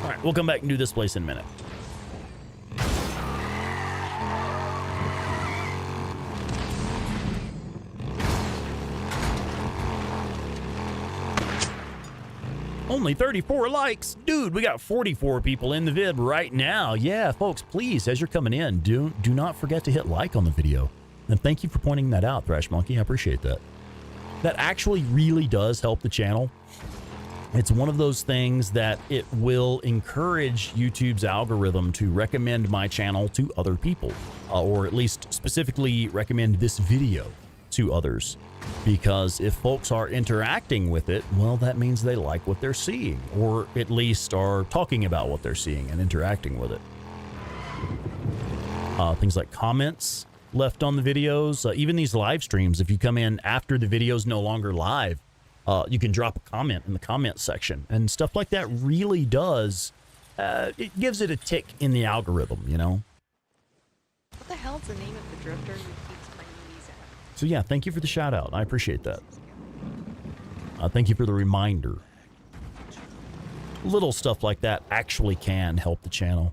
All right, we'll come back and do this place in a minute. Only 34 likes. Dude, we got 44 people in the vid right now. Yeah, folks, please, as you're coming in, do not forget to hit like on the video. And thank you for pointing that out, Thrash Monkey. I appreciate that. That actually really does help the channel. It's one of those things that it will encourage YouTube's algorithm to recommend my channel to other people, or at least specifically recommend this video to others. Because if folks are interacting with it, well, that means they like what they're seeing, or at least are talking about what they're seeing and interacting with it. Things like comments left on the videos, even these live streams, if you come in after the video's no longer live, you can drop a comment in the comment section, and stuff like that really does, it gives it a tick in the algorithm, you know? What the hell's the name of the drifter who keeps bringing these out? So yeah, thank you for the shout out. I appreciate that. Thank you for the reminder. Little stuff like that actually can help the channel.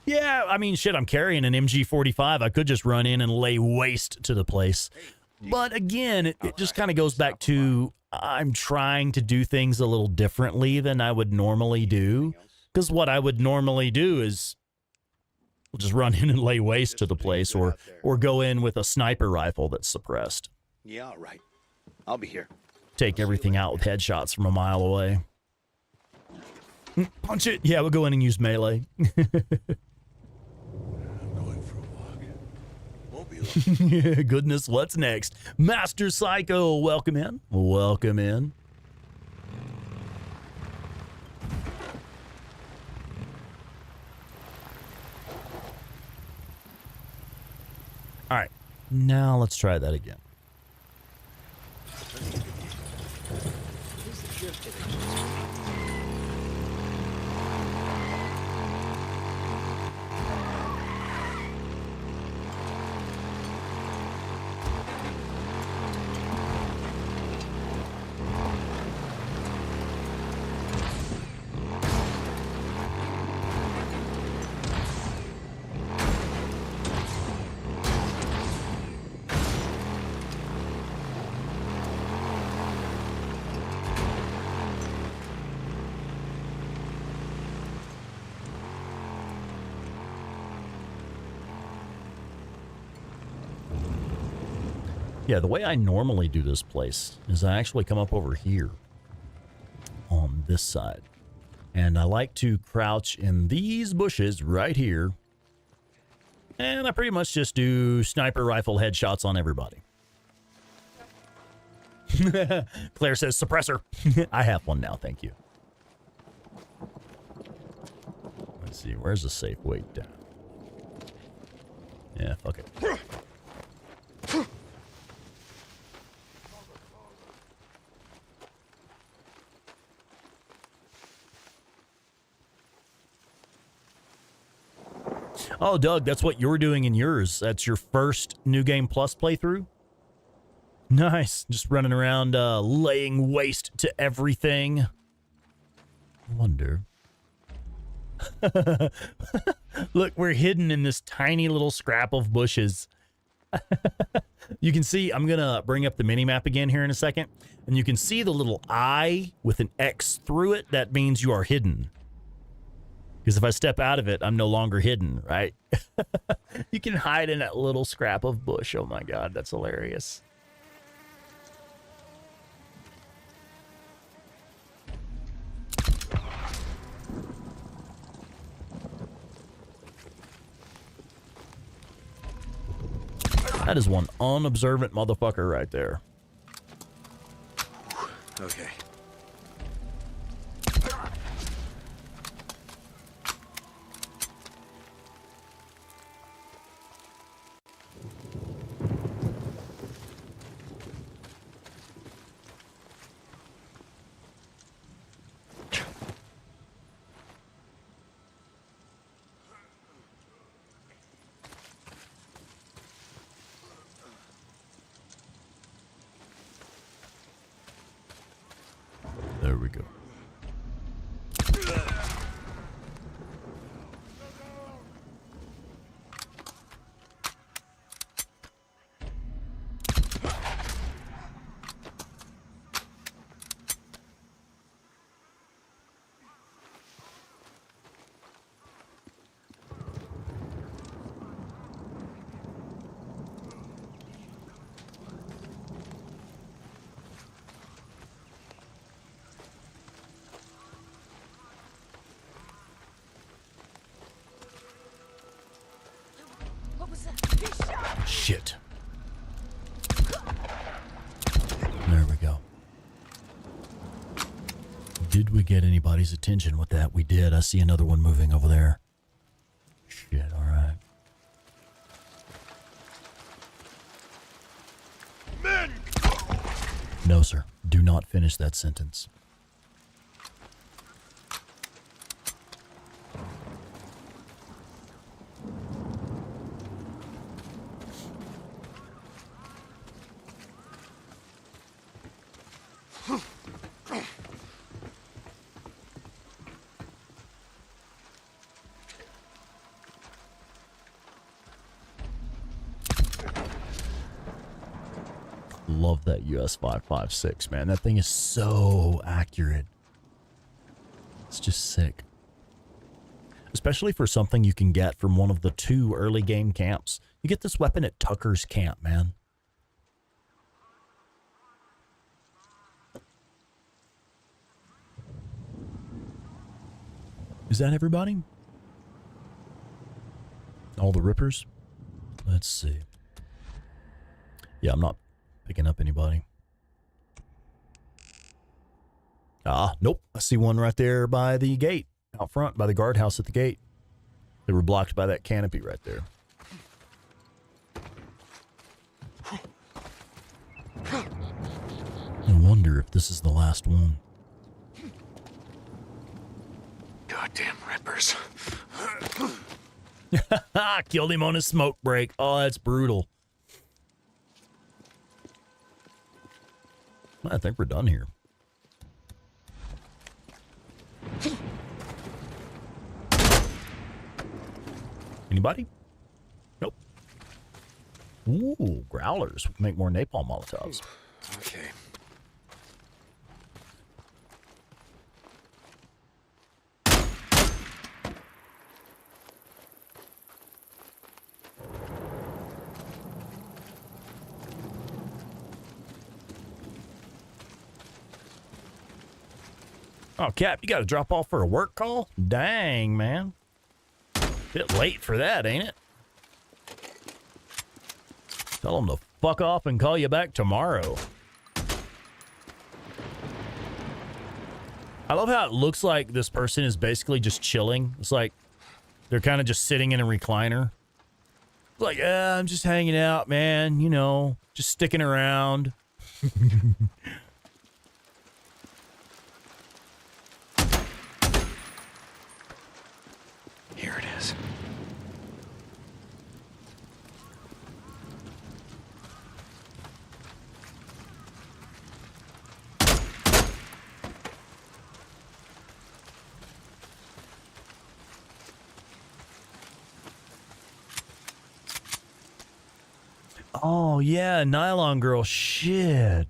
Yeah, I mean, shit, I'm carrying an MG45. I could just run in and lay waste to the place. But again, it just kind of goes back to I'm trying to do things a little differently than I would normally do. Because what I would normally do is we'll just run in and lay waste to the place, or go in with a sniper rifle that's suppressed. Yeah, all right. I'll be here. Take everything out with headshots from a mile away. Punch it. Yeah, we'll go in and use melee. I'm going for a walk. Won't be long. Goodness, what's next? Master Psycho, welcome in. Welcome in. All right, now let's try that again. Yeah, the way I normally do this place is I actually come up over here on this side. And I like to crouch in these bushes right here. And I pretty much just do sniper rifle headshots on everybody. Claire says, suppressor. I have one now, thank you. Let's see, where's the safe weight down? Yeah, fuck it. Oh, Doug, that's what you're doing in yours. That's your first New Game Plus playthrough? Nice. Just running around laying waste to everything. I wonder. Look, we're hidden in this tiny little scrap of bushes. You can see, I'm going to bring up the minimap again here in a second. And you can see the little eye with an X through it. That means you are hidden. Because if I step out of it, I'm no longer hidden, right? You can hide in that little scrap of bush. Oh my God, that's hilarious. That is one unobservant motherfucker right there. Okay. There we go. Shit. There we go. Did we get anybody's attention with that? We did. I see another one moving over there. Shit, all right. Men! No, sir. Do not finish that sentence. Love that US 556, man. That thing is so accurate. It's just sick. Especially for something you can get from one of the 2 early game camps. You get this weapon at Tucker's camp, man. Is that everybody? All the rippers? Let's see. Yeah, I'm not picking up anybody. Ah, nope. I see one right there by the gate. Out front, by the guardhouse at the gate. They were blocked by that canopy right there. I wonder if this is the last one. Goddamn rippers. Killed him on his smoke break. Oh, that's brutal. I think we're done here. Anybody? Nope. Ooh, growlers. We can make more napalm molotovs. Okay. Oh, Cap, you got to drop off for a work call? Dang, man. Bit late for that, ain't it? Tell them to fuck off and call you back tomorrow. I love how it looks like this person is basically just chilling. It's like they're kind of just sitting in a recliner. It's like, I'm just hanging out, man. You know, just sticking around. Here it is. Oh, yeah, Nylon Girl. Shit.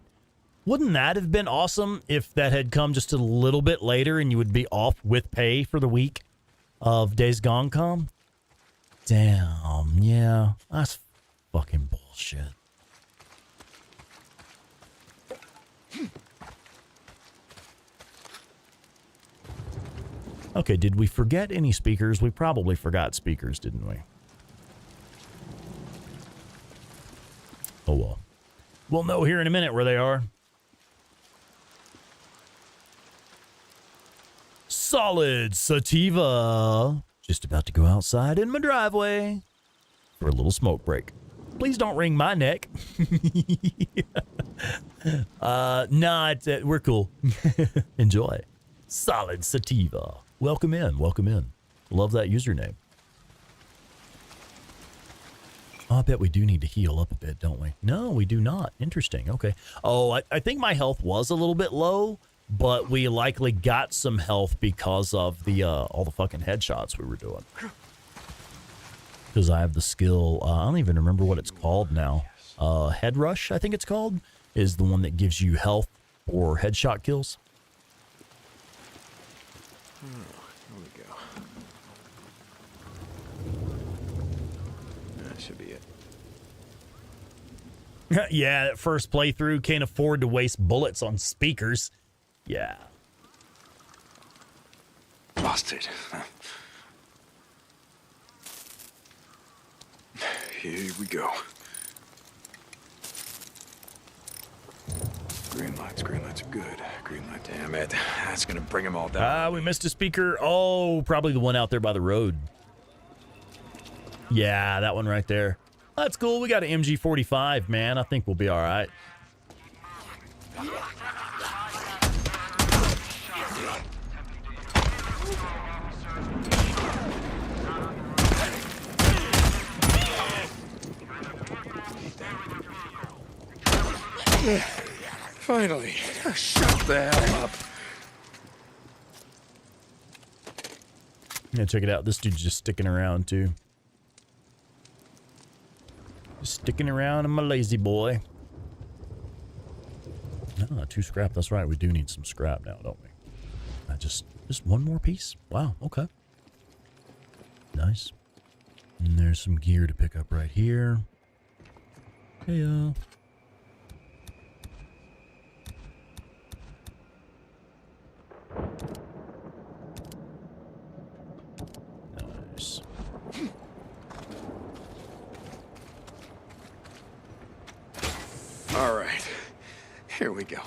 Wouldn't that have been awesome if that had come just a little bit later and you would be off with pay for the week of Days Gone come? Damn, yeah. That's fucking bullshit. Okay, did we forget any speakers? We probably forgot speakers, didn't we? Oh, well. We'll know here in a minute where they are. Solid sativa. Just about to go outside in my driveway for a little smoke break. Please don't wring my neck. We're cool. Enjoy. Solid sativa. Welcome in. Welcome in. Love that username. Oh, I bet we do need to heal up a bit, don't we? No, we do not. Interesting. Okay. Oh, I think my health was a little bit low, but we likely got some health because of the all the fucking headshots we were doing. Because I have the skill, I don't even remember what it's called now. Head Rush, I think it's called, is the one that gives you health or headshot kills. Here we go. That should be it. Yeah, that first playthrough, can't afford to waste bullets on speakers. Yeah. Busted. Here we go. Green lights are good. Green light, damn it. That's gonna bring them all down. We missed a speaker. Oh, probably the one out there by the road. Yeah, that one right there. That's cool. We got an MG45, man. I think we'll be all right. Finally. Shut the hell up. Yeah, check it out. This dude's just sticking around, too. Just sticking around in my lazy boy. Ah, 2 scrap. That's right. We do need some scrap now, don't we? Just one more piece? Wow, okay. Nice. And there's some gear to pick up right here. Hey, Nice. All right. Here we go.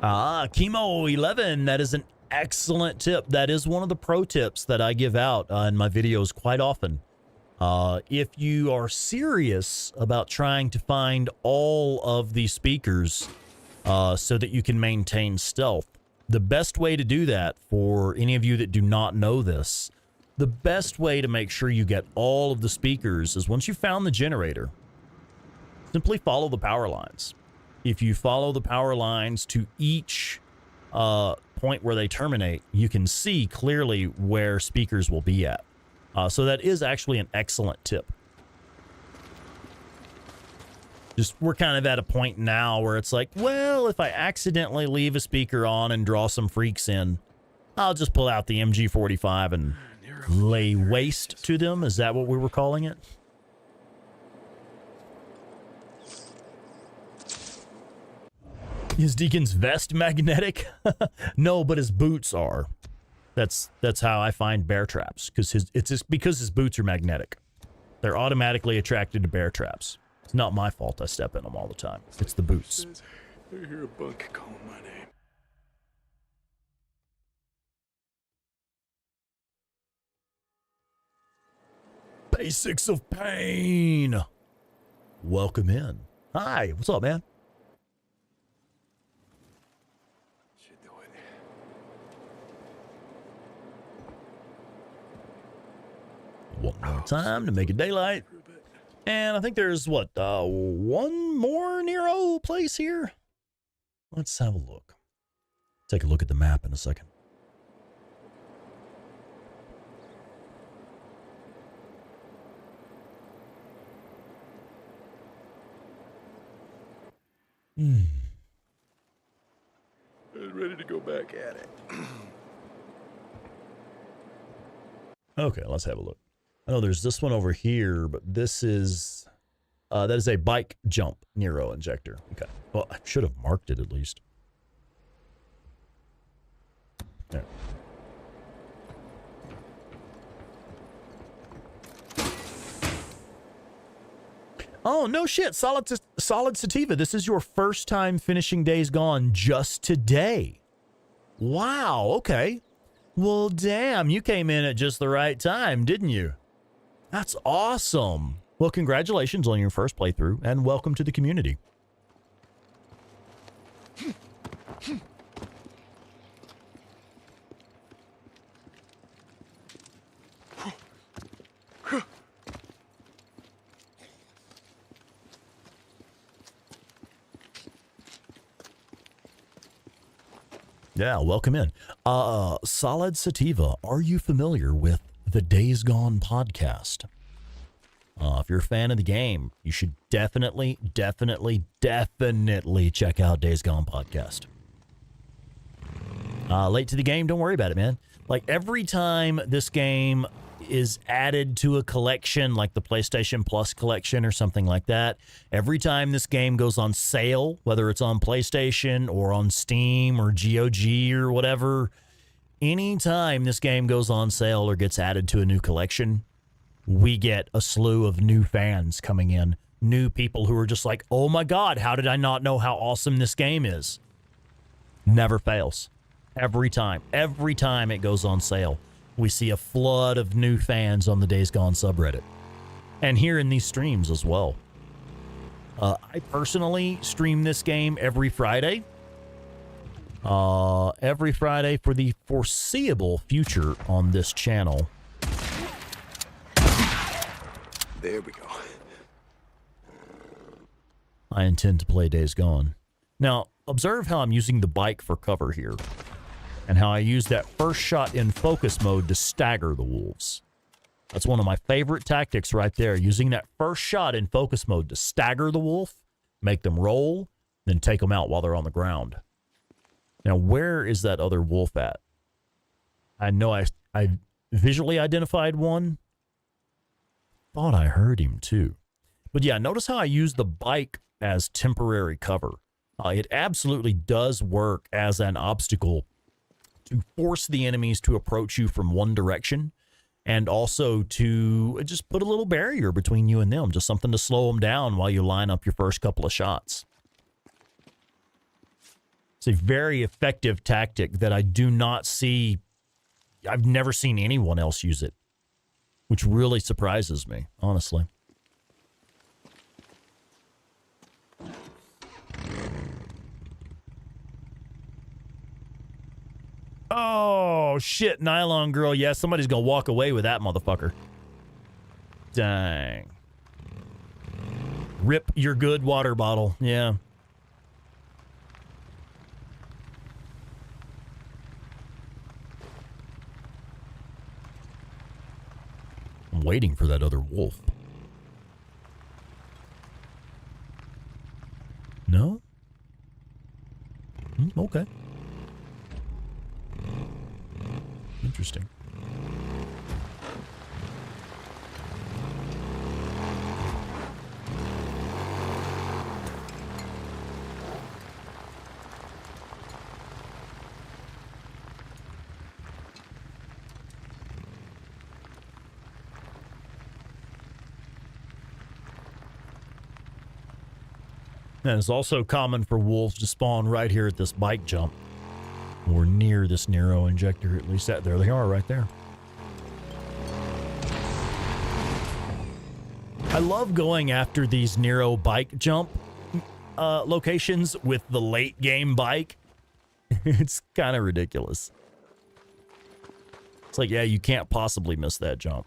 Chemo 11. That is an excellent tip. That is one of the pro tips that I give out in my videos quite often. If you are serious about trying to find all of the speakers so that you can maintain stealth, the best way to do that, for any of you that do not know this, the best way to make sure you get all of the speakers is once you found the generator, simply follow the power lines. If you follow the power lines to each point where they terminate, you can see clearly where speakers will be at. So that is actually an excellent tip. Just we're kind of at a point now where it's like, well, if I accidentally leave a speaker on and draw some freaks in, I'll just pull out the MG45 and lay waste to them. Is that what we were calling it? Is Deacon's vest magnetic? No, but his boots are. That's how I find bear traps, because because his boots are magnetic. They're automatically attracted to bear traps. It's not my fault I step in them all the time. It's the boots. I hear a bunk calling my name. Basics of pain. Welcome in. Hi, what's up, man? Should do it. One more time to make it daylight. And I think there's, what, one more Nero place here? Let's have a look. Take a look at the map in a second. I was ready to go back at it. Okay, let's have a look. I know there's this one over here, but this is, that is a bike jump Nero injector. Okay. Well, I should have marked it at least. There. Oh, no shit. Solid Sativa. This is your first time finishing Days Gone just today. Wow. Okay. Well, damn. You came in at just the right time, didn't you? That's awesome. Well, congratulations on your first playthrough, and welcome to the community. Yeah, welcome in. Solid Sativa, are you familiar with the Days Gone podcast? If you're a fan of the game, you should definitely check out Days Gone podcast. Late to the game, don't worry about it, man. Like, every time this game is added to a collection, like the PlayStation Plus collection or something like that, every time this game goes on sale, whether it's on PlayStation or on Steam or GOG or whatever, anytime this game goes on sale or gets added to a new collection, we get a slew of new fans coming in. New people who are just like, oh my God, how did I not know how awesome this game is? Never fails. Every time it goes on sale, we see a flood of new fans on the Days Gone subreddit. And here in these streams as well. I personally stream this game every Friday. Every Friday for the foreseeable future on this channel. There we go. I intend to play Days Gone. Now, observe how I'm using the bike for cover here, and how I use that first shot in focus mode to stagger the wolves. That's one of my favorite tactics right there, using that first shot in focus mode to stagger the wolf, make them roll, then take them out while they're on the ground. Now, where is that other wolf at? I know I visually identified one. Thought I heard him too. But yeah, notice how I use the bike as temporary cover. It absolutely does work as an obstacle to force the enemies to approach you from one direction, and also to just put a little barrier between you and them, just something to slow them down while you line up your first couple of shots. It's a very effective tactic that I do not see. I've never seen anyone else use it, which really surprises me, honestly. Oh, shit, Nylon Girl. Yeah, somebody's going to walk away with that motherfucker. Dang. Rip your good water bottle. Yeah. I'm waiting for that other wolf. No? Okay. Interesting. And it's also common for wolves to spawn right here at this bike jump, or near this Nero injector. At least that, there they are right there. I love going after these Nero bike jump locations with the late game bike. It's kind of ridiculous. It's like, yeah, you can't possibly miss that jump.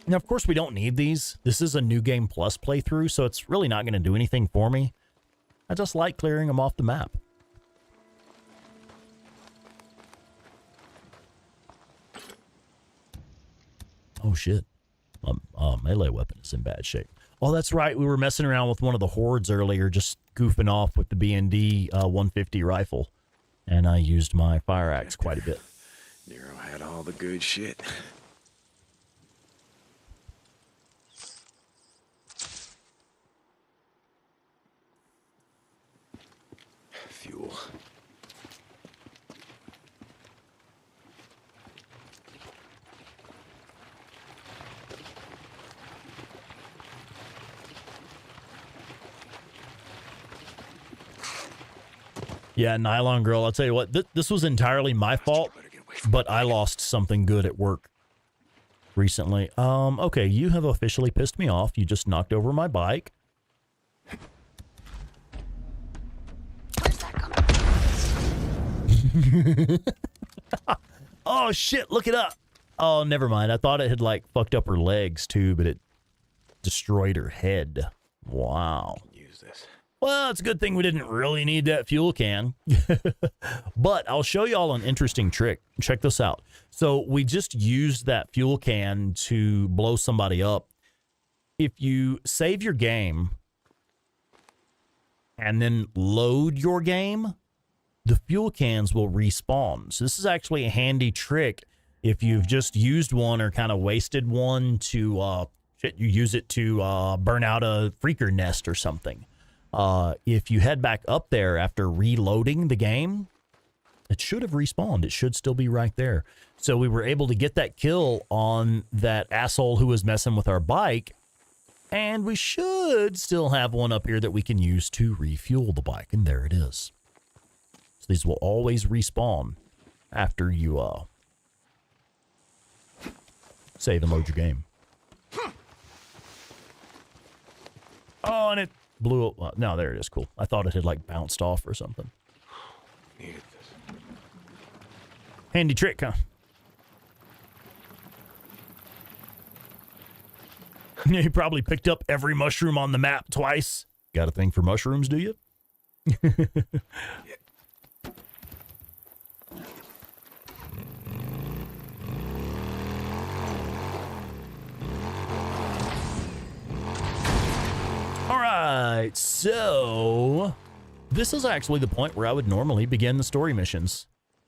Now, of course, we don't need these. This is a New Game Plus playthrough, so it's really not going to do anything for me. I just like clearing them off the map. Oh, shit. Melee weapon is in bad shape. Oh, that's right. We were messing around with one of the hordes earlier, just goofing off with the B&D 150 rifle. And I used my fire axe quite a bit. Nero had all the good shit. Fuel. Yeah, Nylon Girl, I'll tell you what, this was entirely my fault, but I lost something good at work recently. Okay, you have officially pissed me off. You just knocked over my bike. Where's that coming? Oh, shit, look it up. Oh, never mind. I thought it had, like, fucked up her legs, too, but it destroyed her head. Wow. Use this. Well, it's a good thing we didn't really need that fuel can. But I'll show y'all an interesting trick. Check this out. So we just used that fuel can to blow somebody up. If you save your game and then load your game, the fuel cans will respawn. So this is actually a handy trick if you've just used one or kind of wasted one to Shit, you use it to burn out a freaker nest or something. If you head back up there after reloading the game, it should have respawned. It should still be right there. So we were able to get that kill on that asshole who was messing with our bike. And we should still have one up here that we can use to refuel the bike. And there it is. So these will always respawn after you save and load your game. Oh, and it blew up. No, there it is. Cool. I thought it had like bounced off or something. Needed this. Handy trick, huh? You probably picked up every mushroom on the map twice. Got a thing for mushrooms, do you? All right, so this is actually the point where I would normally begin the story missions.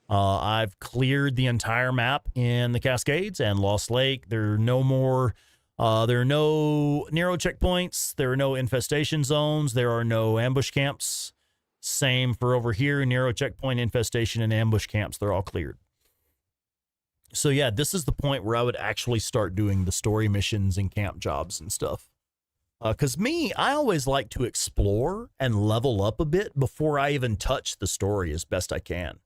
I've cleared the entire map in the Cascades and Lost Lake. There are no more, there are no Nero checkpoints. There are no infestation zones. There are no ambush camps. Same for over here, Nero checkpoint, infestation, and ambush camps. They're all cleared. So yeah, this is the point where I would actually start doing the story missions and camp jobs and stuff. Because I always like to explore and level up a bit before I even touch the story as best I can.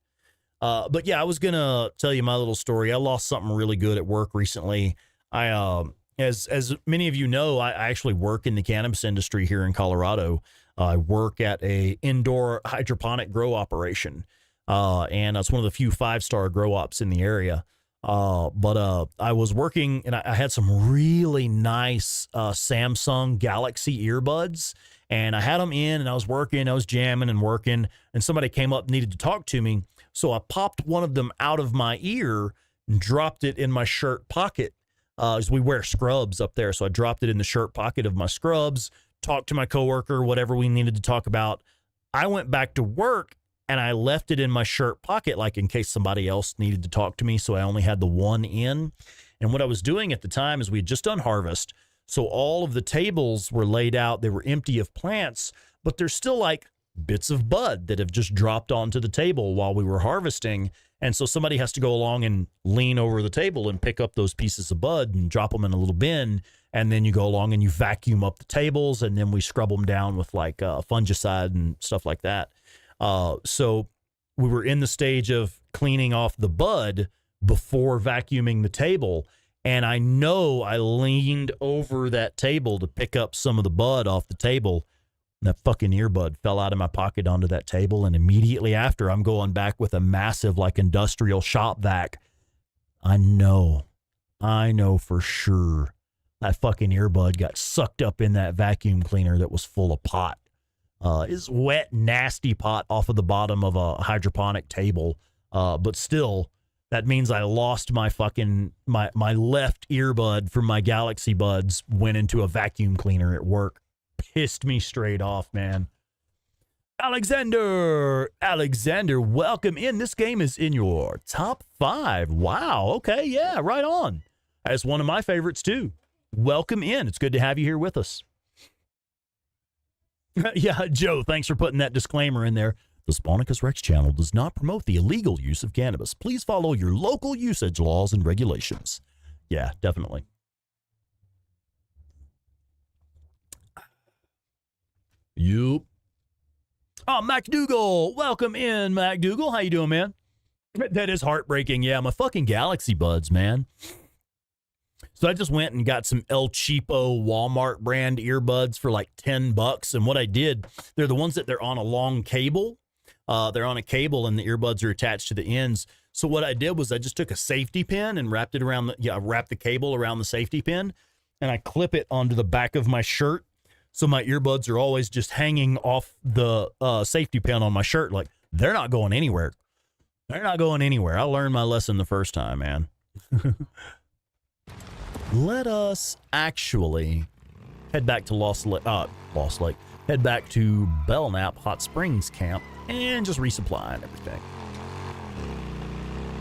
But yeah, I was going to tell you my little story. I lost something really good at work recently. As many of you know, I actually work in the cannabis industry here in Colorado. I work at a indoor hydroponic grow operation. And it's one of the few 5-star grow ops in the area. But I was working and I had some really nice Samsung Galaxy earbuds, and I had them in and I was working, I was jamming and working, and somebody came up and needed to talk to me. So I popped one of them out of my ear and dropped it in my shirt pocket. As we wear scrubs up there. So I dropped it in the shirt pocket of my scrubs, talked to my coworker, whatever we needed to talk about. I went back to work and I left it in my shirt pocket, like in case somebody else needed to talk to me. So I only had the one in. And what I was doing at the time is we had just done harvest. So all of the tables were laid out. They were empty of plants, but there's still like bits of bud that have just dropped onto the table while we were harvesting. And so somebody has to go along and lean over the table and pick up those pieces of bud and drop them in a little bin. And then you go along and you vacuum up the tables, and then we scrub them down with like fungicide and stuff like that. So we were in the stage of cleaning off the bud before vacuuming the table. And I know I leaned over that table to pick up some of the bud off the table. And that fucking earbud fell out of my pocket onto that table. And immediately after, I'm going back with a massive like industrial shop vac. I know for sure that fucking earbud got sucked up in that vacuum cleaner that was full of pot. It's wet, nasty pot off of the bottom of a hydroponic table. But still, that means I lost my fucking, my left earbud from my Galaxy Buds went into a vacuum cleaner at work. Pissed me straight off, man. Alexander, welcome in. This game is in your top 5. Wow. Okay. Yeah, right on. That's one of my favorites too. Welcome in. It's good to have you here with us. Yeah, Joe, thanks for putting that disclaimer in there. The Spawnicus Rex channel does not promote the illegal use of cannabis. Please follow your local usage laws and regulations. Yeah, definitely. Yup. Oh, MacDougal. Welcome in, MacDougal. How you doing, man? That is heartbreaking. Yeah, my fucking Galaxy Buds, man. So I just went and got some El Cheapo Walmart brand earbuds for like $10. And what I did, they're the ones that they're on a long cable. They're on a cable and the earbuds are attached to the ends. So what I did was I just took a safety pin and wrapped it around wrapped the cable around the safety pin, and I clip it onto the back of my shirt. So my earbuds are always just hanging off the safety pin on my shirt. Like, they're not going anywhere. They're not going anywhere. I learned my lesson the first time, man. Let us actually head back to Lost Lake. Head back to Belknap Hot Springs Camp and just resupply and everything.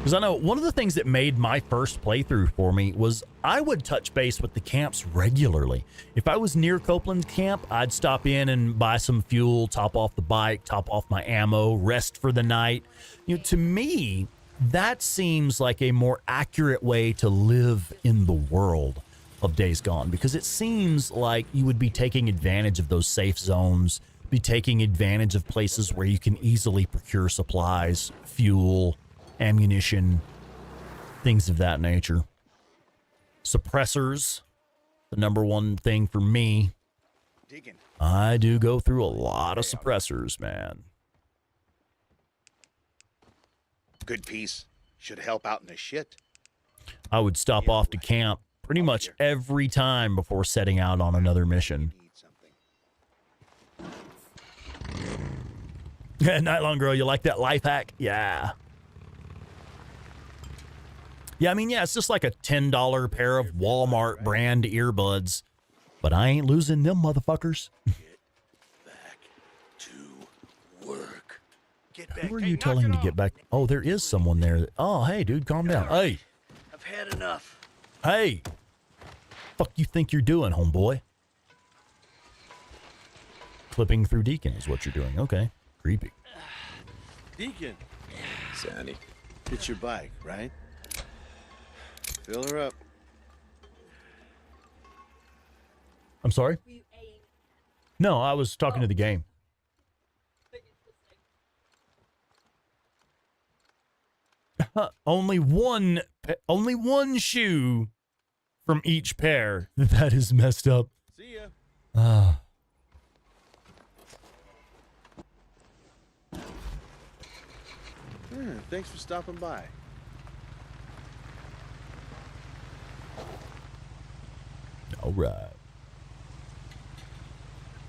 Because I know one of the things that made my first playthrough for me was I would touch base with the camps regularly. If I was near Copeland Camp, I'd stop in and buy some fuel, top off the bike, top off my ammo, rest for the night. You know, to me, that seems like a more accurate way to live in the world of Days Gone, because it seems like you would be taking advantage of those safe zones, be taking advantage of places where you can easily procure supplies, fuel, ammunition, things of that nature. Suppressors, the number one thing for me. I do go through a lot of suppressors, man. Good piece. Should help out in the shit. I would stop off to camp pretty much every time before setting out on another mission. Yeah, Nightlong Girl, you like that life hack? Yeah. Yeah, I mean, yeah, it's just like a $10 pair of Walmart brand earbuds, but I ain't losing them motherfuckers. Back to work. Get back. Who are you telling to get back? Oh, there is someone there. Oh, hey, dude, calm down. Hey. I've had enough. Hey. Fuck you think you're doing, homeboy? Clipping through Deacon is what you're doing. Okay. Creepy. Deacon, Sandy. it's your bike, right? Fill her up. I'm sorry? No, I was talking to the game. only one shoe from each pair. That is messed up. See ya. Thanks for stopping by. All right.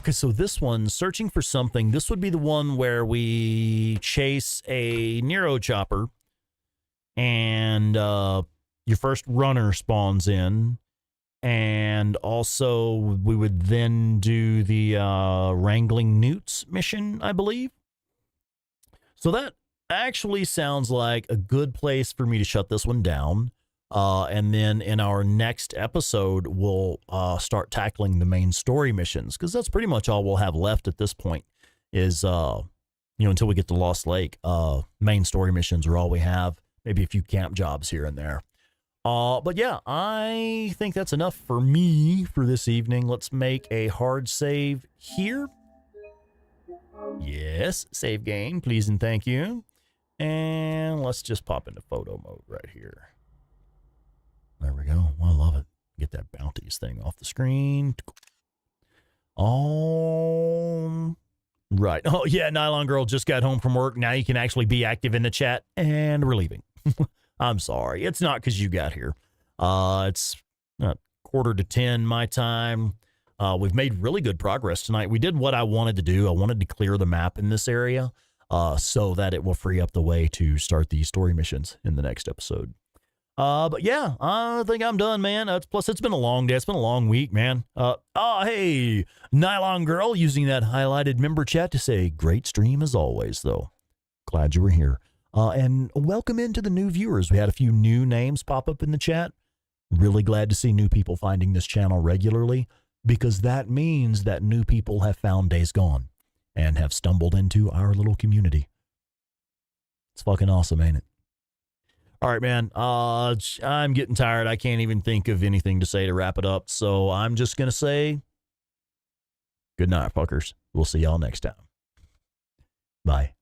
Okay, so this one, searching for something, this would be the one where we chase a Nero chopper and your first runner spawns in. And also we would then do the wrangling newts mission, I believe. So that actually sounds like a good place for me to shut this one down. And then in our next episode, we'll start tackling the main story missions, because that's pretty much all we'll have left at this point is, until we get to Lost Lake, main story missions are all we have. Maybe a few camp jobs here and there. But yeah, I think that's enough for me for this evening. Let's make a hard save here. Yes, save game, please and thank you. And let's just pop into photo mode right here. There we go. I love it. Get that bounties thing off the screen. Right. Oh, yeah, Nylon Girl just got home from work. Now you can actually be active in the chat. And we're leaving. I'm sorry. It's not because you got here. It's 9:45 my time. We've made really good progress tonight. We did what I wanted to do. I wanted to clear the map in this area so that it will free up the way to start the story missions in the next episode. But yeah, I think I'm done, man. Plus, it's been a long day. It's been a long week, man. Hey, Nylon Girl using that highlighted member chat to say, great stream as always, though. Glad you were here. And welcome into the new viewers. We had a few new names pop up in the chat. Really glad to see new people finding this channel regularly, because that means that new people have found Days Gone and have stumbled into our little community. It's fucking awesome, ain't it? All right, man. I'm getting tired. I can't even think of anything to say to wrap it up. So I'm just going to say good night, fuckers. We'll see y'all next time. Bye.